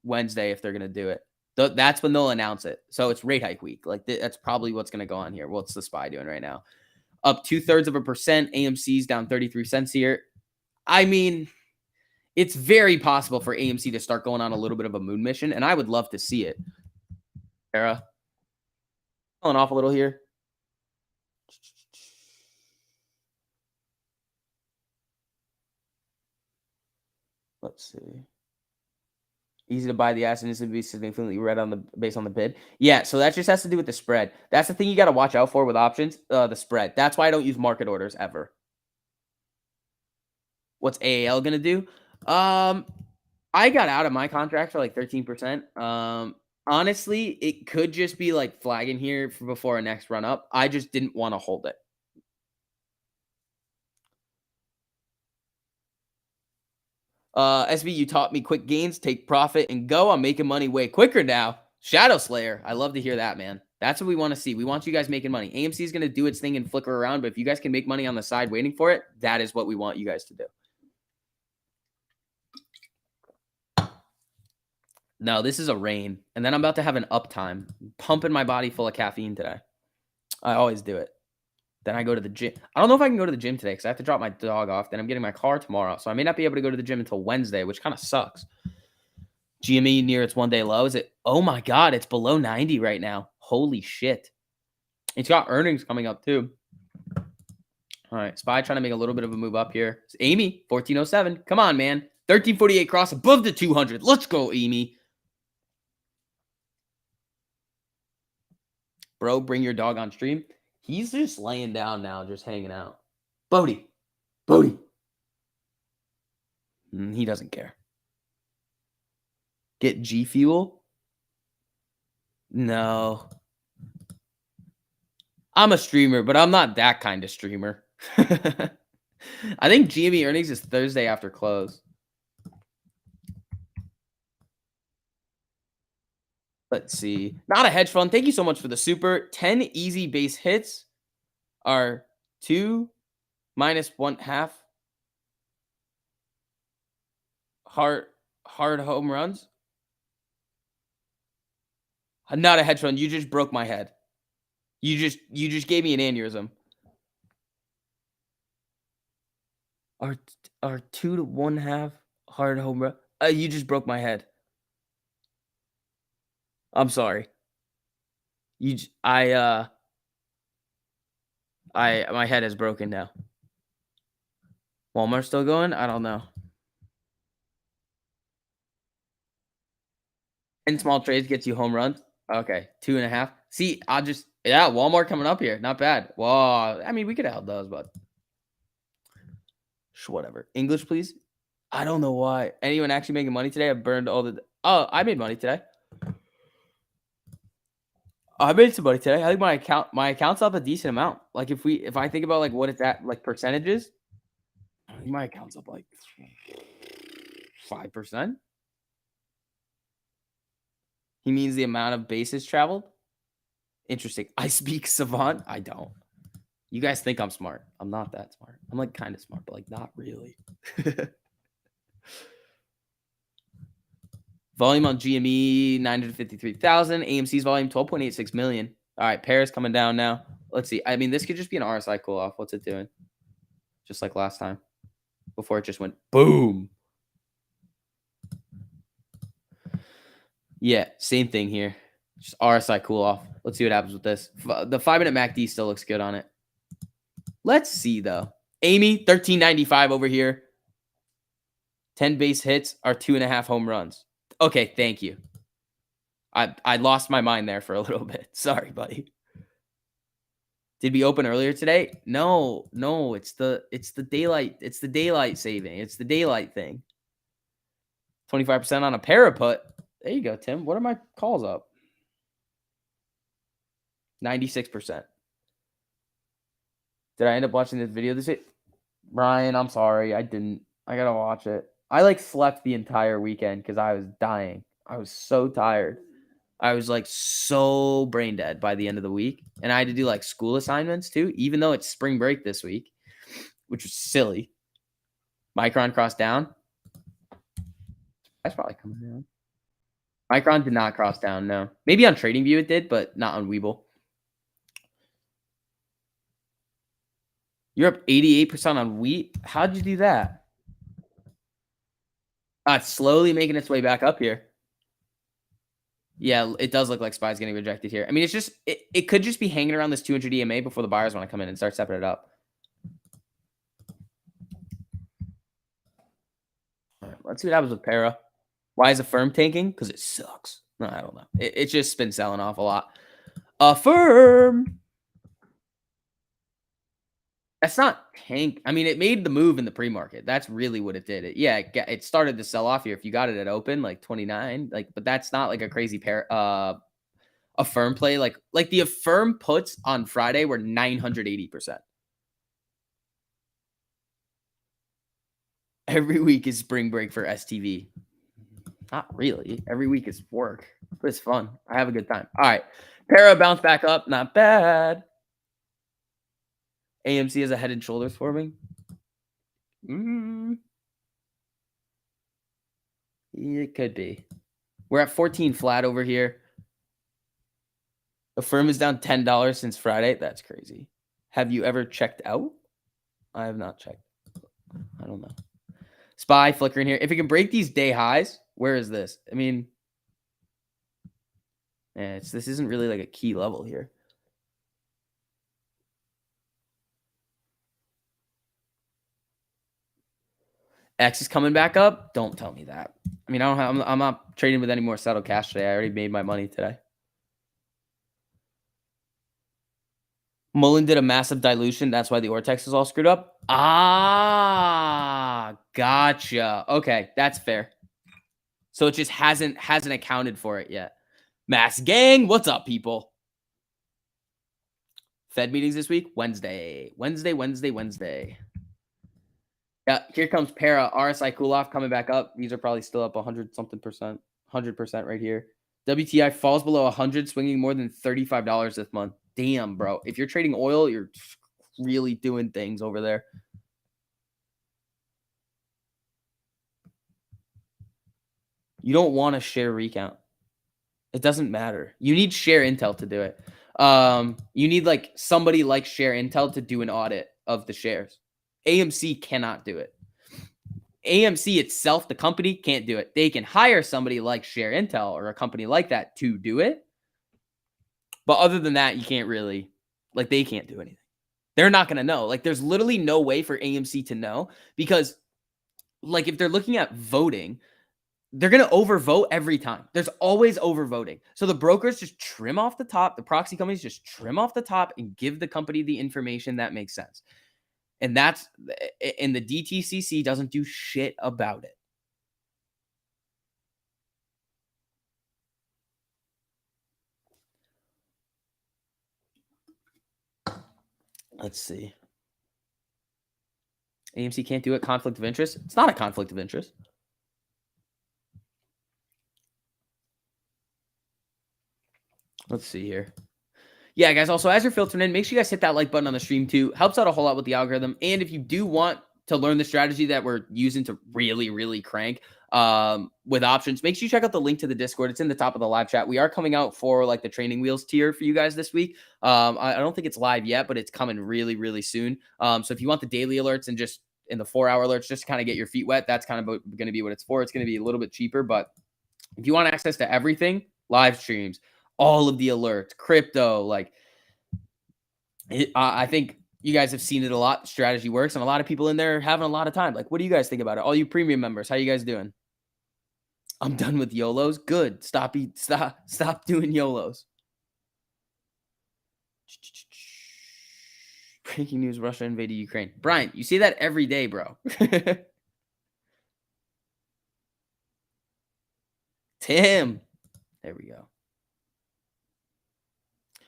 A: Wednesday if they're going to do it. That's when they'll announce it. So it's rate hike week. Like that's probably what's going to go on here. What's the SPY doing right now? Up 2/3%. AMC's down 33 cents here. I mean, it's very possible for AMC to start going on a little bit of a moon mission, and I would love to see it. Era. Falling off a little here. Let's see. Easy to buy the asset needs to be significantly red on the based on the bid. Yeah, so that just has to do with the spread. That's the thing you got to watch out for with options, the spread. That's why I don't use market orders ever. What's AAL gonna do? I got out of my contract for like 13%. Honestly, it could just be like flagging here before our next run up. I just didn't want to hold it. SB, you taught me quick gains, take profit, and go. I'm making money way quicker now. Shadow Slayer. I love to hear that, man. That's what we want to see. We want you guys making money. AMC is going to do its thing and flicker around, but if you guys can make money on the side waiting for it, that is what we want you guys to do. No, this is a rain, and then I'm about to have an uptime. Pumping my body full of caffeine today. I always do it. Then I go to the gym. I don't know if I can go to the gym today because I have to drop my dog off. Then I'm getting my car tomorrow, so I may not be able to go to the gym until Wednesday, which kind of sucks. GME near its one-day low. Is it? Oh my God, it's below 90 right now. Holy shit. It's got earnings coming up too. All right, SPY trying to make a little bit of a move up here. It's Amy, 1407. Come on, man. 1348 cross above the 200. Let's go, Amy. Bro, bring your dog on stream. He's just laying down now, just hanging out. Bodie. He doesn't care. Get G Fuel? No. I'm a streamer, but I'm not that kind of streamer. I think Gme Earnings is Thursday after close. Let's see. Not a hedge fund. Thank you so much for the super. 10 easy base hits are 2 minus 1/2 hard home runs. I'm not a hedge fund. You just broke my head. You just gave me an aneurysm. Are 2 to 1/2 hard home run? You just broke my head. I'm sorry. My head is broken now. Walmart still going? I don't know. And small trades gets you home runs. Okay, 2.5. See, Walmart coming up here. Not bad. Well, I mean, we could have held those, but whatever. English, please. I don't know why. Anyone actually making money today? I burned all the. Oh, I made money today. I made some money today. I think my account's up a decent amount. Like if I think about like what it's at, like percentages, I think my account's up like 5%. He means the amount of bases traveled. Interesting. I speak savant. I don't. You guys think I'm smart. I'm not that smart. I'm like kind of smart, but like not really. Volume on GME, 953,000. AMC's volume, 12.86 million. All right, Paris coming down now. Let's see. I mean, this could just be an RSI cool off. What's it doing? Just like last time before it just went boom. Yeah, same thing here. Just RSI cool off. Let's see what happens with this. The 5-minute MACD still looks good on it. Let's see though. Amy, 1395 over here. 10 base hits are 2.5 home runs. Okay, thank you. I lost my mind there for a little bit. Sorry, buddy. Did we open earlier today? No, it's the daylight. It's the daylight saving. It's the daylight thing. 25% on a para put. There you go, Tim. What are my calls up? 96%. Did I end up watching this video this week? Brian, I'm sorry. I didn't. I gotta watch it. I like slept the entire weekend because I was dying. I was so tired. I was like so brain dead by the end of the week. And I had to do like school assignments too, even though it's spring break this week, which was silly. Micron crossed down. That's probably coming down. Micron did not cross down, no. Maybe on TradingView it did, but not on Webull. You're up 88% on wheat. How'd you do that? It's slowly making its way back up here. Yeah, it does look like SPY's getting rejected here. I mean, it's just it could just be hanging around this 200 EMA before the buyers want to come in and start stepping it up. All right, let's see what happens with Para. Why is Affirm tanking? Because it sucks. No, I don't know. It's just been selling off a lot. Affirm. That's not tank. I mean, it made the move in the pre-market. That's really what it did. It started to sell off here. If you got it at open, like 29, but that's not like a crazy Affirm play. Like the Affirm puts on Friday were 980%. Every week is spring break for STV. Not really. Every week is work, but it's fun. I have a good time. All right. Para bounce back up. Not bad. AMC is a head and shoulders forming. It could be. We're at 14 flat over here. Affirm is down $10 since Friday. That's crazy. Have you ever checked out? I have not checked. I don't know. SPY flickering here. If it can break these day highs, where is this? I mean, this isn't really like a key level here. X is coming back up. Don't tell me that. I mean, I'm not trading with any more settled cash today. I already made my money today. Mullen did a massive dilution. That's why the Ortex is all screwed up. Gotcha. Okay, that's fair. So it just hasn't accounted for it yet. Mass gang, what's up, people? Fed meetings this week? Wednesday. Yeah, here comes Para. RSI cool off coming back up. These are probably still up 100% right here. WTI falls below 100, swinging more than $35 this month. Damn, bro. If you're trading oil, you're really doing things over there. You don't want to share recount. It doesn't matter. You need share intel to do it. You need like somebody like share intel to do an audit of the shares. AMC cannot do it. AMC itself, the company, can't do it. They can hire somebody like Share Intel or a company like that to do it. But other than that, you can't really, they can't do anything. They're not going to know. There's literally no way for AMC to know because, if they're looking at voting, they're going to overvote every time. There's always overvoting. So the brokers just trim off the top. The proxy companies just trim off the top and give the company the information that makes sense. And the DTCC doesn't do shit about it. Let's see. AMC can't do it. Conflict of interest. It's not a conflict of interest. Let's see here. Yeah, guys, also, as you're filtering in, make sure you guys hit that like button on the stream, too. Helps out a whole lot with the algorithm. And if you do want to learn the strategy that we're using to really, really crank, with options. Make sure you check out the link to the Discord. It's in the top of the live chat. We are coming out for like the training wheels tier for you guys this week. I don't think it's live yet, but it's coming really, really soon. So if you want the daily alerts and just in the 4-hour alerts, just to kind of get your feet wet, that's kind of going to be what it's for. It's going to be a little bit cheaper, but if you want access to everything, live streams, all of the alerts, crypto, like I think you guys have seen it a lot. Strategy works, and a lot of people in there are having a lot of time. Like, what do you guys think about it? All you premium members, how you guys doing? I'm done with YOLOs. Good. Stop doing YOLOs. Breaking news: Russia invaded Ukraine. Brian, you see that every day, bro. Tim. There we go.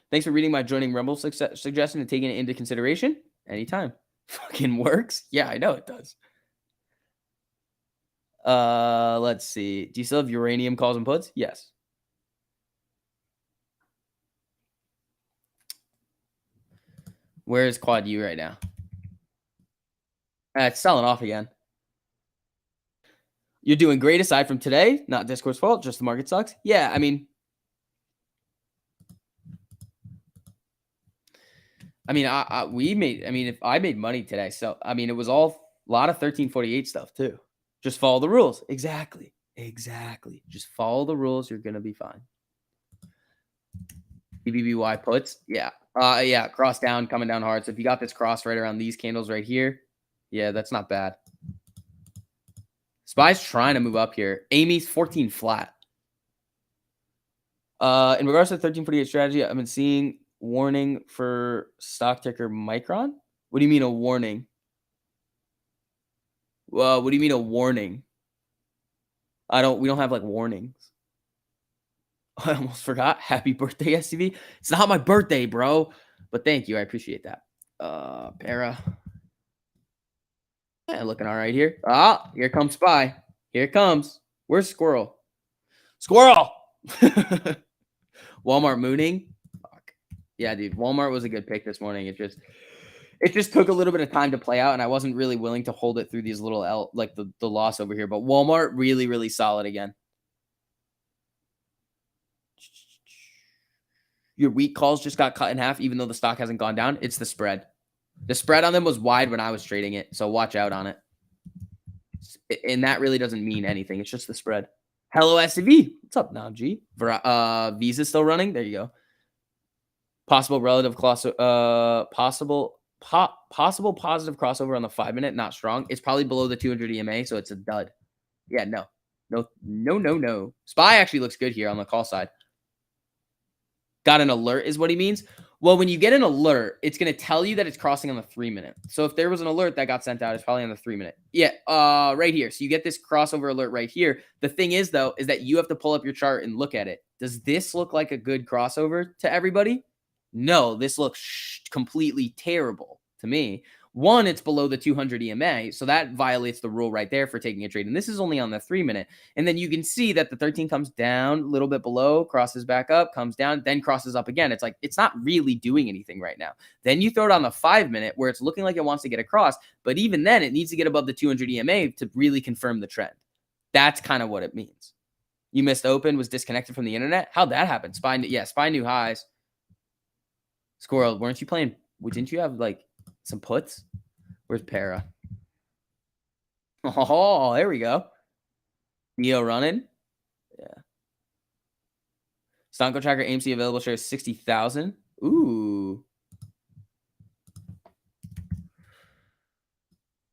A: Thanks for reading my joining Rumble suggestion and taking it into consideration. Anytime. Fucking works. Yeah, I know it does. Let's see. Do you still have uranium calls and puts? Yes. Where is Quad U right now? It's selling off again. You're doing great aside from today. Not Discord's fault. Just the market sucks. Yeah, I mean, if I made money today, so I mean, it was all a lot of 1348 stuff too. Just follow the rules. Exactly. Just follow the rules. You're gonna be fine. BBBY puts. Yeah. Yeah. Cross down, coming down hard. So if you got this cross right around these candles right here, yeah, that's not bad. Spy's trying to move up here. Amy's 14 flat. In regards to the 1348 strategy, I've been seeing warning for stock ticker Micron. What do you mean a warning? Well, what do you mean a warning? We don't have like warnings. I almost forgot. Happy birthday, SCV. It's not my birthday, bro. But thank you. I appreciate that. Para. Yeah, looking all right here. Ah, here comes Spy. Here it comes. Where's Squirrel? Squirrel! Walmart mooning. Fuck. Yeah, dude. Walmart was a good pick this morning. It just took a little bit of time to play out, and I wasn't really willing to hold it through these little like the loss over here. But Walmart really, really solid again. Your weak calls just got cut in half, even though the stock hasn't gone down. It's the spread. The spread on them was wide when I was trading it, so watch out on it. And that really doesn't mean anything. It's just the spread. Hello, SCV. What's up now, G? Visa's still running. There you go. Possible relative possible positive crossover on the 5-minute. Not strong. It's probably below the 200 EMA, so it's a dud. Yeah, no. Spy actually looks good here on the call side. Got an alert is what he means. Well, when you get an alert, it's going to tell you that it's crossing on the 3-minute. So if there was an alert that got sent out, it's probably on the 3-minute. Yeah, right here. So you get this crossover alert right here. The thing is, though, is that you have to pull up your chart and look at it. Does this look like a good crossover to everybody? No, this looks completely terrible to me. One, it's below the 200 EMA, so that violates the rule right there for taking a trade. And this is only on the 3-minute. And then you can see that the 13 comes down a little bit below, crosses back up, comes down, then crosses up again. It's like, it's not really doing anything right now. Then you throw it on the 5-minute where it's looking like it wants to get across. But even then, it needs to get above the 200 EMA to really confirm the trend. That's kind of what it means. You missed open, was disconnected from the internet. How'd that happen? Spy new highs. Squirrel, weren't you playing? Didn't you have like some puts? Where's Para? Oh, there we go. Neo running. Yeah. Stonko tracker AMC available shares 60,000. Ooh.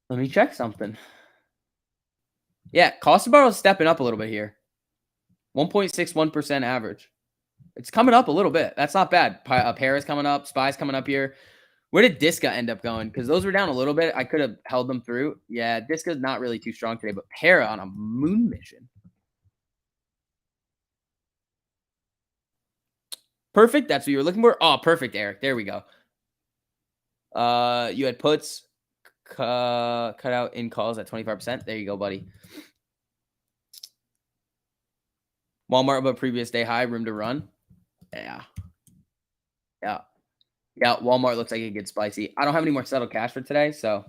A: Let me check something. Yeah, cost of borrow is stepping up a little bit here. 1.61% average. It's coming up a little bit. That's not bad. Para's coming up. Spy's coming up here. Where did Disca end up going? Because those were down a little bit. I could have held them through. Yeah, Disca's not really too strong today, but Para on a moon mission. Perfect. That's what you were looking for. Oh, perfect, Eric. There we go. You had puts cut out in calls at 25%. There you go, buddy. Walmart above previous day high. Room to run. Yeah. Walmart looks like it gets spicy. I don't have any more settled cash for today, so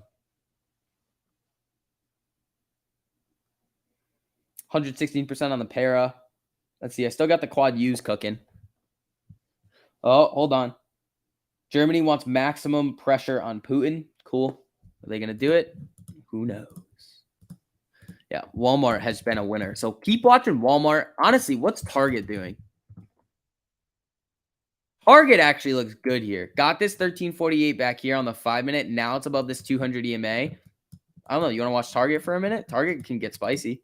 A: 116% on the para. Let's see. I still got the quad U's cooking. Oh, hold on. Germany wants maximum pressure on Putin. Cool. Are they going to do it? Who knows? Yeah, Walmart has been a winner. So keep watching Walmart. Honestly, what's Target doing? Target actually looks good here. Got this 1348 back here on the 5-minute. Now it's above this 200 EMA. I don't know. You want to watch Target for a minute? Target can get spicy.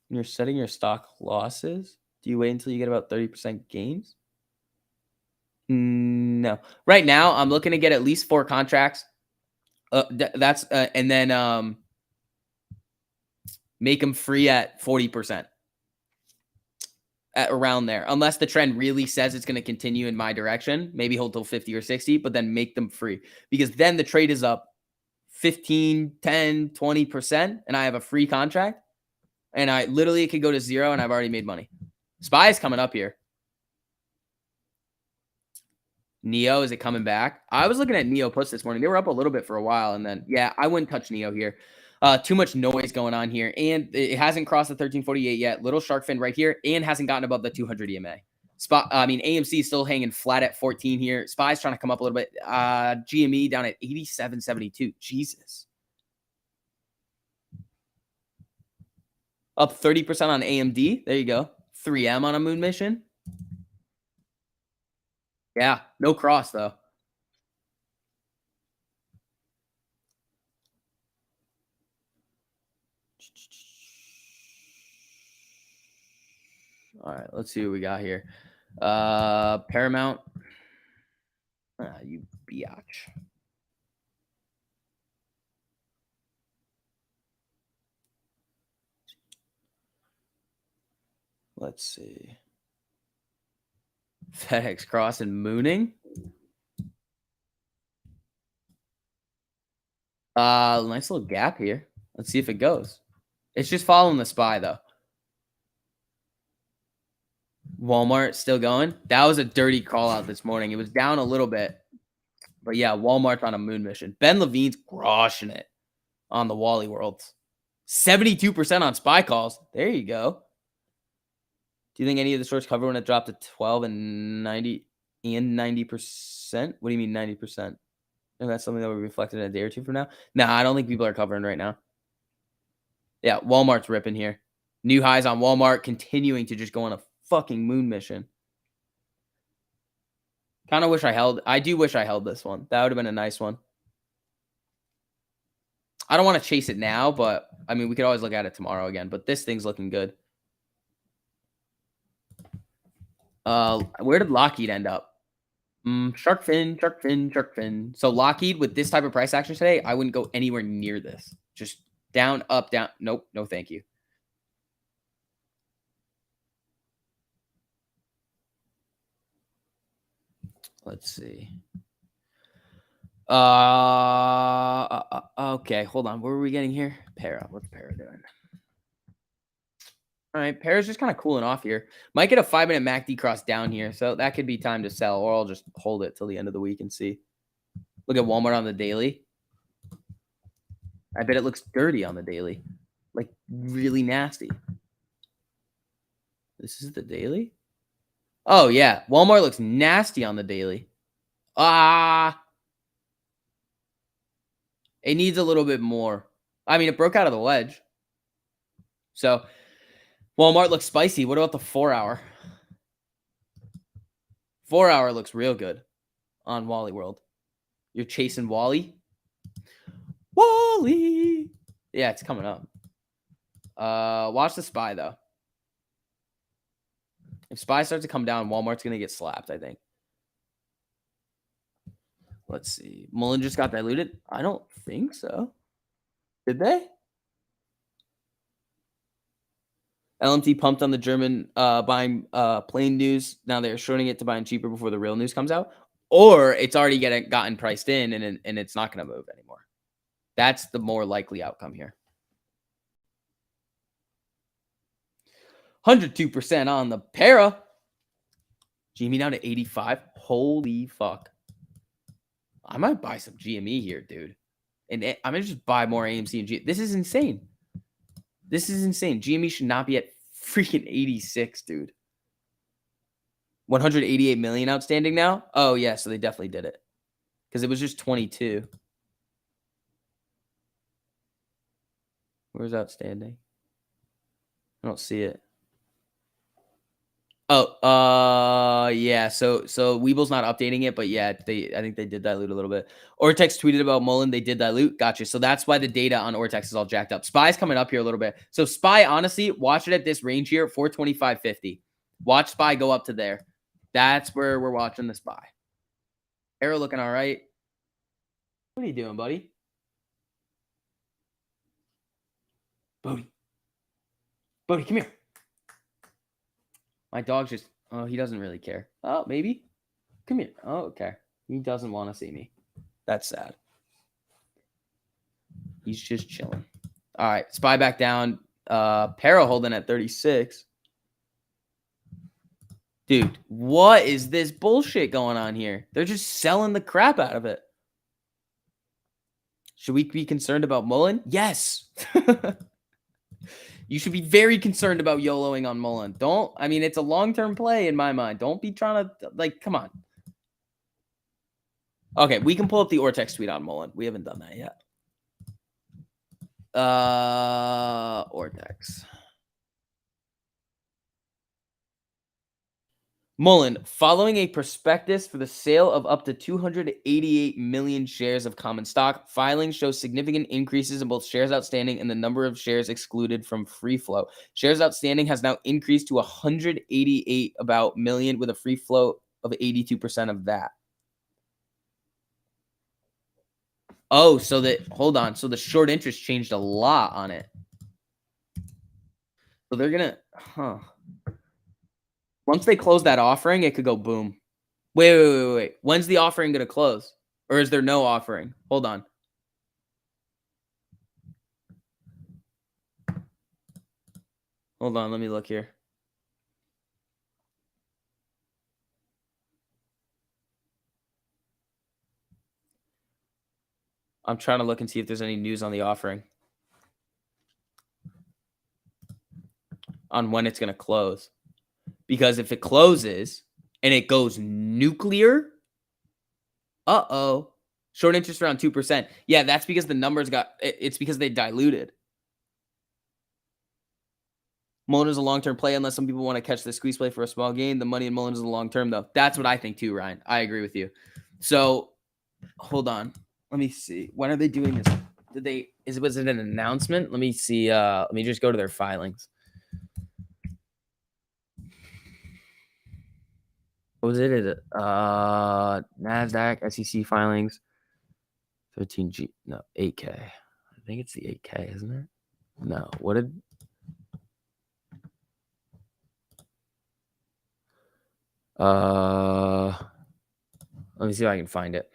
A: When you're setting your stock losses, do you wait until you get about 30% gains? No. Right now, I'm looking to get at least 4 contracts. And then make them free at 40%. At around there, unless the trend really says it's going to continue in my direction, maybe hold till 50 or 60, but then make them free, because then the trade is up 15, 10, 20%, and I have a free contract, and I literally could go to 0 and I've already made money. SPY is coming up here. Neo, is it coming back? I was looking at Neo puts this morning. They were up a little bit for a while, and then, yeah, I wouldn't touch Neo here. Too much noise going on here, and it hasn't crossed the 1348 yet. Little shark fin right here, and hasn't gotten above the 200 EMA. AMC is still hanging flat at 14 here. SPY's trying to come up a little bit. GME down at 87.72. Jesus. Up 30% on AMD. There you go. 3M on a moon mission. Yeah, no cross, though. All right, let's see what we got here. Paramount. You biatch. Let's see. FedEx cross and mooning. Nice little gap here. Let's see if it goes. It's just following the SPY, though. Walmart still going. That was a dirty call out this morning. It was down a little bit. But yeah, Walmart's on a moon mission. Ben Levine's crushing it on the Wally Worlds. 72% on SPY calls. There you go. Do you think any of the shorts cover when it dropped to 12 and 90%? What do you mean 90%? And that's something that will be reflected in a day or two from now? Nah, I don't think people are covering right now. Yeah, Walmart's ripping here. New highs on Walmart, continuing to just go on a fucking moon mission. Kind of wish I do wish I held this one. That would have been a nice one. I don't want to chase it now, but I mean, we could always look at it tomorrow again. But this thing's looking good. Where did Lockheed end up? Shark fin. So Lockheed, with this type of price action today, I wouldn't go anywhere near this. Just down, up, down. Nope. No, thank you. Let's see. Okay, hold on. What were we getting here? Para. What's Para doing? All right, Para's just kind of cooling off here. Might get a 5-minute MACD cross down here, so that could be time to sell, or I'll just hold it till the end of the week and see. Look at Walmart on the daily. I bet it looks dirty on the daily, like really nasty. This is the daily? Oh, yeah. Walmart looks nasty on the daily. It needs a little bit more. I mean, it broke out of the wedge. So Walmart looks spicy. What about the 4-hour? 4-hour looks real good on Wally World. You're chasing Wally? Wally! Yeah, it's coming up. Watch the SPY, though. If SPY starts to come down, Walmart's going to get slapped, I think. Let's see. Mullen just got diluted? I don't think so. Did they? LMT pumped on the German buying plain news. Now they're shorting it to buying cheaper before the real news comes out. Or it's already gotten priced in and it's not going to move anymore. That's the more likely outcome here. 102% on the para. GME down to 85. Holy fuck. I might buy some GME here, dude. And I'm gonna just buy more AMC and G. This is insane. This is insane. GME should not be at freaking 86, dude. 188 million outstanding now. Oh yeah, so they definitely did it because it was just 22. Where's outstanding? I don't see it. Oh, yeah. So Weeble's not updating it, but yeah, I think they did dilute a little bit. Ortex tweeted about Mullen. They did dilute. Gotcha. So that's why the data on Ortex is all jacked up. Spy's coming up here a little bit. So Spy, honestly, watch it at this range here, 425.50. Watch Spy go up to there. That's where we're watching the Spy. Arrow looking all right. What are you doing, buddy? Bodie. Bodie, come here. My dog's just, oh, he doesn't really care. Oh, maybe. Come here. Oh, okay. He doesn't want to see me. That's sad. He's just chilling. All right. Spy back down. Para holding at 36. Dude, what is this bullshit going on here? They're just selling the crap out of it. Should we be concerned about Mullen? Yes. You should be very concerned about YOLOing on Mullen. I mean, it's a long-term play in my mind. Don't be trying to, like, come on. Okay, we can pull up the Ortex tweet on Mullen. We haven't done that yet. Ortex. Mullen, following a prospectus for the sale of up to 288 million shares of common stock, filings show significant increases in both shares outstanding and the number of shares excluded from free float. Shares outstanding has now increased to 188 about million with a free float of 82% of that. Oh, hold on. So the short interest changed a lot on it. So they're going to, once they close that offering, it could go boom. Wait. When's the offering going to close? Or is there no offering? Hold on. Hold on. Let me look here. I'm trying to look and see if there's any news on the offering. On when it's going to close. Because if it closes and it goes nuclear, short interest around 2%. Yeah, that's because the numbers it's because they diluted. Mullen is a long-term play unless some people want to catch the squeeze play for a small gain. The money in Mullen is a long-term, though. That's what I think too, Ryan. I agree with you. So, hold on. Let me see. When are they doing this? Was it an announcement? Let me see. Let me just go to their filings. What was it? NASDAQ, SEC filings, 13G, no, 8K. I think it's the 8K, isn't it? No, what did? Let me see if I can find it.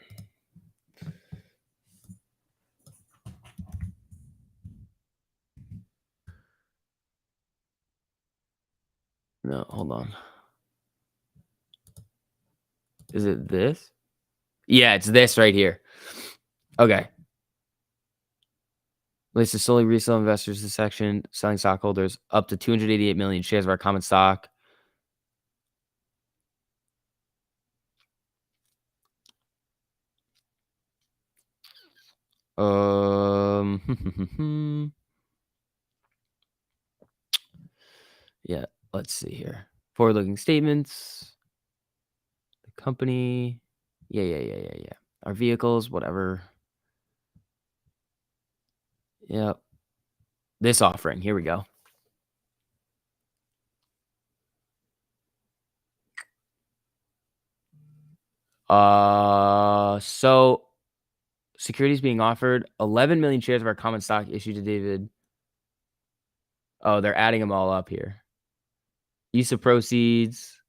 A: No, hold on. Is it this? Yeah, it's this right here. Okay. Lists to solely resale investors. This section selling stockholders up to 288 million shares of our common stock. Yeah, let's see here. Forward-looking statements. The company. Yeah. Our vehicles, whatever. Yep. This offering. Here we go. So securities being offered 11 million shares of our common stock issued to David. Oh, they're adding them all up here. Use of proceeds.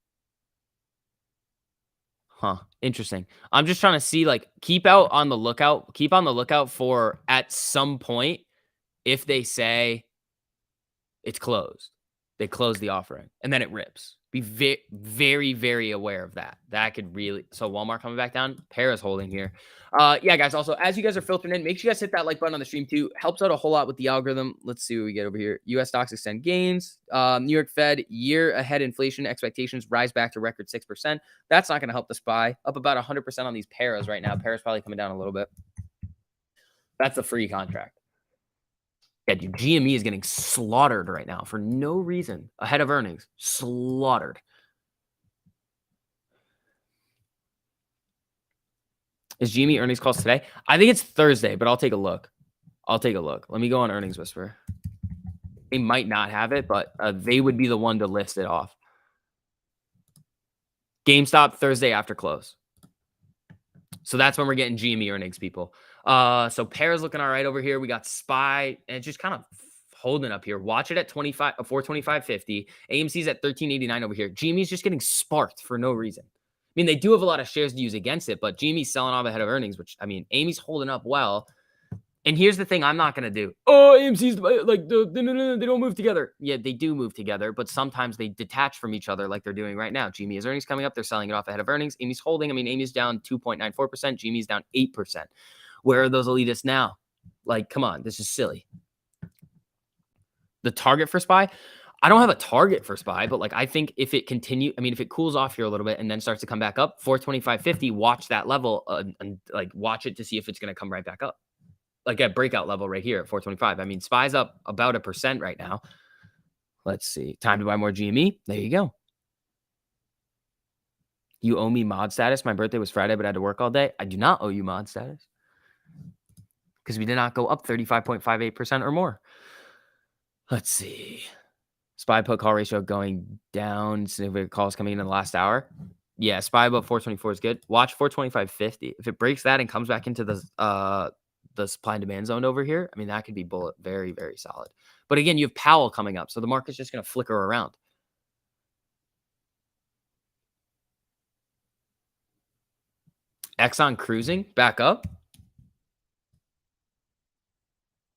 A: Huh. Interesting. I'm just trying to see, like, keep on the lookout for at some point if they say it's closed. They close the offering, and then it rips. Be very, very aware of that. That could really. So Walmart coming back down. Para's holding here. Yeah, guys. Also, as you guys are filtering in, make sure you guys hit that like button on the stream too. Helps out a whole lot with the algorithm. Let's see what we get over here. U.S. stocks extend gains. New York Fed year ahead inflation expectations rise back to record 6%. That's not going to help the SPY. Up about 100% on these paras right now. Para's probably coming down a little bit. That's a free contract. Yeah, dude, GME is getting slaughtered right now for no reason. Ahead of earnings. Slaughtered. Is Gme earnings calls today? I think it's Thursday, but I'll take a look. Let me go on Earnings Whisper. They might not have it, but they would be the one to list it off. GameStop Thursday after close. So that's when we're getting GME earnings, people. So Para's looking all right over here. We got SPY, and it's just kind of holding up here. Watch it at 425.50. AMC's at 1389 over here. GME's just getting sparked for no reason. I mean, they do have a lot of shares to use against it, but GME's selling off ahead of earnings, which, I mean, AMC's holding up well. And here's the thing I'm not going to do. Oh, AMC's like, they don't move together. Yeah, they do move together, but sometimes they detach from each other like they're doing right now. GME has earnings coming up. They're selling it off ahead of earnings. AMC's holding. I mean, AMC's down 2.94%. GME's down 8%. Where are those elitists now? Like, come on, this is silly. The target for SPY? I don't have a target for SPY, but like I think if it if it cools off here a little bit and then starts to come back up, 425.50, watch that level and like watch it to see if it's going to come right back up. Like at breakout level right here at 425. I mean, SPY's up about 1% right now. Let's see. Time to buy more GME. There you go. You owe me mod status. My birthday was Friday, but I had to work all day. I do not owe you mod status because we did not go up 35.58% or more. Let's see. SPY put call ratio going down. Significant calls coming in the last hour. Yeah, SPY above 424 is good. Watch 425.50. If it breaks that and comes back into the supply and demand zone over here, I mean, that could be bullet very, very solid. But again, you have Powell coming up, so the market's just going to flicker around. Exxon cruising back up.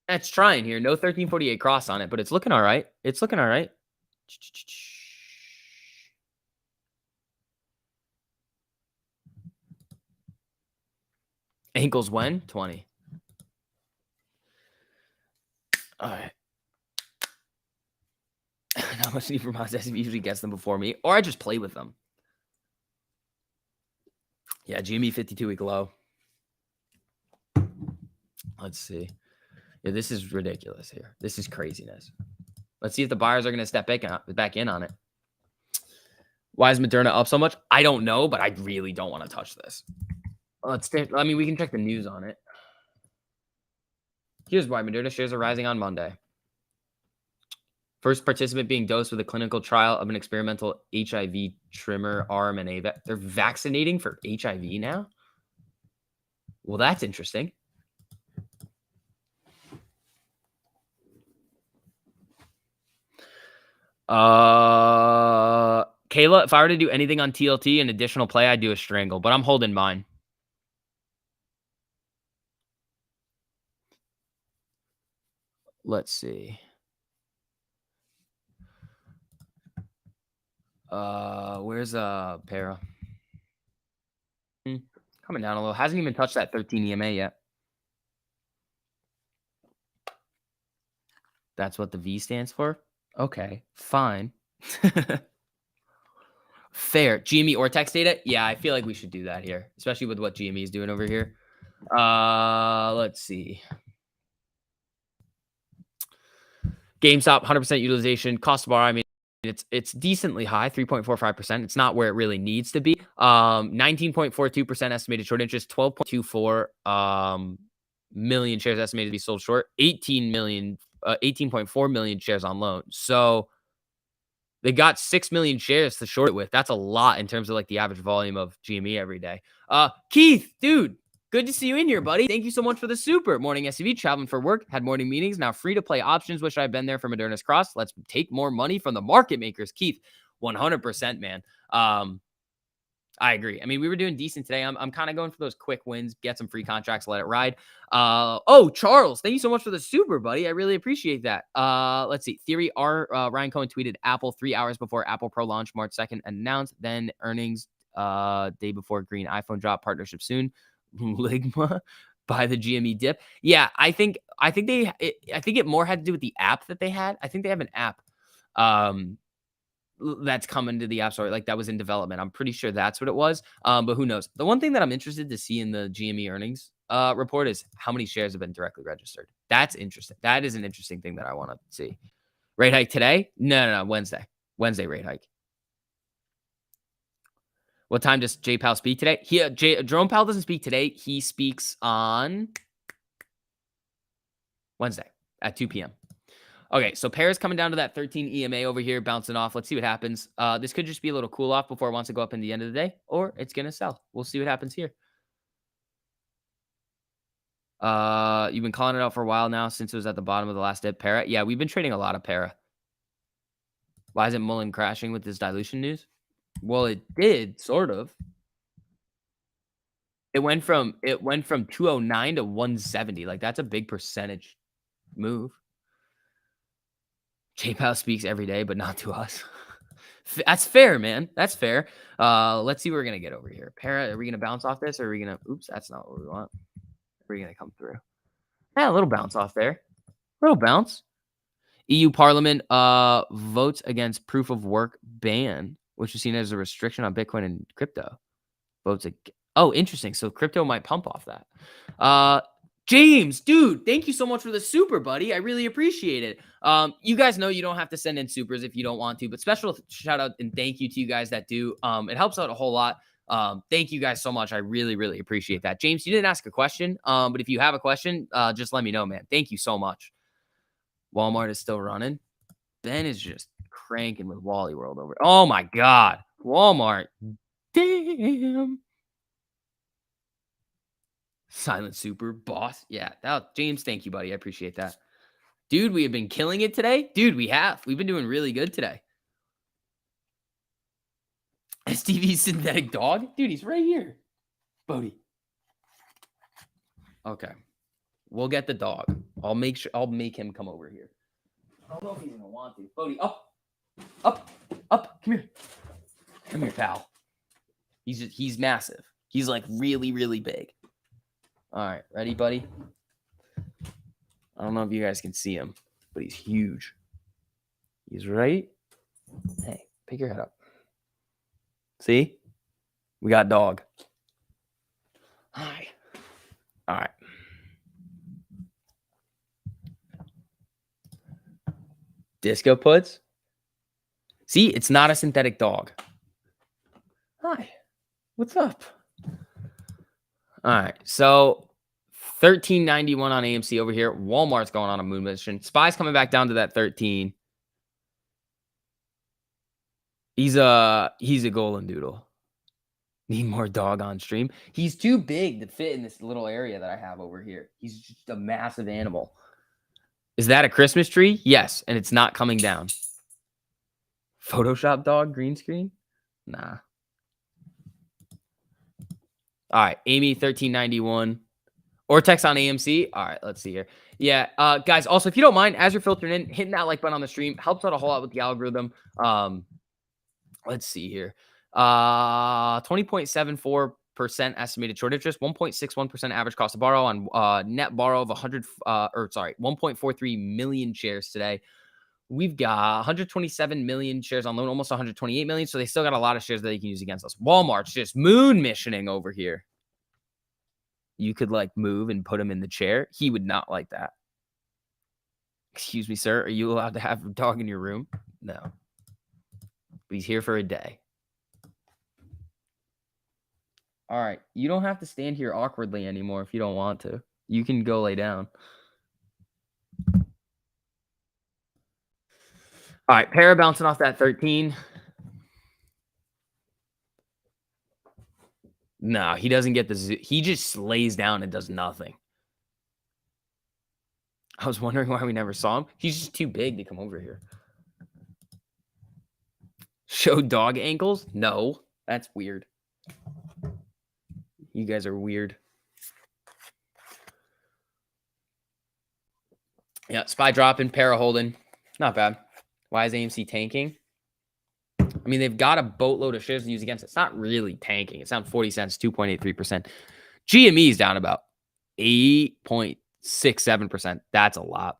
A: It's trying here. No 1348 cross on it, but it's looking all right. It's looking all right. Ankles when? 20. All right. Not much need for mods. SV usually gets them before me, or I just play with them. Yeah, GME 52-week low. Let's see. Yeah, this is ridiculous here. This is craziness. Let's see if the buyers are going to step back in on it. Why is Moderna up so much? I don't know, but I really don't want to touch this. I mean, we can check the news on it. Here's why Moderna shares are rising on Monday. First participant being dosed with a clinical trial of an experimental HIV trimmer RNA. They're vaccinating for HIV now? Well, that's interesting. Kayla, if I were to do anything on TLT, an additional play, I'd do a strangle, but I'm holding mine. Let's see. Where's Para? Coming down a little. Hasn't even touched that 13 EMA yet. That's what the V stands for? Okay, fine. Fair. GME Ortex data? Yeah, I feel like we should do that here, especially with what GME is doing over here. Let's see. GameStop, 100% utilization. Cost to borrow, I mean, it's decently high, 3.45%. It's not where it really needs to be. 19.42% estimated short interest, 12.24 million shares estimated to be sold short, 18.4 million shares on loan. So they got 6 million shares to short it with. That's a lot in terms of like the average volume of GME every day. Keith, dude, good to see you in here, buddy. Thank you so much for the super. Morning SUV, traveling for work, had morning meetings, now free to play options. Wish I'd been there for Moderna's cross. Let's take more money from the market makers. Keith, 100%, man. I agree. I mean, we were doing decent today. I'm kind of going for those quick wins, get some free contracts, let it ride. Charles, thank you so much for the super, buddy. I really appreciate that. Let's see. Theory R. Ryan Cohen tweeted Apple 3 hours before Apple Pro launch March 2nd announced. Then earnings day before green iPhone drop, partnership soon. Ligma by the GME dip. Yeah, I think it more had to do with the app that they had. I think they have an app. That's coming to the App Store, like, that was in development. I'm pretty sure that's what it was, but who knows? The one thing that I'm interested to see in the GME earnings report is how many shares have been directly registered. That's interesting. That is an interesting thing that I wanna see. Rate hike today? No, Wednesday. Wednesday rate hike. What time does J Powell speak today? Jerome Powell doesn't speak today. He speaks on Wednesday at 2 p.m. Okay, so Paris coming down to that 13 EMA over here, bouncing off. Let's see what happens. This could just be a little cool off before it wants to go up in the end of the day, or it's going to sell. We'll see what happens here. You've been calling it out for a while now since it was at the bottom of the last dip. Para? Yeah, we've been trading a lot of Para. Why isn't Mullen crashing with this dilution news? Well, it did, sort of. It went from 209 to 170. Like, that's a big percentage move. J-Pow speaks every day, but not to us. That's fair, man. That's fair. Let's see what we're going to get over here. Para, are we going to bounce off this, or are we going to... Oops, that's not what we want. Are we going to come through? Yeah, a little bounce off there. A little bounce. EU Parliament votes against proof of work ban, which is seen as a restriction on Bitcoin and crypto. Votes against... Oh, interesting. So crypto might pump off that. James, dude, thank you so much for the super, buddy. I really appreciate it. You guys know you don't have to send in supers if you don't want to, but special shout out and thank you to you guys that do. It helps out a whole lot. Thank you guys so much. I really, really appreciate that. James, you didn't ask a question, but if you have a question, just let me know, man. Thank you so much. Walmart is still running. Ben is just cranking with Wally World over. Oh my God. Walmart. Damn. Silent super boss. Yeah. James, thank you, buddy. I appreciate that. Dude, we have been killing it today. Dude, we have. We've been doing really good today. STV synthetic dog? Dude, he's right here. Bodie. Okay. We'll get the dog. I'll make him come over here. I don't know if he's gonna want to. Bodie, up. Come here. Come here, pal. He's massive. He's like really, really big. All right, ready, buddy? I don't know if you guys can see him, but he's huge. He's right. Hey, pick your head up. See? We got dog. Hi. All right. Disco puts. See, it's not a synthetic dog. Hi. What's up? All right. So $13.91 on AMC over here. Walmart's going on a moon mission. Spy's coming back down to that 13. He's a golden doodle. Need more dog on stream. He's too big to fit in this little area that I have over here. He's just a massive animal. Is that a Christmas tree? Yes, and it's not coming down. Photoshop dog green screen? Nah. All right, Amy 1391. Ortex on AMC. All right, let's see here. Yeah, guys, also, if you don't mind, as you're filtering in, hitting that like button on the stream helps out a whole lot with the algorithm. Let's see here. 20.74% estimated short interest, 1.61% average cost to borrow on net borrow of 1.43 million shares today. We've got 127 million shares on loan, almost 128 million. So they still got a lot of shares that they can use against us. Walmart's just moon missioning over here. You could like move and put him in the chair. He would not like that. Excuse me, sir. Are you allowed to have a dog in your room? No. But he's here for a day. All right. You don't have to stand here awkwardly anymore if you don't want to. You can go lay down. All right. Para bouncing off that 13. No, he doesn't get the... He just lays down and does nothing. I was wondering why we never saw him. He's just too big to come over here. Show dog ankles? No, that's weird. You guys are weird. Yeah, SPY dropping, para holding. Not bad. Why is AMC tanking? I mean, they've got a boatload of shares to use against it. It's not really tanking. It's down 40 cents, 2.83%. GME is down about 8.67%. That's a lot.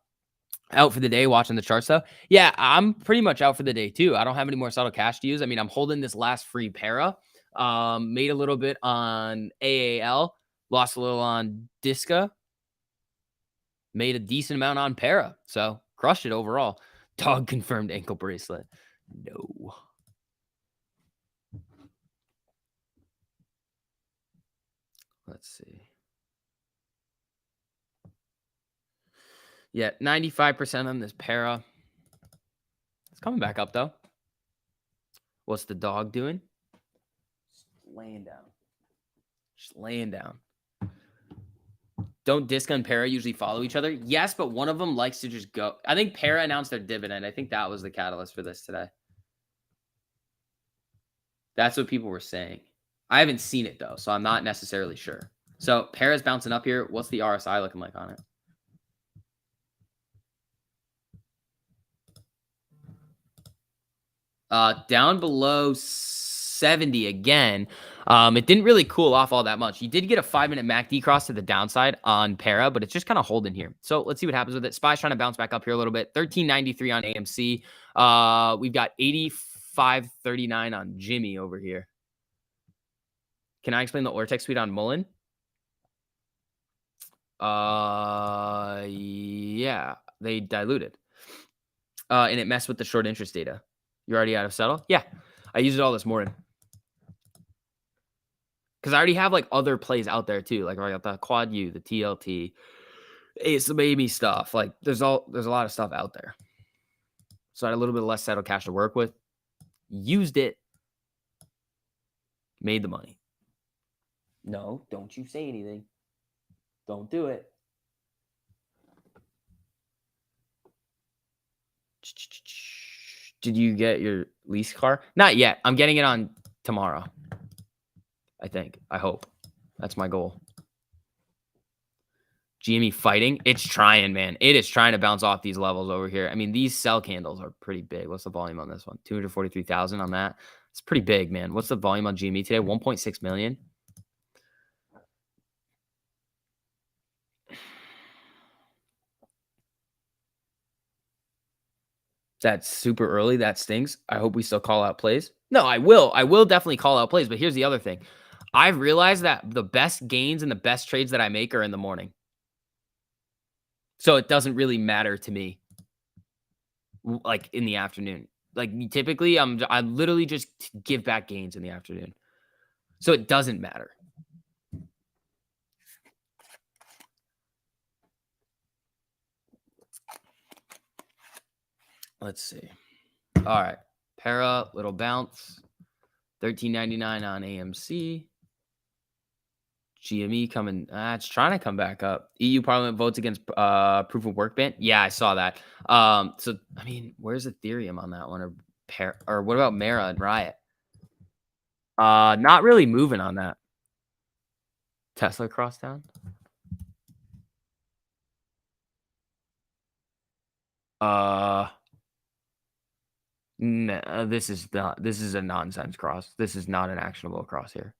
A: Out for the day watching the charts, though. Yeah, I'm pretty much out for the day, too. I don't have any more subtle cash to use. I mean, I'm holding this last free para. Made a little bit on AAL. Lost a little on Disca. Made a decent amount on para. So, crushed it overall. Dog confirmed ankle bracelet. No. Let's see. Yeah, 95% on this para. It's coming back up, though. What's the dog doing? Just laying down. Just laying down. Don't Disca and Para usually follow each other? Yes, but one of them likes to just go. I think Para announced their dividend. I think that was the catalyst for this today. That's what people were saying. I haven't seen it, though, so I'm not necessarily sure. So Para's bouncing up here. What's the RSI looking like on it? Down below 70 again. It didn't really cool off all that much. You did get a 5-minute MACD cross to the downside on Para, but it's just kind of holding here. So let's see what happens with it. SPY's trying to bounce back up here a little bit. 1393 on AMC. We've got 8539 on Gme over here. Can I explain the Ortex tweet on Mullen? Yeah, they diluted. And it messed with the short interest data. You're already out of settle? Yeah. I used it all this morning. Because I already have like other plays out there too. Like I got the quad U, the TLT, it's the baby stuff. Like there's a lot of stuff out there. So I had a little bit less settled cash to work with. Used it. Made the money. No, don't you say anything. Don't do it. Did you get your lease car? Not yet. I'm getting it on tomorrow. I think. I hope. That's my goal. GME fighting. It's trying, man. It is trying to bounce off these levels over here. I mean, these sell candles are pretty big. What's the volume on this one? 243,000 on that. It's pretty big, man. What's the volume on GME today? 1.6 million. That's super early. That stinks. I hope we still call out plays. No, I will. I will definitely call out plays. But here's the other thing. I've realized that the best gains and the best trades that I make are in the morning. So it doesn't really matter to me, like in the afternoon. Like typically, I literally just give back gains in the afternoon. So it doesn't matter. Let's see. All right. Para, little bounce. 13.99 on AMC. GME coming. It's trying to come back up. EU Parliament votes against proof of work ban. Yeah, I saw that. So I mean, where's Ethereum on that one? Or what about Mara and Riot? Not really moving on that. Tesla crosstown. No, this is a nonsense cross. This is not an actionable cross here.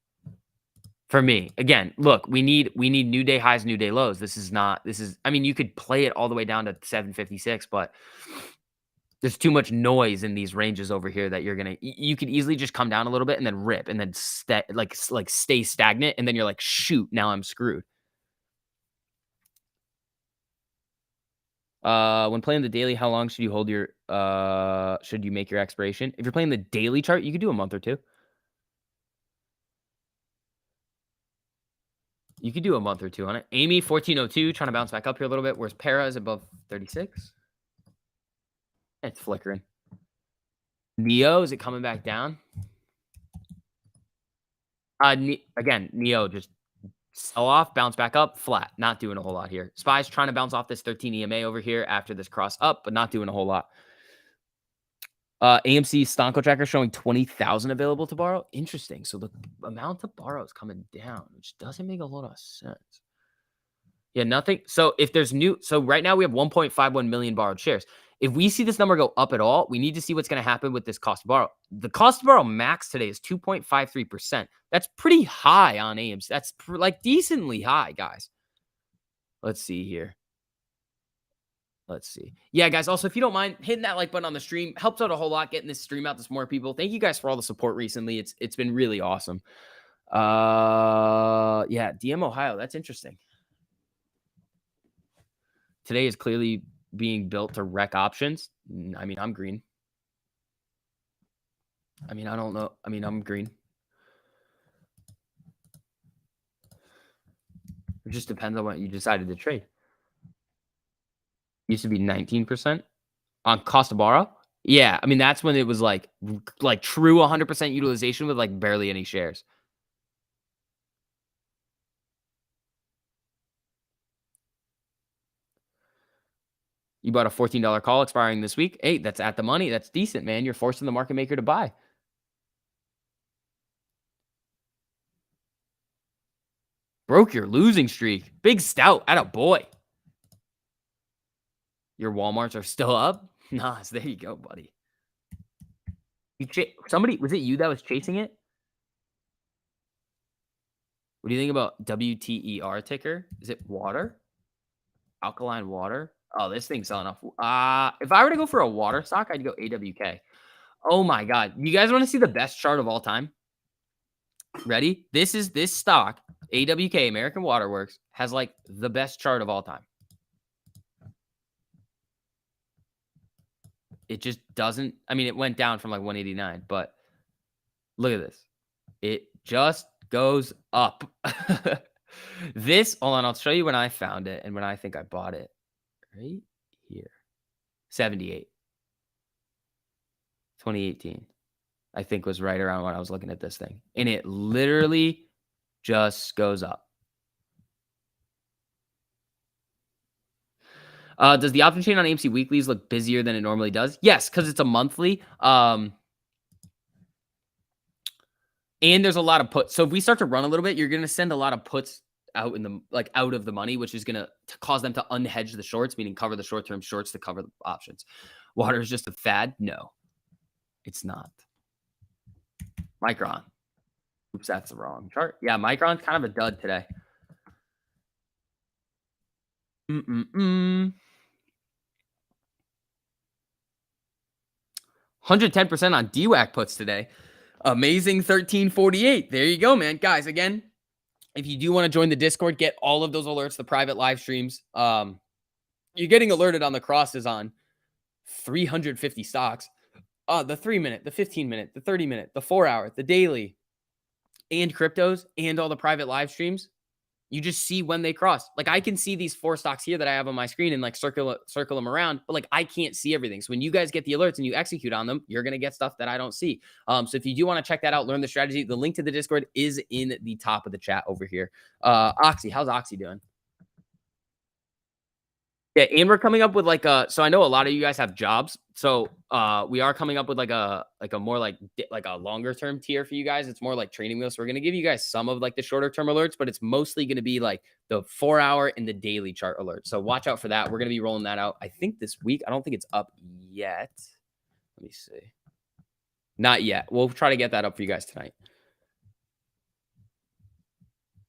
A: For me, again, look, we need new day highs, new day lows. I mean, you could play it all the way down to 756, but there's too much noise in these ranges over here that you could easily just come down a little bit and then rip and then stay stagnant. And then you're like, shoot, now I'm screwed. When playing the daily, how long should you hold your, should you make your expiration? If you're playing the daily chart, you could do a month or two. You could do a month or two on it. Amy, 1402, trying to bounce back up here a little bit. Whereas Para is above 36. It's flickering. Neo, is it coming back down? Again, Neo just sell off, bounce back up, flat. Not doing a whole lot here. SPY's trying to bounce off this 13 EMA over here after this cross up, but not doing a whole lot. AMC Stonko tracker showing 20,000 available to borrow. Interesting. So the amount to borrow is coming down, which doesn't make a lot of sense. Yeah, nothing. So if there's so right now we have 1.51 million borrowed shares. If we see this number go up at all, we need to see what's going to happen with this cost to borrow. The cost to borrow max today is 2.53%. That's pretty high on AMC. That's like decently high, guys. Let's see here. Let's see. Yeah, guys. Also, if you don't mind hitting that like button on the stream, helps out a whole lot getting this stream out to more people. Thank you guys for all the support recently. It's been really awesome. Yeah, DM Ohio. That's interesting. Today is clearly being built to wreck options. I mean, I'm green. I mean, I don't know. I mean, I'm green. It just depends on what you decided to trade. Used to be 19% on cost to borrow. Yeah, I mean, that's when it was like true 100% utilization with like barely any shares. You bought a $14 call expiring this week. Hey, that's at the money. That's decent, man. You're forcing the market maker to buy. Broke your losing streak. Big stout. At a boy. Your Walmarts are still up. Nice. There you go, buddy. Somebody, was it you that was chasing it? What do you think about WTER ticker? Is it water? Alkaline water? Oh, this thing's selling off. If I were to go for a water stock, I'd go AWK. Oh my God. You guys want to see the best chart of all time? Ready? This stock, AWK, American Water Works, has like the best chart of all time. It just doesn't. I mean, it went down from like 189, but look at this. It just goes up. Hold on, I'll show you when I found it and when I think I bought it. Right here. 78. 2018. I think was right around when I was looking at this thing. And it literally just goes up. Does the option chain on AMC weeklies look busier than it normally does? Yes, because it's a monthly. And there's a lot of puts. So if we start to run a little bit, you're going to send a lot of puts out out of the money, which is going to cause them to unhedge the shorts, meaning cover the short-term shorts to cover the options. Water is just a fad? No, it's not. Micron. Oops, that's the wrong chart. Yeah, Micron's kind of a dud today. 110% on DWAC puts today. Amazing 1348. There you go, man. Guys, again, if you do want to join the Discord, get all of those alerts, the private live streams. You're getting alerted on the crosses on 350 stocks. The 3-minute, the 15-minute, the 30-minute, the 4-hour, the daily, and cryptos, and all the private live streams. You just see when they cross. Like I can see these 4 stocks here that I have on my screen and like circle them around, but like I can't see everything. So when you guys get the alerts and you execute on them, you're going to get stuff that I don't see. So if you do want to check that out, learn the strategy, the link to the Discord is in the top of the chat over here. Oxy, how's Oxy doing? Yeah, and we're coming up with like so I know a lot of you guys have jobs. So we are coming up with like a more like a longer term tier for you guys. It's more like training wheels. So we're gonna give you guys some of like the shorter term alerts, but it's mostly gonna be like the 4-hour and the daily chart alert. So watch out for that. We're gonna be rolling that out. I think this week. I don't think it's up yet. Let me see. Not yet. We'll try to get that up for you guys tonight.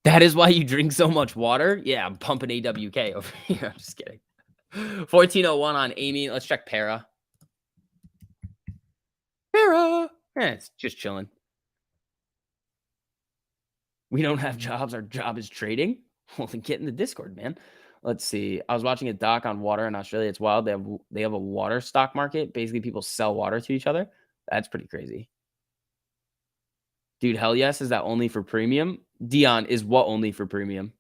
A: That is why you drink so much water. Yeah, I'm pumping AWK over here. I'm just kidding. 1401 on Amy. Let's check Para. Yeah, it's just chilling. We don't have jobs. Our job is trading. Well, then get in the Discord, man. Let's see. I was watching a doc on water in Australia. It's wild. They have a water stock market. Basically, people sell water to each other. That's pretty crazy. Dude, hell yes. Is that only for premium? Dion, is what only for premium?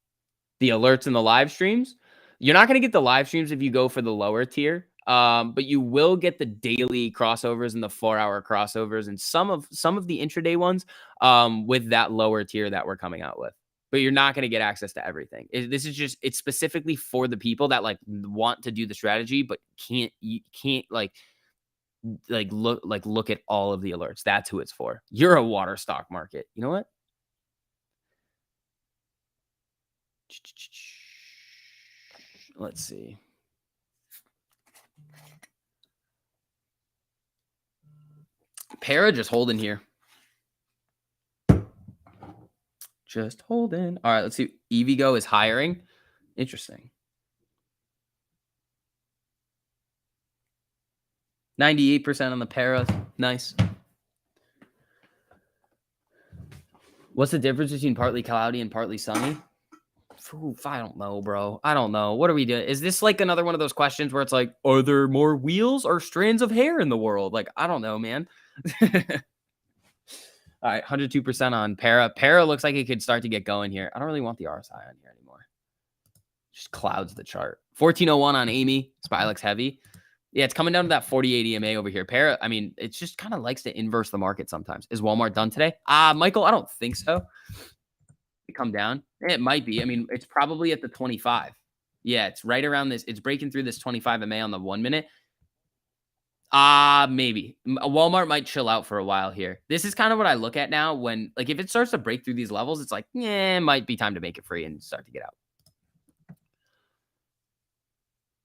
A: The alerts and the live streams? You're not going to get the live streams if you go for the lower tier, but you will get the daily crossovers and the 4-hour crossovers and some of the intraday ones with that lower tier that we're coming out with. But you're not going to get access to everything. It's specifically for the people that like want to do the strategy, but can't Look at all of the alerts. That's who it's for. You're a water stock market. You know what? Let's see. Para just holding here. Just holding. All right, let's see. EVgo is hiring. Interesting. 98% on the para. Nice. What's the difference between partly cloudy and partly sunny? Oof, I don't know, bro. I don't know. What are we doing? Is this like another one of those questions where it's like, are there more wheels or strands of hair in the world? Like, I don't know, man. All right, 102% on para. Para looks like it could start to get going here. I don't really want the RSI on here anymore. Just clouds the chart. 1401 on Amy. SPY looks heavy. Yeah, it's coming down to that 48 EMA over here. Para, I mean, it just kind of likes to inverse the market sometimes. Is Walmart done today? Michael, I don't think so. Come down. It might be. I mean, it's probably at the 25. Yeah, it's right around this. It's breaking through this 25 MA on the 1 minute. Maybe. Walmart might chill out for a while here. This is kind of what I look at now when, like, if it starts to break through these levels, it's like, it might be time to make it free and start to get out.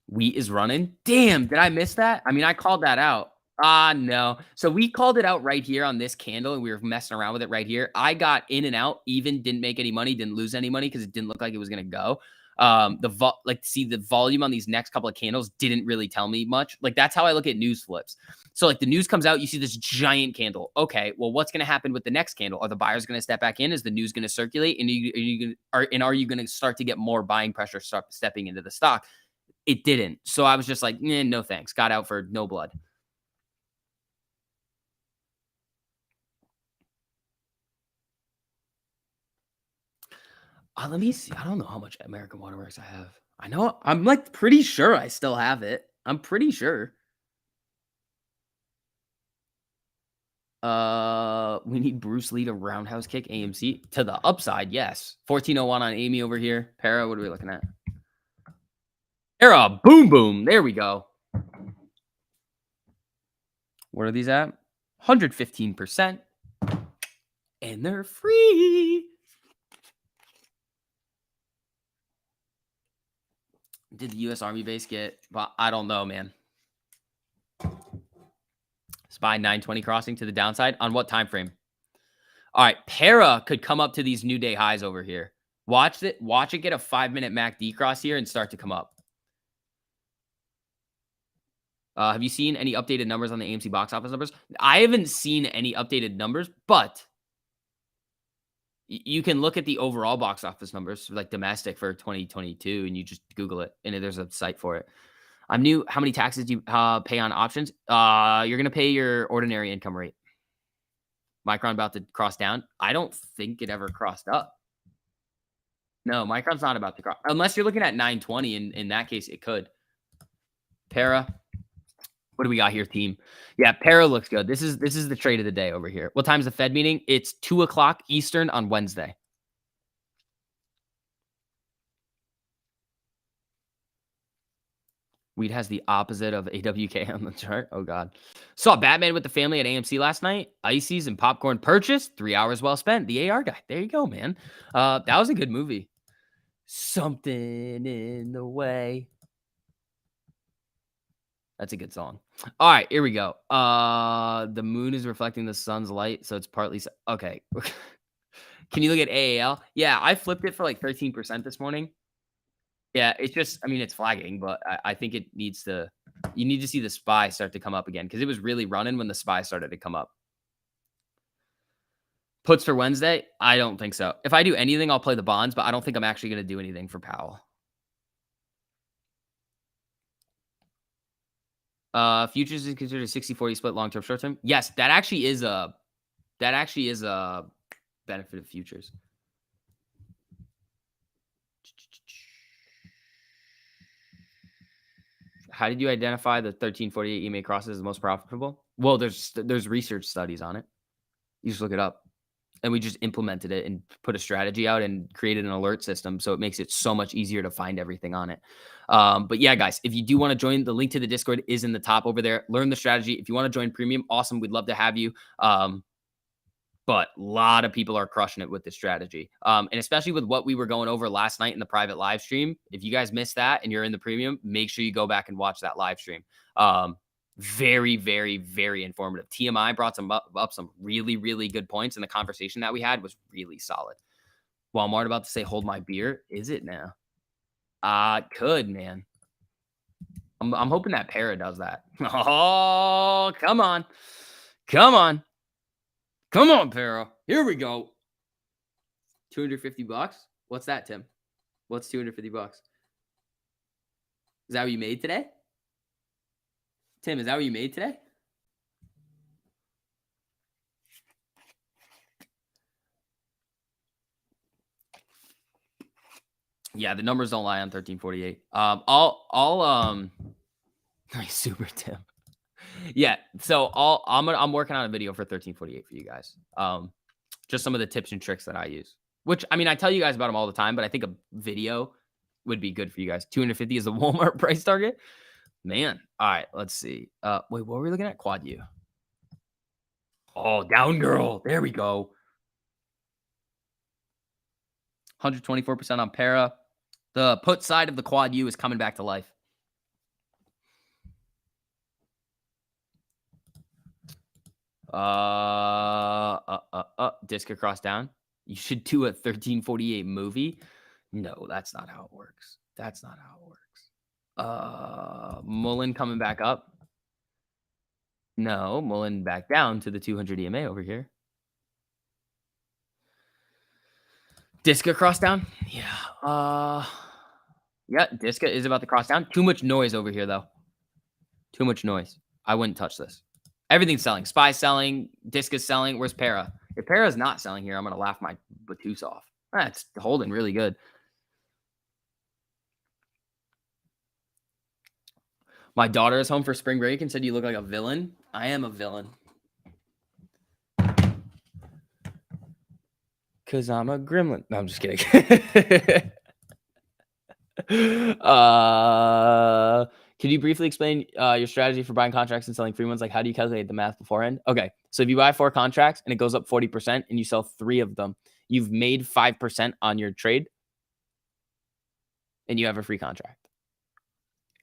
A: Wheat is running. Damn, did I miss that? I mean, I called that out. No. So we called it out right here on this candle, and we were messing around with it right here. I got in and out, even didn't make any money, didn't lose any money because it didn't look like it was gonna go. The volume on these next couple of candles didn't really tell me much. Like, that's how I look at news flips. So like the news comes out, you see this giant candle. Okay, well, what's gonna happen with the next candle? Are the buyers gonna step back in? Is the news gonna circulate? And are you gonna start to get more buying pressure stepping into the stock? It didn't. So I was just like, no thanks. Got out for no blood. Let me see. I don't know how much American Waterworks I have. I know I'm like pretty sure I still have it. I'm pretty sure. We need Bruce Lee to roundhouse kick AMC to the upside. Yes. 1401 on Amy over here. Para, what are we looking at? Para, boom, boom. There we go. What are these at? 115%. And they're free. Did the U.S. Army base get? Well, I don't know, man. SPY 920 crossing to the downside. On what time frame? All right, Para could come up to these new day highs over here. Watch it get a 5-minute MACD cross here and start to come up. Have you seen any updated numbers on the AMC box office numbers? I haven't seen any updated numbers, but you can look at the overall box office numbers, like domestic for 2022, and you just Google it, and there's a site for it. I'm new. How many taxes do you pay on options? You're going to pay your ordinary income rate. Micron about to cross down. I don't think it ever crossed up. No, Micron's not about to cross. Unless you're looking at 920. In that case, it could. Para. What do we got here, team? Yeah, Para looks good. This is the trade of the day over here. What time's the Fed meeting? It's 2:00 Eastern on Wednesday. Wheat has the opposite of AWK on the chart. Oh, God. Saw Batman with the family at AMC last night. Ices and popcorn purchased. 3 hours well spent. The AR guy. There you go, man. That was a good movie. Something in the way. That's a good song. All right, here we go. The moon is reflecting the sun's light, so it's partly... Okay. Can you look at AAL? Yeah, I flipped it for like 13% this morning. Yeah, it's just, I mean, it's flagging, but I think it needs to, you need to see the SPY start to come up again because it was really running when the SPY started to come up. Puts for Wednesday? I don't think so. If I do anything, I'll play the bonds, but I don't think I'm actually going to do anything for Powell. Futures is considered a 60-40 split long-term, short-term. Yes, that actually is a benefit of futures. How did you identify the 1348 EMA crosses as the most profitable? Well, there's research studies on it. You just look it up. and we just implemented it and put a strategy out and created an alert system, so it makes it so much easier to find everything on it. But yeah, guys, if you do want to join, the link to the Discord is in the top over there. Learn the strategy. If you want to join premium, awesome. We'd love to have you. But a lot of people are crushing it with this strategy. And especially with what we were going over last night in the private live stream. If you guys missed that and you're in the premium, make sure you go back and watch that live stream. Very, very, very informative. TMI brought up some really, really good points, and the conversation that we had was really solid. Walmart about to say, hold my beer. Is it now? Could, man. I'm hoping that Para does that. Oh, come on. Come on. Come on, Para. Here we go. 250 bucks? What's that, Tim? What's 250 bucks? Is that what you made today? Tim, is that what you made today? Yeah, the numbers don't lie on 1348. Nice, super Tim. Yeah, so I'm working on a video for 1348 for you guys. Just some of the tips and tricks that I use. Which, I mean, I tell you guys about them all the time, but I think a video would be good for you guys. 250 is the Walmart price target. Man. All right, let's see. Wait, what were we looking at? Quad U. Oh, down girl. There we go. 124% on Para. The put side of the Quad U is coming back to life. Disc across down. You should do a 1348 movie. No, that's not how it works. That's not how it works. Mullen coming back up. No, Mullen back down to the 200 EMA over here. Disca cross down. Yeah. Yeah, Disca is about to cross down. Too much noise over here, though. Too much noise. I wouldn't touch this. Everything's selling. Spy selling. Disca's selling. Where's Para? If Para's not selling here, I'm going to laugh my Batus off. That's holding really good. My daughter is home for spring break and said you look like a villain. I am a villain. Because I'm a gremlin. No, I'm just kidding. Could you briefly explain your strategy for buying contracts and selling free ones? Like, how do you calculate the math beforehand? Okay, so if you buy 4 contracts and it goes up 40% and you sell 3 of them, you've made 5% on your trade and you have a free contract.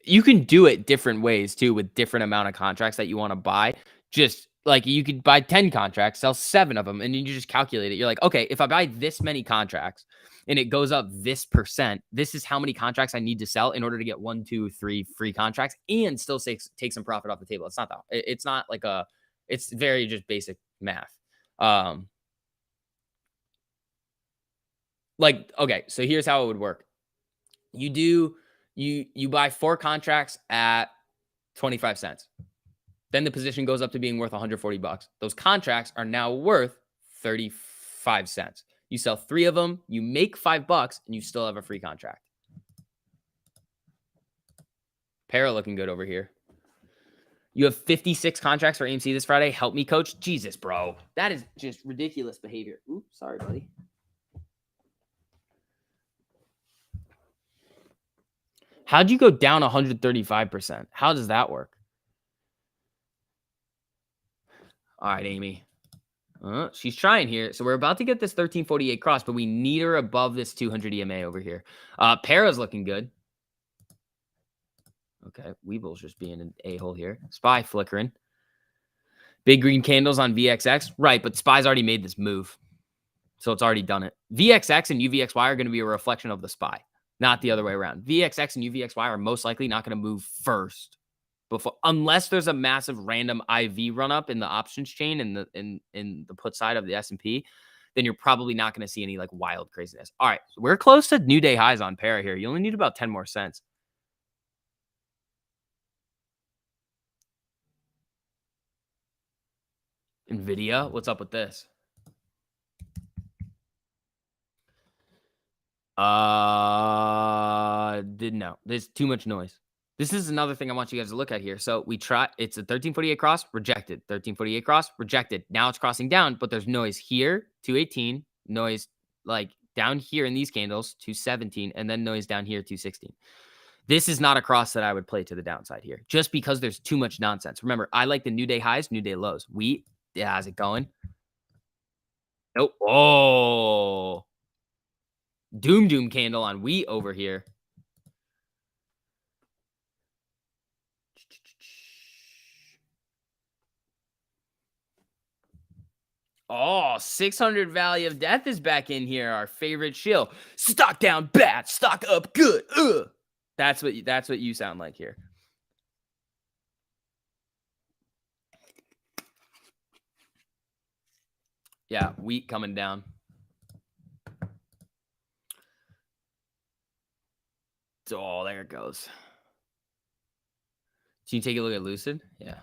A: You can do it different ways too with different amount of contracts that you want to buy. Just like you could buy 10 contracts, sell 7 of them, and then you just calculate it. You're like, okay, if I buy this many contracts and it goes up this percent, this is how many contracts I need to sell in order to get 1, 2, 3 free contracts and still take some profit off the table. It's not that. It's not like it's very just basic math. Like, okay, so here's how it would work. You buy 4 contracts at 25 cents. Then the position goes up to being worth 140 bucks. Those contracts are now worth 35 cents. You sell 3 of them, you make 5 bucks, and you still have a free contract. Para looking good over here. You have 56 contracts for AMC this Friday. Help me, coach. Jesus, bro. That is just ridiculous behavior. Oops, sorry, buddy. How'd you go down 135%? How does that work? All right, Amy. She's trying here. So we're about to get this 1348 cross, but we need her above this 200 EMA over here. Para's looking good. Okay, Weeble's just being an a-hole here. Spy flickering. Big green candles on VXX. Right, but Spy's already made this move. So it's already done it. VXX and UVXY are going to be a reflection of the Spy, not the other way around. VXX and UVXY are most likely not going to move first, unless there's a massive random IV run up in the options chain in the put side of the S&P, then you're probably not going to see any like wild craziness. All right, so we're close to new day highs on Para here. You only need about 10 more cents. Nvidia, what's up with this? Didn't know. There's too much noise. This is another thing I want you guys to look at here. So we try, it's a 1348 cross, rejected. 1348 cross, rejected. Now it's crossing down, but there's noise here, 218, noise like down here in these candles, 217, and then noise down here, 216. This is not a cross that I would play to the downside here, just because there's too much nonsense. Remember, I like the new day highs, new day lows. Wheat, yeah, how's it going? Nope. Oh, doom candle on wheat over here. Oh, 600 Valley of Death is back in here. Our favorite shill. Stock down bad, stock up good. Ugh. That's what you sound like here. Yeah, wheat coming down. Oh, there it goes. Can you take a look at Lucid? Yeah.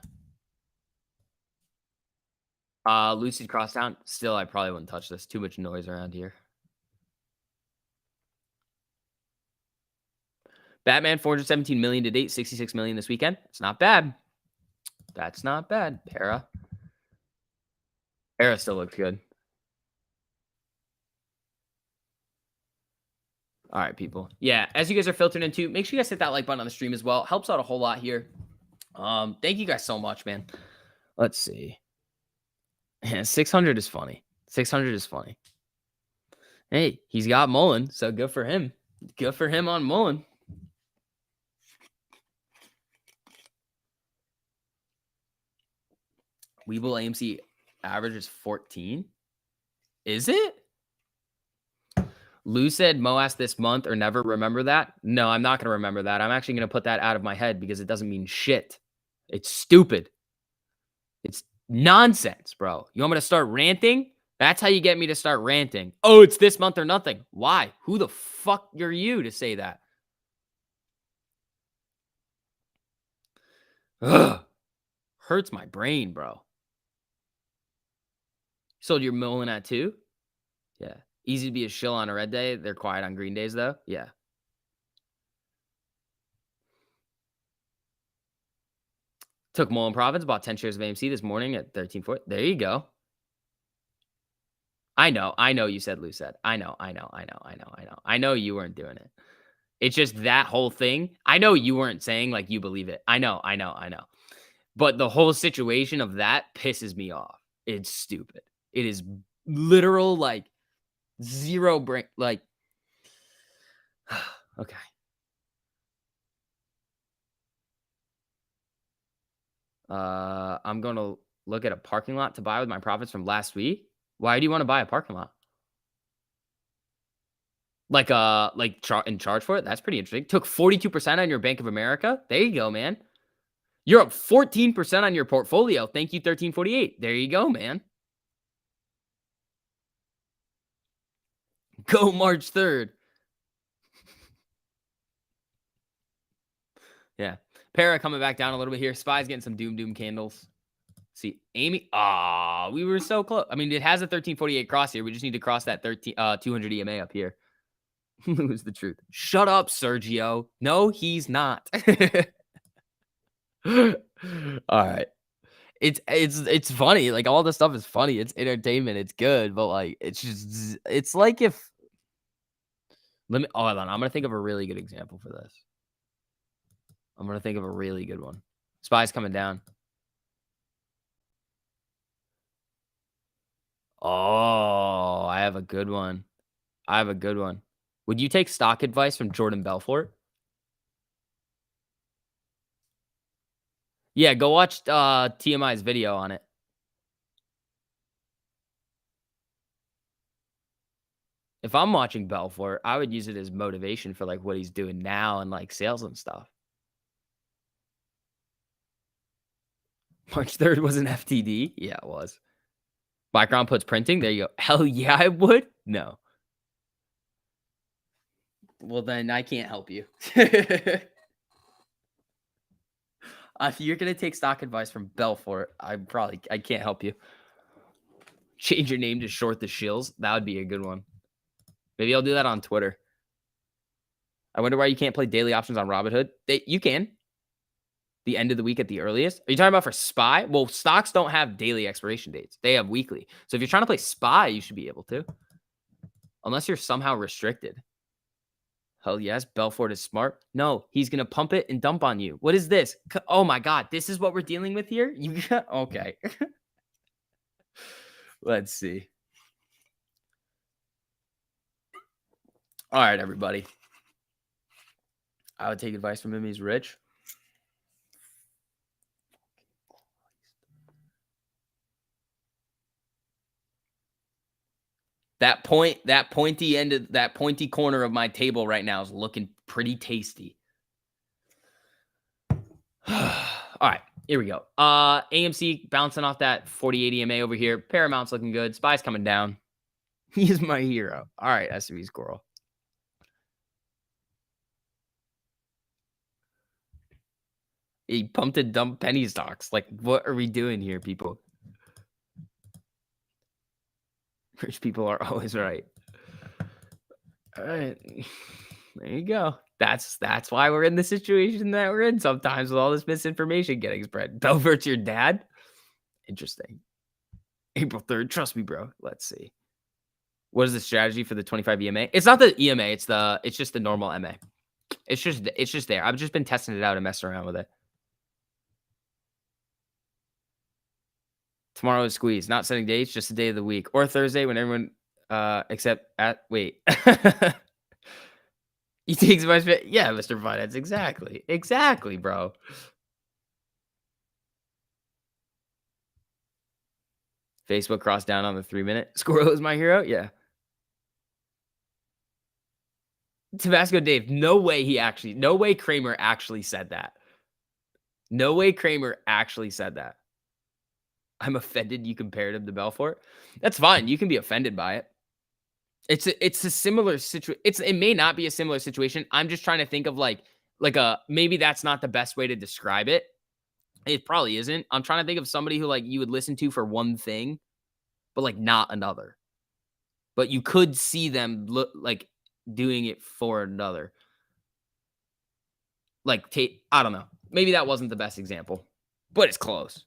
A: Lucid cross down. Still, I probably wouldn't touch this. Too much noise around here. Batman, 417 million to date, 66 million this weekend. It's not bad. That's not bad. Para still looks good. All right, people. Yeah, as you guys are filtering into, make sure you guys hit that like button on the stream as well. Helps out a whole lot here. Thank you guys so much, man. Let's see. 600 is funny. 600 is funny. Hey, he's got Mullen, so good for him. Good for him on Mullen. Weeble AMC average is 14. Is it? Lou said Moas this month or never. Remember that? No, I'm not going to remember that. I'm actually going to put that out of my head because it doesn't mean shit. It's stupid. It's nonsense, bro. You want me to start ranting? That's how you get me to start ranting. Oh, it's this month or nothing. Why? Who the fuck are you to say that? Ugh. Hurts my brain, bro. Sold your Mullen at 2? Yeah. Easy to be a shill on a red day. They're quiet on green days, though. Yeah. Took Mullen Province, bought 10 shares of AMC this morning at 13.4. There you go. I know you said Lou said. I know you weren't doing it. It's just that whole thing. I know you weren't saying like you believe it. I know. But the whole situation of that pisses me off. It's stupid. It is literal like zero brain like okay. I'm going to look at a parking lot to buy with my profits from last week. Why do you want to buy a parking lot? Like in charge for it? That's pretty interesting. Took 42% on your Bank of America. There you go, man. You're up 14% on your portfolio. Thank you, 1348. There you go, man. Go March 3rd. Yeah. Para coming back down a little bit here. Spy's getting some doom candles. See, Amy. We were so close. I mean, it has a 1348 cross here. We just need to cross that 200 EMA up here. Lose the truth. Shut up, Sergio. No, he's not. All right. It's funny. Like all this stuff is funny. It's entertainment. It's good, but like it's like if hold on. I'm gonna think of a really good example for this. I'm gonna think of a really good one. Spy's coming down. Oh, I have a good one. Would you take stock advice from Jordan Belfort? Yeah, go watch TMI's video on it. If I'm watching Belfort, I would use it as motivation for like what he's doing now and like sales and stuff. March 3rd was an FTD? Yeah, it was. Micron puts printing. There you go. Hell yeah, I would. No. Well, then I can't help you. If you're going to take stock advice from Belfort, I can't help you. Change your name to Short the Shills. That would be a good one. Maybe I'll do that on Twitter. I wonder why you can't play daily options on Robinhood. You can. The end of the week at the earliest? Are you talking about for SPY? Well, stocks don't have daily expiration dates. They have weekly. So if you're trying to play SPY, you should be able to. Unless you're somehow restricted. Hell yes, Belfort is smart. No, he's going to pump it and dump on you. What is this? Oh my God, this is what we're dealing with here? You okay. Let's see. All right, everybody. I would take advice from him. He's rich. That pointy corner of my table right now is looking pretty tasty. All right, here we go. AMC bouncing off that 48 EMA over here. Paramount's looking good. SPY's coming down. He's my hero. All right, SUV Squirrel. He pumped and dumped penny stocks. Like, what are we doing here, people? Rich people are always right. All right. There you go. That's why we're in the situation that we're in sometimes with all this misinformation getting spread. Belvert's your dad? Interesting. April 3rd. Trust me, bro. Let's see. What is the strategy for the 25 EMA? It's not the EMA. It's just the normal MA. It's just there. I've just been testing it out and messing around with it. Tomorrow is squeeze. Not setting dates, just the day of the week. Or Thursday when everyone except at wait. You take so much. Yeah, Mr. Finance. Exactly. Exactly, bro. Facebook crossed down on the 3-minute. Squirrel is my hero. Yeah. Tabasco Dave. No way Kramer actually said that. No way Kramer actually said that. I'm offended you compared him to Belfort. That's fine. You can be offended by it. It's a similar situation. It may not be a similar situation. I'm just trying to think of like a maybe that's not the best way to describe it. It probably isn't. I'm trying to think of somebody who like you would listen to for one thing, but like not another. But you could see them look like doing it for another. Like I don't know. Maybe that wasn't the best example, but it's close.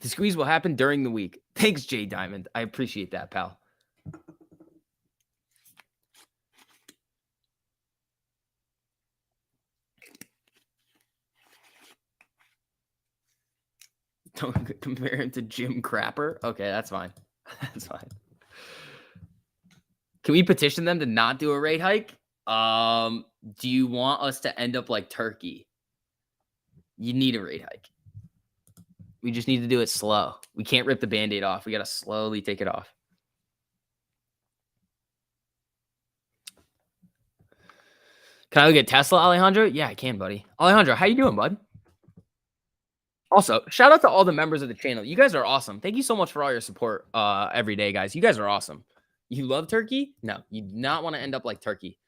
A: The squeeze will happen during the week. Thanks, Jay Diamond. I appreciate that, pal. Don't compare him to Jim Crapper. Okay, that's fine. That's fine. Can we petition them to not do a rate hike? Do you want us to end up like Turkey? You need a rate hike. We just need to do it slow. We can't rip the Band-Aid off. We got to slowly take it off. Can I look at Tesla, Alejandro? Yeah, I can, buddy. Alejandro, how you doing, bud? Also, shout out to all the members of the channel. You guys are awesome. Thank you so much for all your support every day, guys. You guys are awesome. You love Turkey? No, you do not want to end up like Turkey.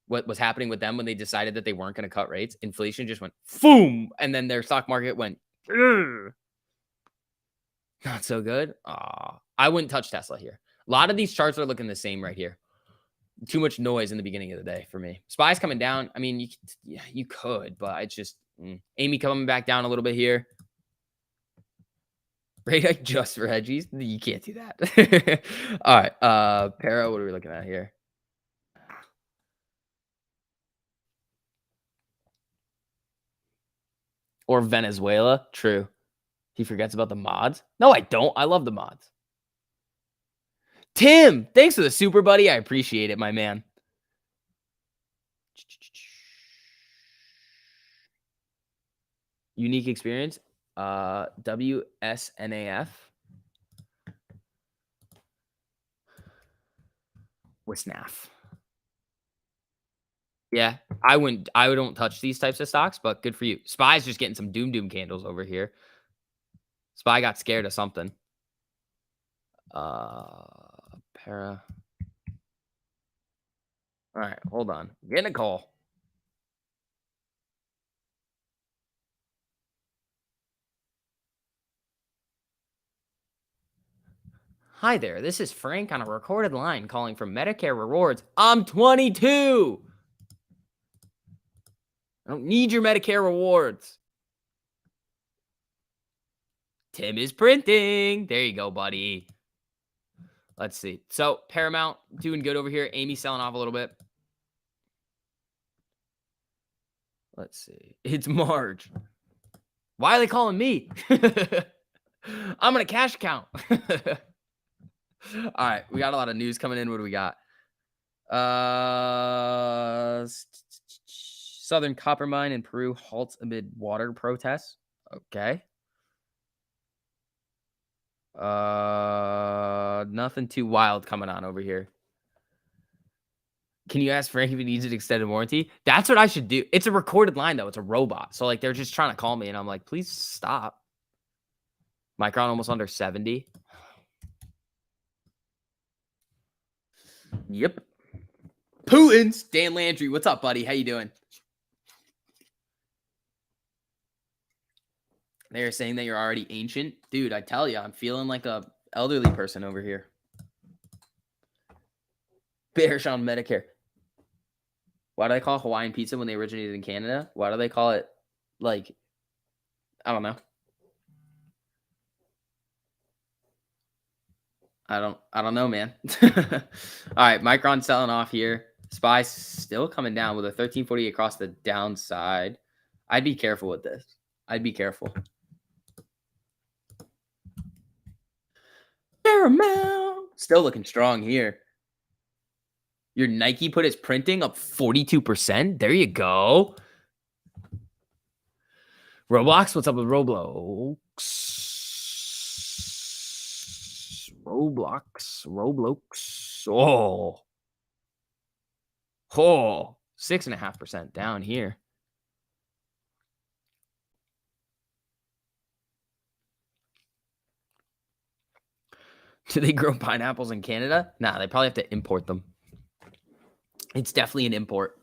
A: What was happening with them when they decided that they weren't going to cut rates? Inflation just went boom, and then their stock market went not so good. I wouldn't touch Tesla here. A lot of these charts are looking the same right here. Too much noise in the beginning of the day for me. SPY's coming down. I mean, you could, but it's just Amy coming back down a little bit here. Rate hike just for hedgies? You can't do that. All right. Para, what are we looking at here? Or Venezuela. True. He forgets about the mods. No, I don't. I love the mods. Tim, thanks for the super buddy. I appreciate it, my man. Unique experience. WSNAF. Wisnaf. Yeah, I don't touch these types of stocks, but good for you. SPY's just getting some doom candles over here. SPY got scared of something. Para. All right, hold on. Getting a call. Hi there. This is Frank on a recorded line calling from Medicare Rewards. I'm 22. I don't need your Medicare rewards. Tim is printing. There you go, buddy. Let's see. So Paramount doing good over here. Amy selling off a little bit. Let's see. It's Marge. Why are they calling me? I'm in a cash account. All right. We got a lot of news coming in. What do we got? Southern copper mine in Peru halts amid water protests. Okay. Nothing too wild coming on over here. Can you ask Frank if he needs an extended warranty? That's what I should do. It's a recorded line, though. It's a robot. So, like, they're just trying to call me, and I'm like, please stop. Micron almost under 70. Yep. Putin's Dan Landry. What's up, buddy? How you doing? They're saying that you're already ancient. Dude, I tell you, I'm feeling like a elderly person over here. Bearish on Medicare. Why do they call it Hawaiian pizza when they originated in Canada? Why do they call it, like, I don't know. I don't know, man. All right, Micron selling off here. SPY still coming down with a 1348 across the downside. I'd be careful with this. I'd be careful. Paramount still looking strong here. Your Nike put its printing up 42%. There you go. Roblox, what's up with Roblox? Roblox. Oh. 6.5% down here. Do they grow pineapples in Canada? Nah, they probably have to import them. It's definitely an import.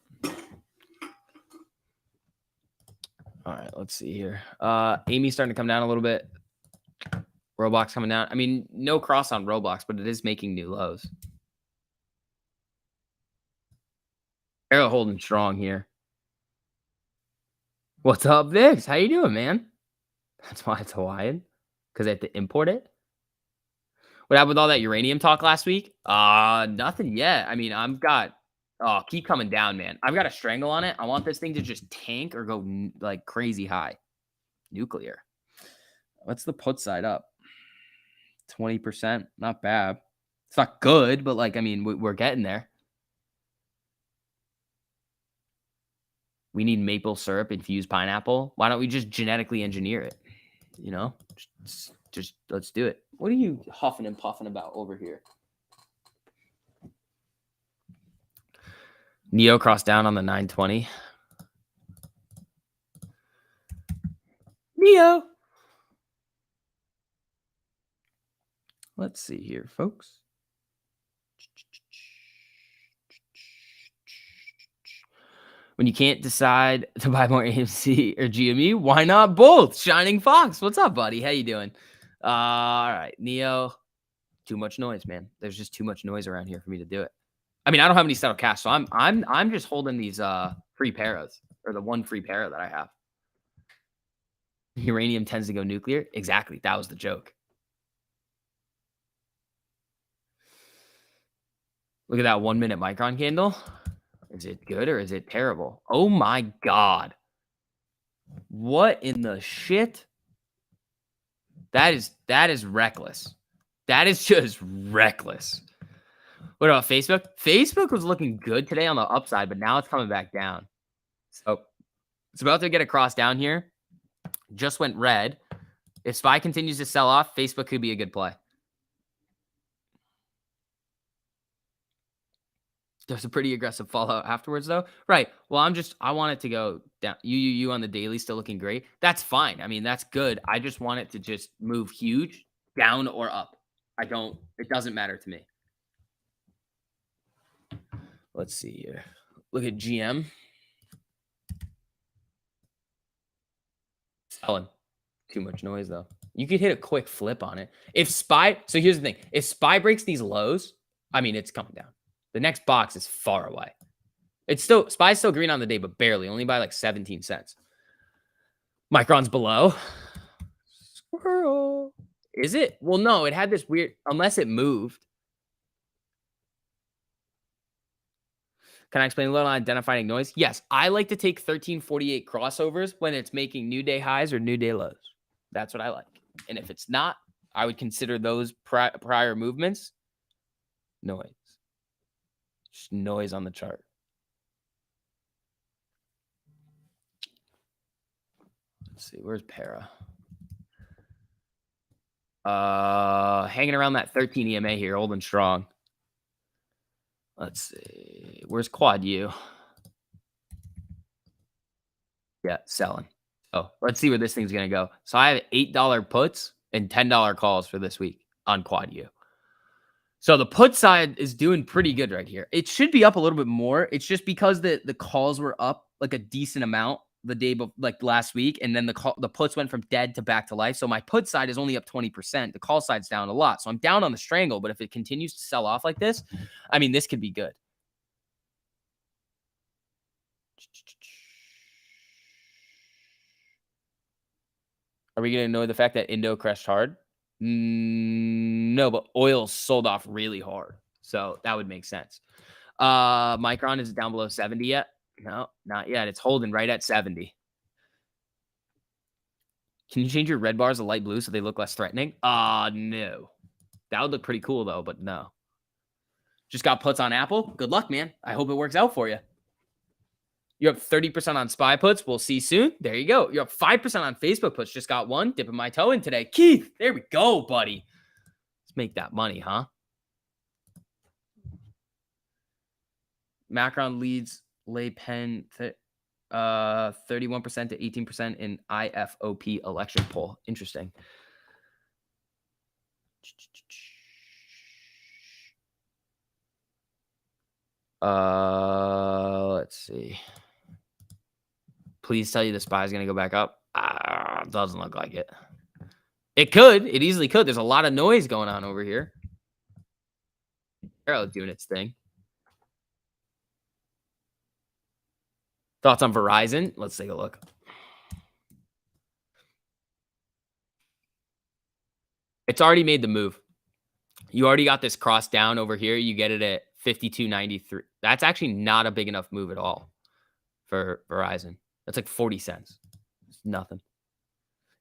A: All right, let's see here. Amy's starting to come down a little bit. Roblox coming down. I mean, no cross on Roblox, but it is making new lows. Arrow holding strong here. What's up, Vix? How you doing, man? That's why it's Hawaiian, because they have to import it. What happened with all that uranium talk last week? Nothing yet. I mean, keep coming down, man. I've got a strangle on it. I want this thing to just tank or go like crazy high. Nuclear. What's the put side up? 20%. Not bad. It's not good, but like, I mean, we're getting there. We need maple syrup infused pineapple. Why don't we just genetically engineer it? You know, just let's do it. What are you huffing and puffing about over here? Neo crossed down on the 920. Neo. Let's see here, folks. When you can't decide to buy more AMC or GME, why not both? Shining Fox, what's up, buddy? How you doing? All right, Neo. Too much noise, man. There's just too much noise around here for me to do it. I mean, I don't have any settled cash, so I'm just holding these free paras, or the one free para that I have. Uranium tends to go nuclear. Exactly. That was the joke. Look at that 1 minute Micron candle. Is it good or is it terrible? Oh my God. What in the shit? That is reckless. That is just reckless. What about Facebook? Facebook was looking good today on the upside, but now it's coming back down. So it's about to get a cross down here. Just went red. If SPY continues to sell off, Facebook could be a good play. There's a pretty aggressive fallout afterwards, though. Right. Well, I want it to go down. You on the daily still looking great. That's fine. I mean, that's good. I just want it to just move huge, down or up. It doesn't matter to me. Let's see here. Look at GM. Selling. Too much noise, though. You could hit a quick flip on it. So here's the thing. If SPY breaks these lows, I mean, it's coming down. The next box is far away. It's still SPY's still green on the day, but barely, only by like 17 cents. Micron's below. Squirrel. Is it? Well, no, it had this weird, unless it moved. Can I explain a little on identifying noise? Yes, I like to take 1348 crossovers when it's making new day highs or new day lows. That's what I like. And if it's not, I would consider those prior movements noise. Just noise on the chart. Let's see, where's Para? Hanging around that 13 EMA here, holding strong. Let's see, where's Quad U? Yeah, selling. Oh, let's see where this thing's gonna go. So I have $8 puts and $10 calls for this week on Quad U. So the put side is doing pretty good right here. It should be up a little bit more. It's just because the calls were up like a decent amount the day like last week, and then the puts went from dead to back to life. So my put side is only up 20%. The call side's down a lot. So I'm down on the strangle, but if it continues to sell off like this, I mean, this could be good. Are we going to ignore the fact that Indo crashed hard? No, but oil sold off really hard. So that would make sense. Micron, is it down below 70 yet? No, not yet. It's holding right at 70. Can you change your red bars to light blue so they look less threatening? No. That would look pretty cool, though, but no. Just got puts on Apple. Good luck, man. I hope it works out for you. You're up 30% on SPY puts. We'll see soon. There you go. You're up 5% on Facebook puts. Just got one. Dipping my toe in today. Keith, there we go, buddy. Let's make that money, huh? Macron leads Le Pen 31% to 18% in IFOP election poll. Interesting. Let's see. Please tell you the SPY is going to go back up. Doesn't look like it. It could. It easily could. There's a lot of noise going on over here. Arrow doing its thing. Thoughts on Verizon? Let's take a look. It's already made the move. You already got this cross down over here. You get it at 52.93. That's actually not a big enough move at all for Verizon. That's like 40 cents. It's nothing.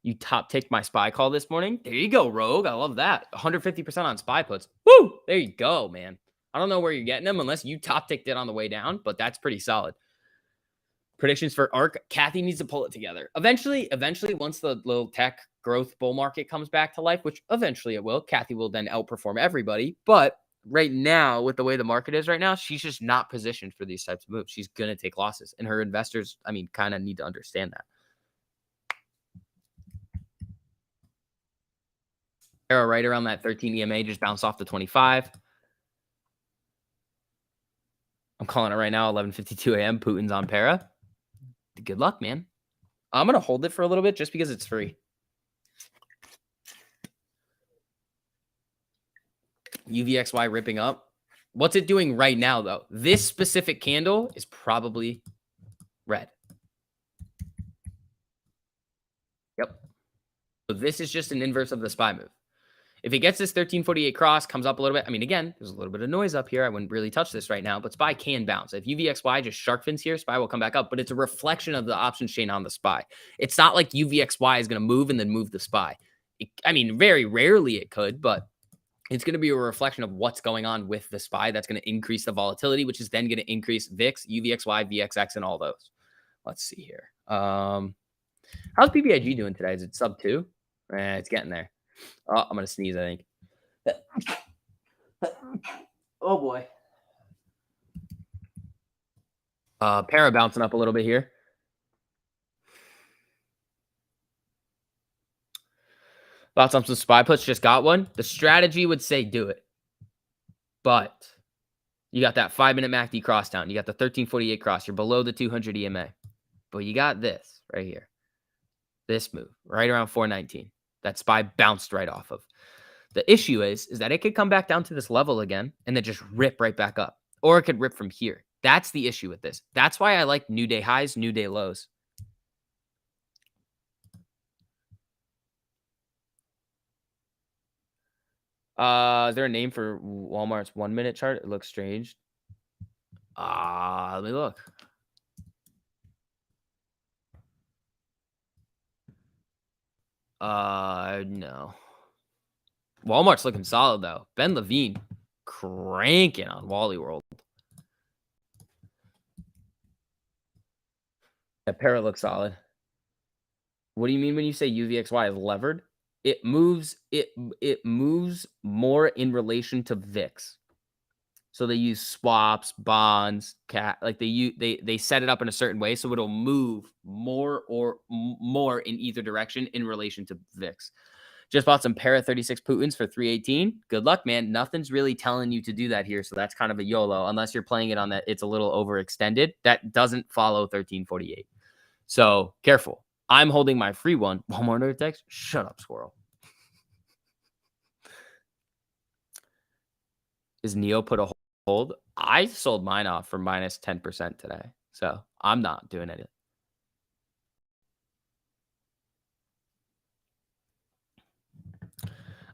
A: You top ticked my SPY call this morning. There you go, Rogue. I love that. 150% on SPY puts. Woo! There you go, man. I don't know where you're getting them unless you top ticked it on the way down, but that's pretty solid. Predictions for ARK. Kathy needs to pull it together. Eventually, once the little tech growth bull market comes back to life, which eventually it will, Kathy will then outperform everybody. But right now, with the way the market is right now, she's just not positioned for these types of moves. She's going to take losses. And her investors, I mean, kind of need to understand that. Arrow right around that 13 EMA, just bounced off the 25. I'm calling it right now, 11:52 a.m. Putin's on Para. Good luck, man. I'm going to hold it for a little bit just because it's free. UVXY ripping up. What's it doing right now, though? This specific candle is probably red. Yep. So this is just an inverse of the SPY move. If it gets this 1348 cross, comes up a little bit. I mean, again, there's a little bit of noise up here. I wouldn't really touch this right now, but SPY can bounce. If UVXY just shark fins here, SPY will come back up, but it's a reflection of the options chain on the SPY. It's not like UVXY is going to move and then move the SPY. I mean, very rarely it could, but it's going to be a reflection of what's going on with the SPY. That's going to increase the volatility, which is then going to increase VIX, UVXY, VXX, and all those. Let's see here. How's PPIG doing today? Is it sub 2? It's getting there. Oh, I'm going to sneeze, I think. Oh, boy. Para bouncing up a little bit here. Thoughts on some SPY puts? Just got one. The strategy would say do it. But you got that 5-minute MACD cross down. You got the 1348 cross. You're below the 200 EMA. But you got this right here. This move right around 419. That SPY bounced right off of. The issue is that it could come back down to this level again and then just rip right back up. Or it could rip from here. That's the issue with this. That's why I like new day highs, new day lows. Is there a name for Walmart's 1-minute chart? It looks strange. Let me look. No. Walmart's looking solid though. Ben Levine cranking on Wally World. That parrot looks solid. What do you mean when you say UVXY is levered? It moves more in relation to VIX. So they use swaps, bonds, like they set it up in a certain way so it'll move more in either direction in relation to VIX. Just bought some para 36 Putins for 318. Good luck, man. Nothing's really telling you to do that here, so that's kind of a YOLO unless you're playing it on that it's a little overextended. That doesn't follow 1348. So careful. I'm holding my free one. One more nerd text. Shut up, squirrel. Is Neo put a hold? I sold mine off for minus 10% today. So I'm not doing it.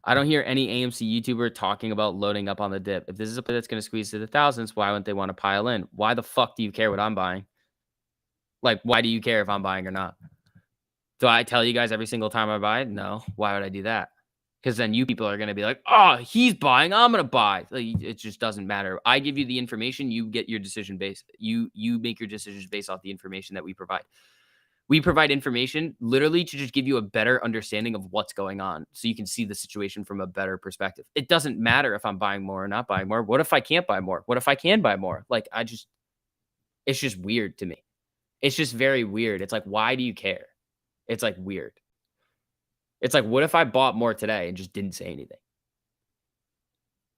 A: I don't hear any AMC YouTuber talking about loading up on the dip. If this is a play that's going to squeeze to the thousands, why wouldn't they want to pile in? Why the fuck do you care what I'm buying? Like, why do you care if I'm buying or not? Do I tell you guys every single time I buy? No. Why would I do that? Because then you people are going to be like, oh, he's buying, I'm going to buy. Like, it just doesn't matter. I give you the information. You get your decision based. You make your decisions based off the information that we provide. We provide information literally to just give you a better understanding of what's going on so you can see the situation from a better perspective. It doesn't matter if I'm buying more or not buying more. What if I can't buy more? What if I can buy more? Like, it's just weird to me. It's just very weird. It's like, why do you care? It's like weird. It's like, what if I bought more today and just didn't say anything?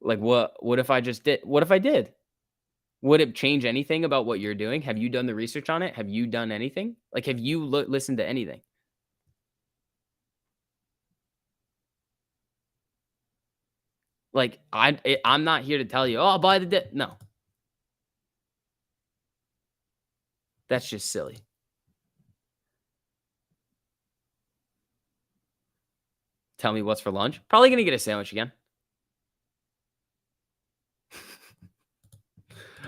A: Like, what if I just did? What if I did? Would it change anything about what you're doing? Have you done the research on it? Have you done anything? Like, have you listened to anything? Like, I'm not here to tell you, oh, I'll buy the dip. No. That's just silly. Tell me what's for lunch. Probably going to get a sandwich again.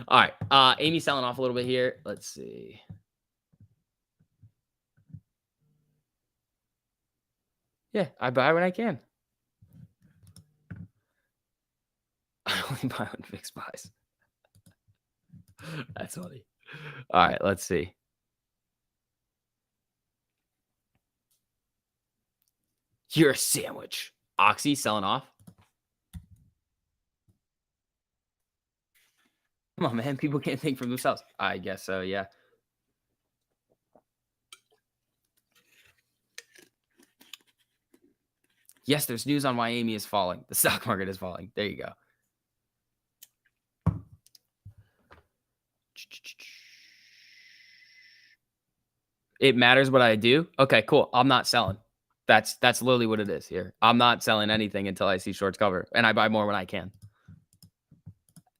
A: All right. Amy's selling off a little bit here. Let's see. Yeah, I buy when I can. I only buy when Vix buys. That's funny. All right, let's see. You're a sandwich. Oxy selling off. Come on, man. People can't think for themselves. I guess so, yeah. Yes, there's news on why Amy is falling. The stock market is falling. There you go. It matters what I do. Okay, cool. I'm not selling. That's literally what it is here. I'm not selling anything until I see shorts cover, and I buy more when I can.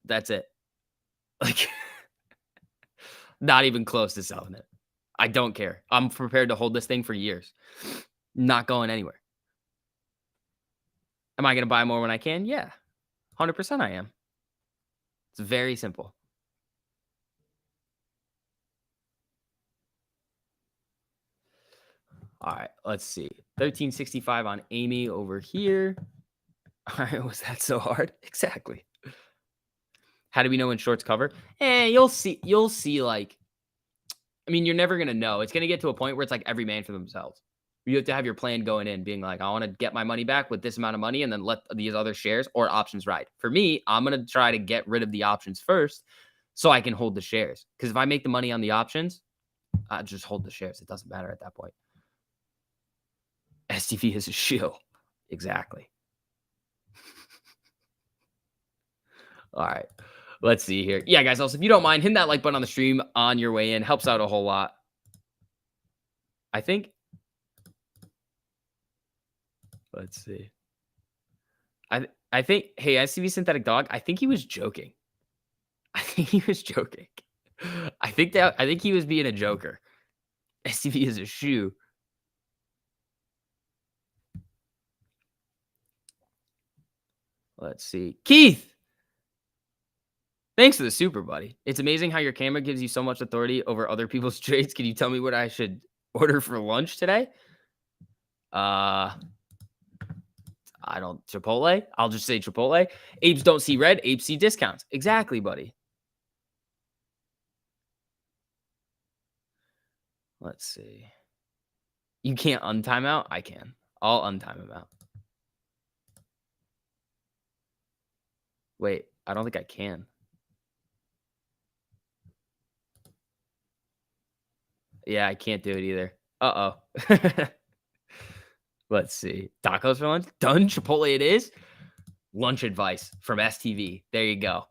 A: That's it. Like, not even close to selling it. I don't care. I'm prepared to hold this thing for years. Not going anywhere. Am I going to buy more when I can? Yeah. 100% I am. It's very simple. All right, let's see. 1365 on Amy over here. All right, was that so hard? Exactly. How do we know when shorts cover? You'll see like, I mean, you're never going to know. It's going to get to a point where it's like every man for themselves. You have to have your plan going in, being like, I want to get my money back with this amount of money and then let these other shares or options ride. For me, I'm going to try to get rid of the options first so I can hold the shares. Because if I make the money on the options, I just hold the shares. It doesn't matter at that point. STV is a shill. Exactly. All right. Let's see here. Yeah, guys, also, if you don't mind, hit that like button on the stream on your way in. Helps out a whole lot. I think. Let's see. I think, hey, STV Synthetic Dog, I think he was joking. I think he was joking. I think he was being a joker. STV is a shoe. Let's see. Keith, thanks for the super, buddy. It's amazing how your camera gives you so much authority over other people's trades. Can you tell me what I should order for lunch today? Uh, I don't Chipotle. I'll just say Chipotle. Apes don't see red. Apes see discounts. Exactly, buddy. Let's see. You can't untime out. I can. I'll untime him out. Wait, I don't think I can. Yeah, I can't do it either. Uh-oh. Let's see. Tacos for lunch? Done. Chipotle it is. Lunch advice from STV. There you go.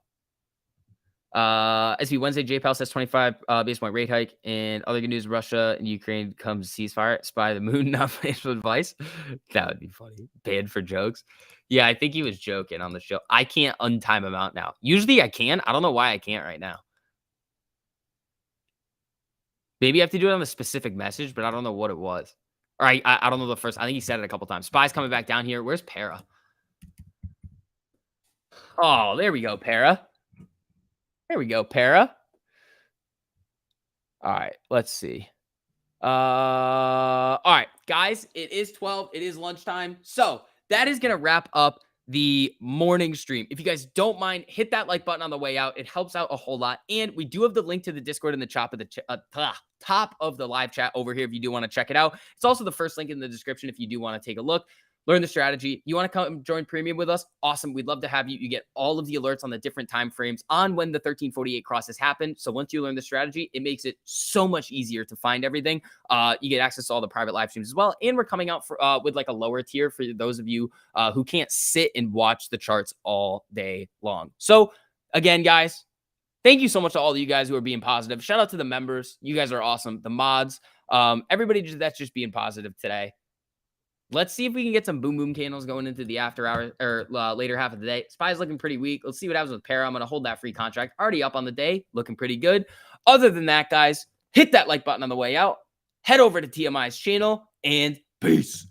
A: SB Wednesday, JPal says 25 base point rate hike. And other good news, Russia and Ukraine comes ceasefire. Spy the moon, not financial advice. That would be funny. Banned for jokes. Yeah, I think he was joking on the show. I can't untime him out now. Usually I can. I don't know why I can't right now. Maybe I have to do it on a specific message, but I don't know what it was. Or I don't know the first. I think he said it a couple times. Spy's coming back down here. Where's Para? Oh, there we go, Para. There we go, Para. All right, let's see. All right, guys, it is 12. It is lunchtime. So that is going to wrap up the morning stream. If you guys don't mind, hit that like button on the way out. It helps out a whole lot. And we do have the link to the Discord in the top of the live chat over here if you do want to check it out. It's also the first link in the description if you do want to take a look. Learn the strategy. You want to come join premium with us? Awesome. We'd love to have you. You get all of the alerts on the different time frames on when the 1348 crosses happen. So once you learn the strategy, it makes it so much easier to find everything. You get access to all the private live streams as well. And we're coming out with like a lower tier for those of you who can't sit and watch the charts all day long. So again, guys, thank you so much to all of you guys who are being positive. Shout out to the members. You guys are awesome. The mods, everybody that's just being positive today. Let's see if we can get some boom boom candles going into the after hour or later half of the day. Spy's looking pretty weak. Let's see what happens with Para. I'm going to hold that free contract. Already up on the day. Looking pretty good. Other than that, guys, hit that like button on the way out. Head over to TMI's channel and peace.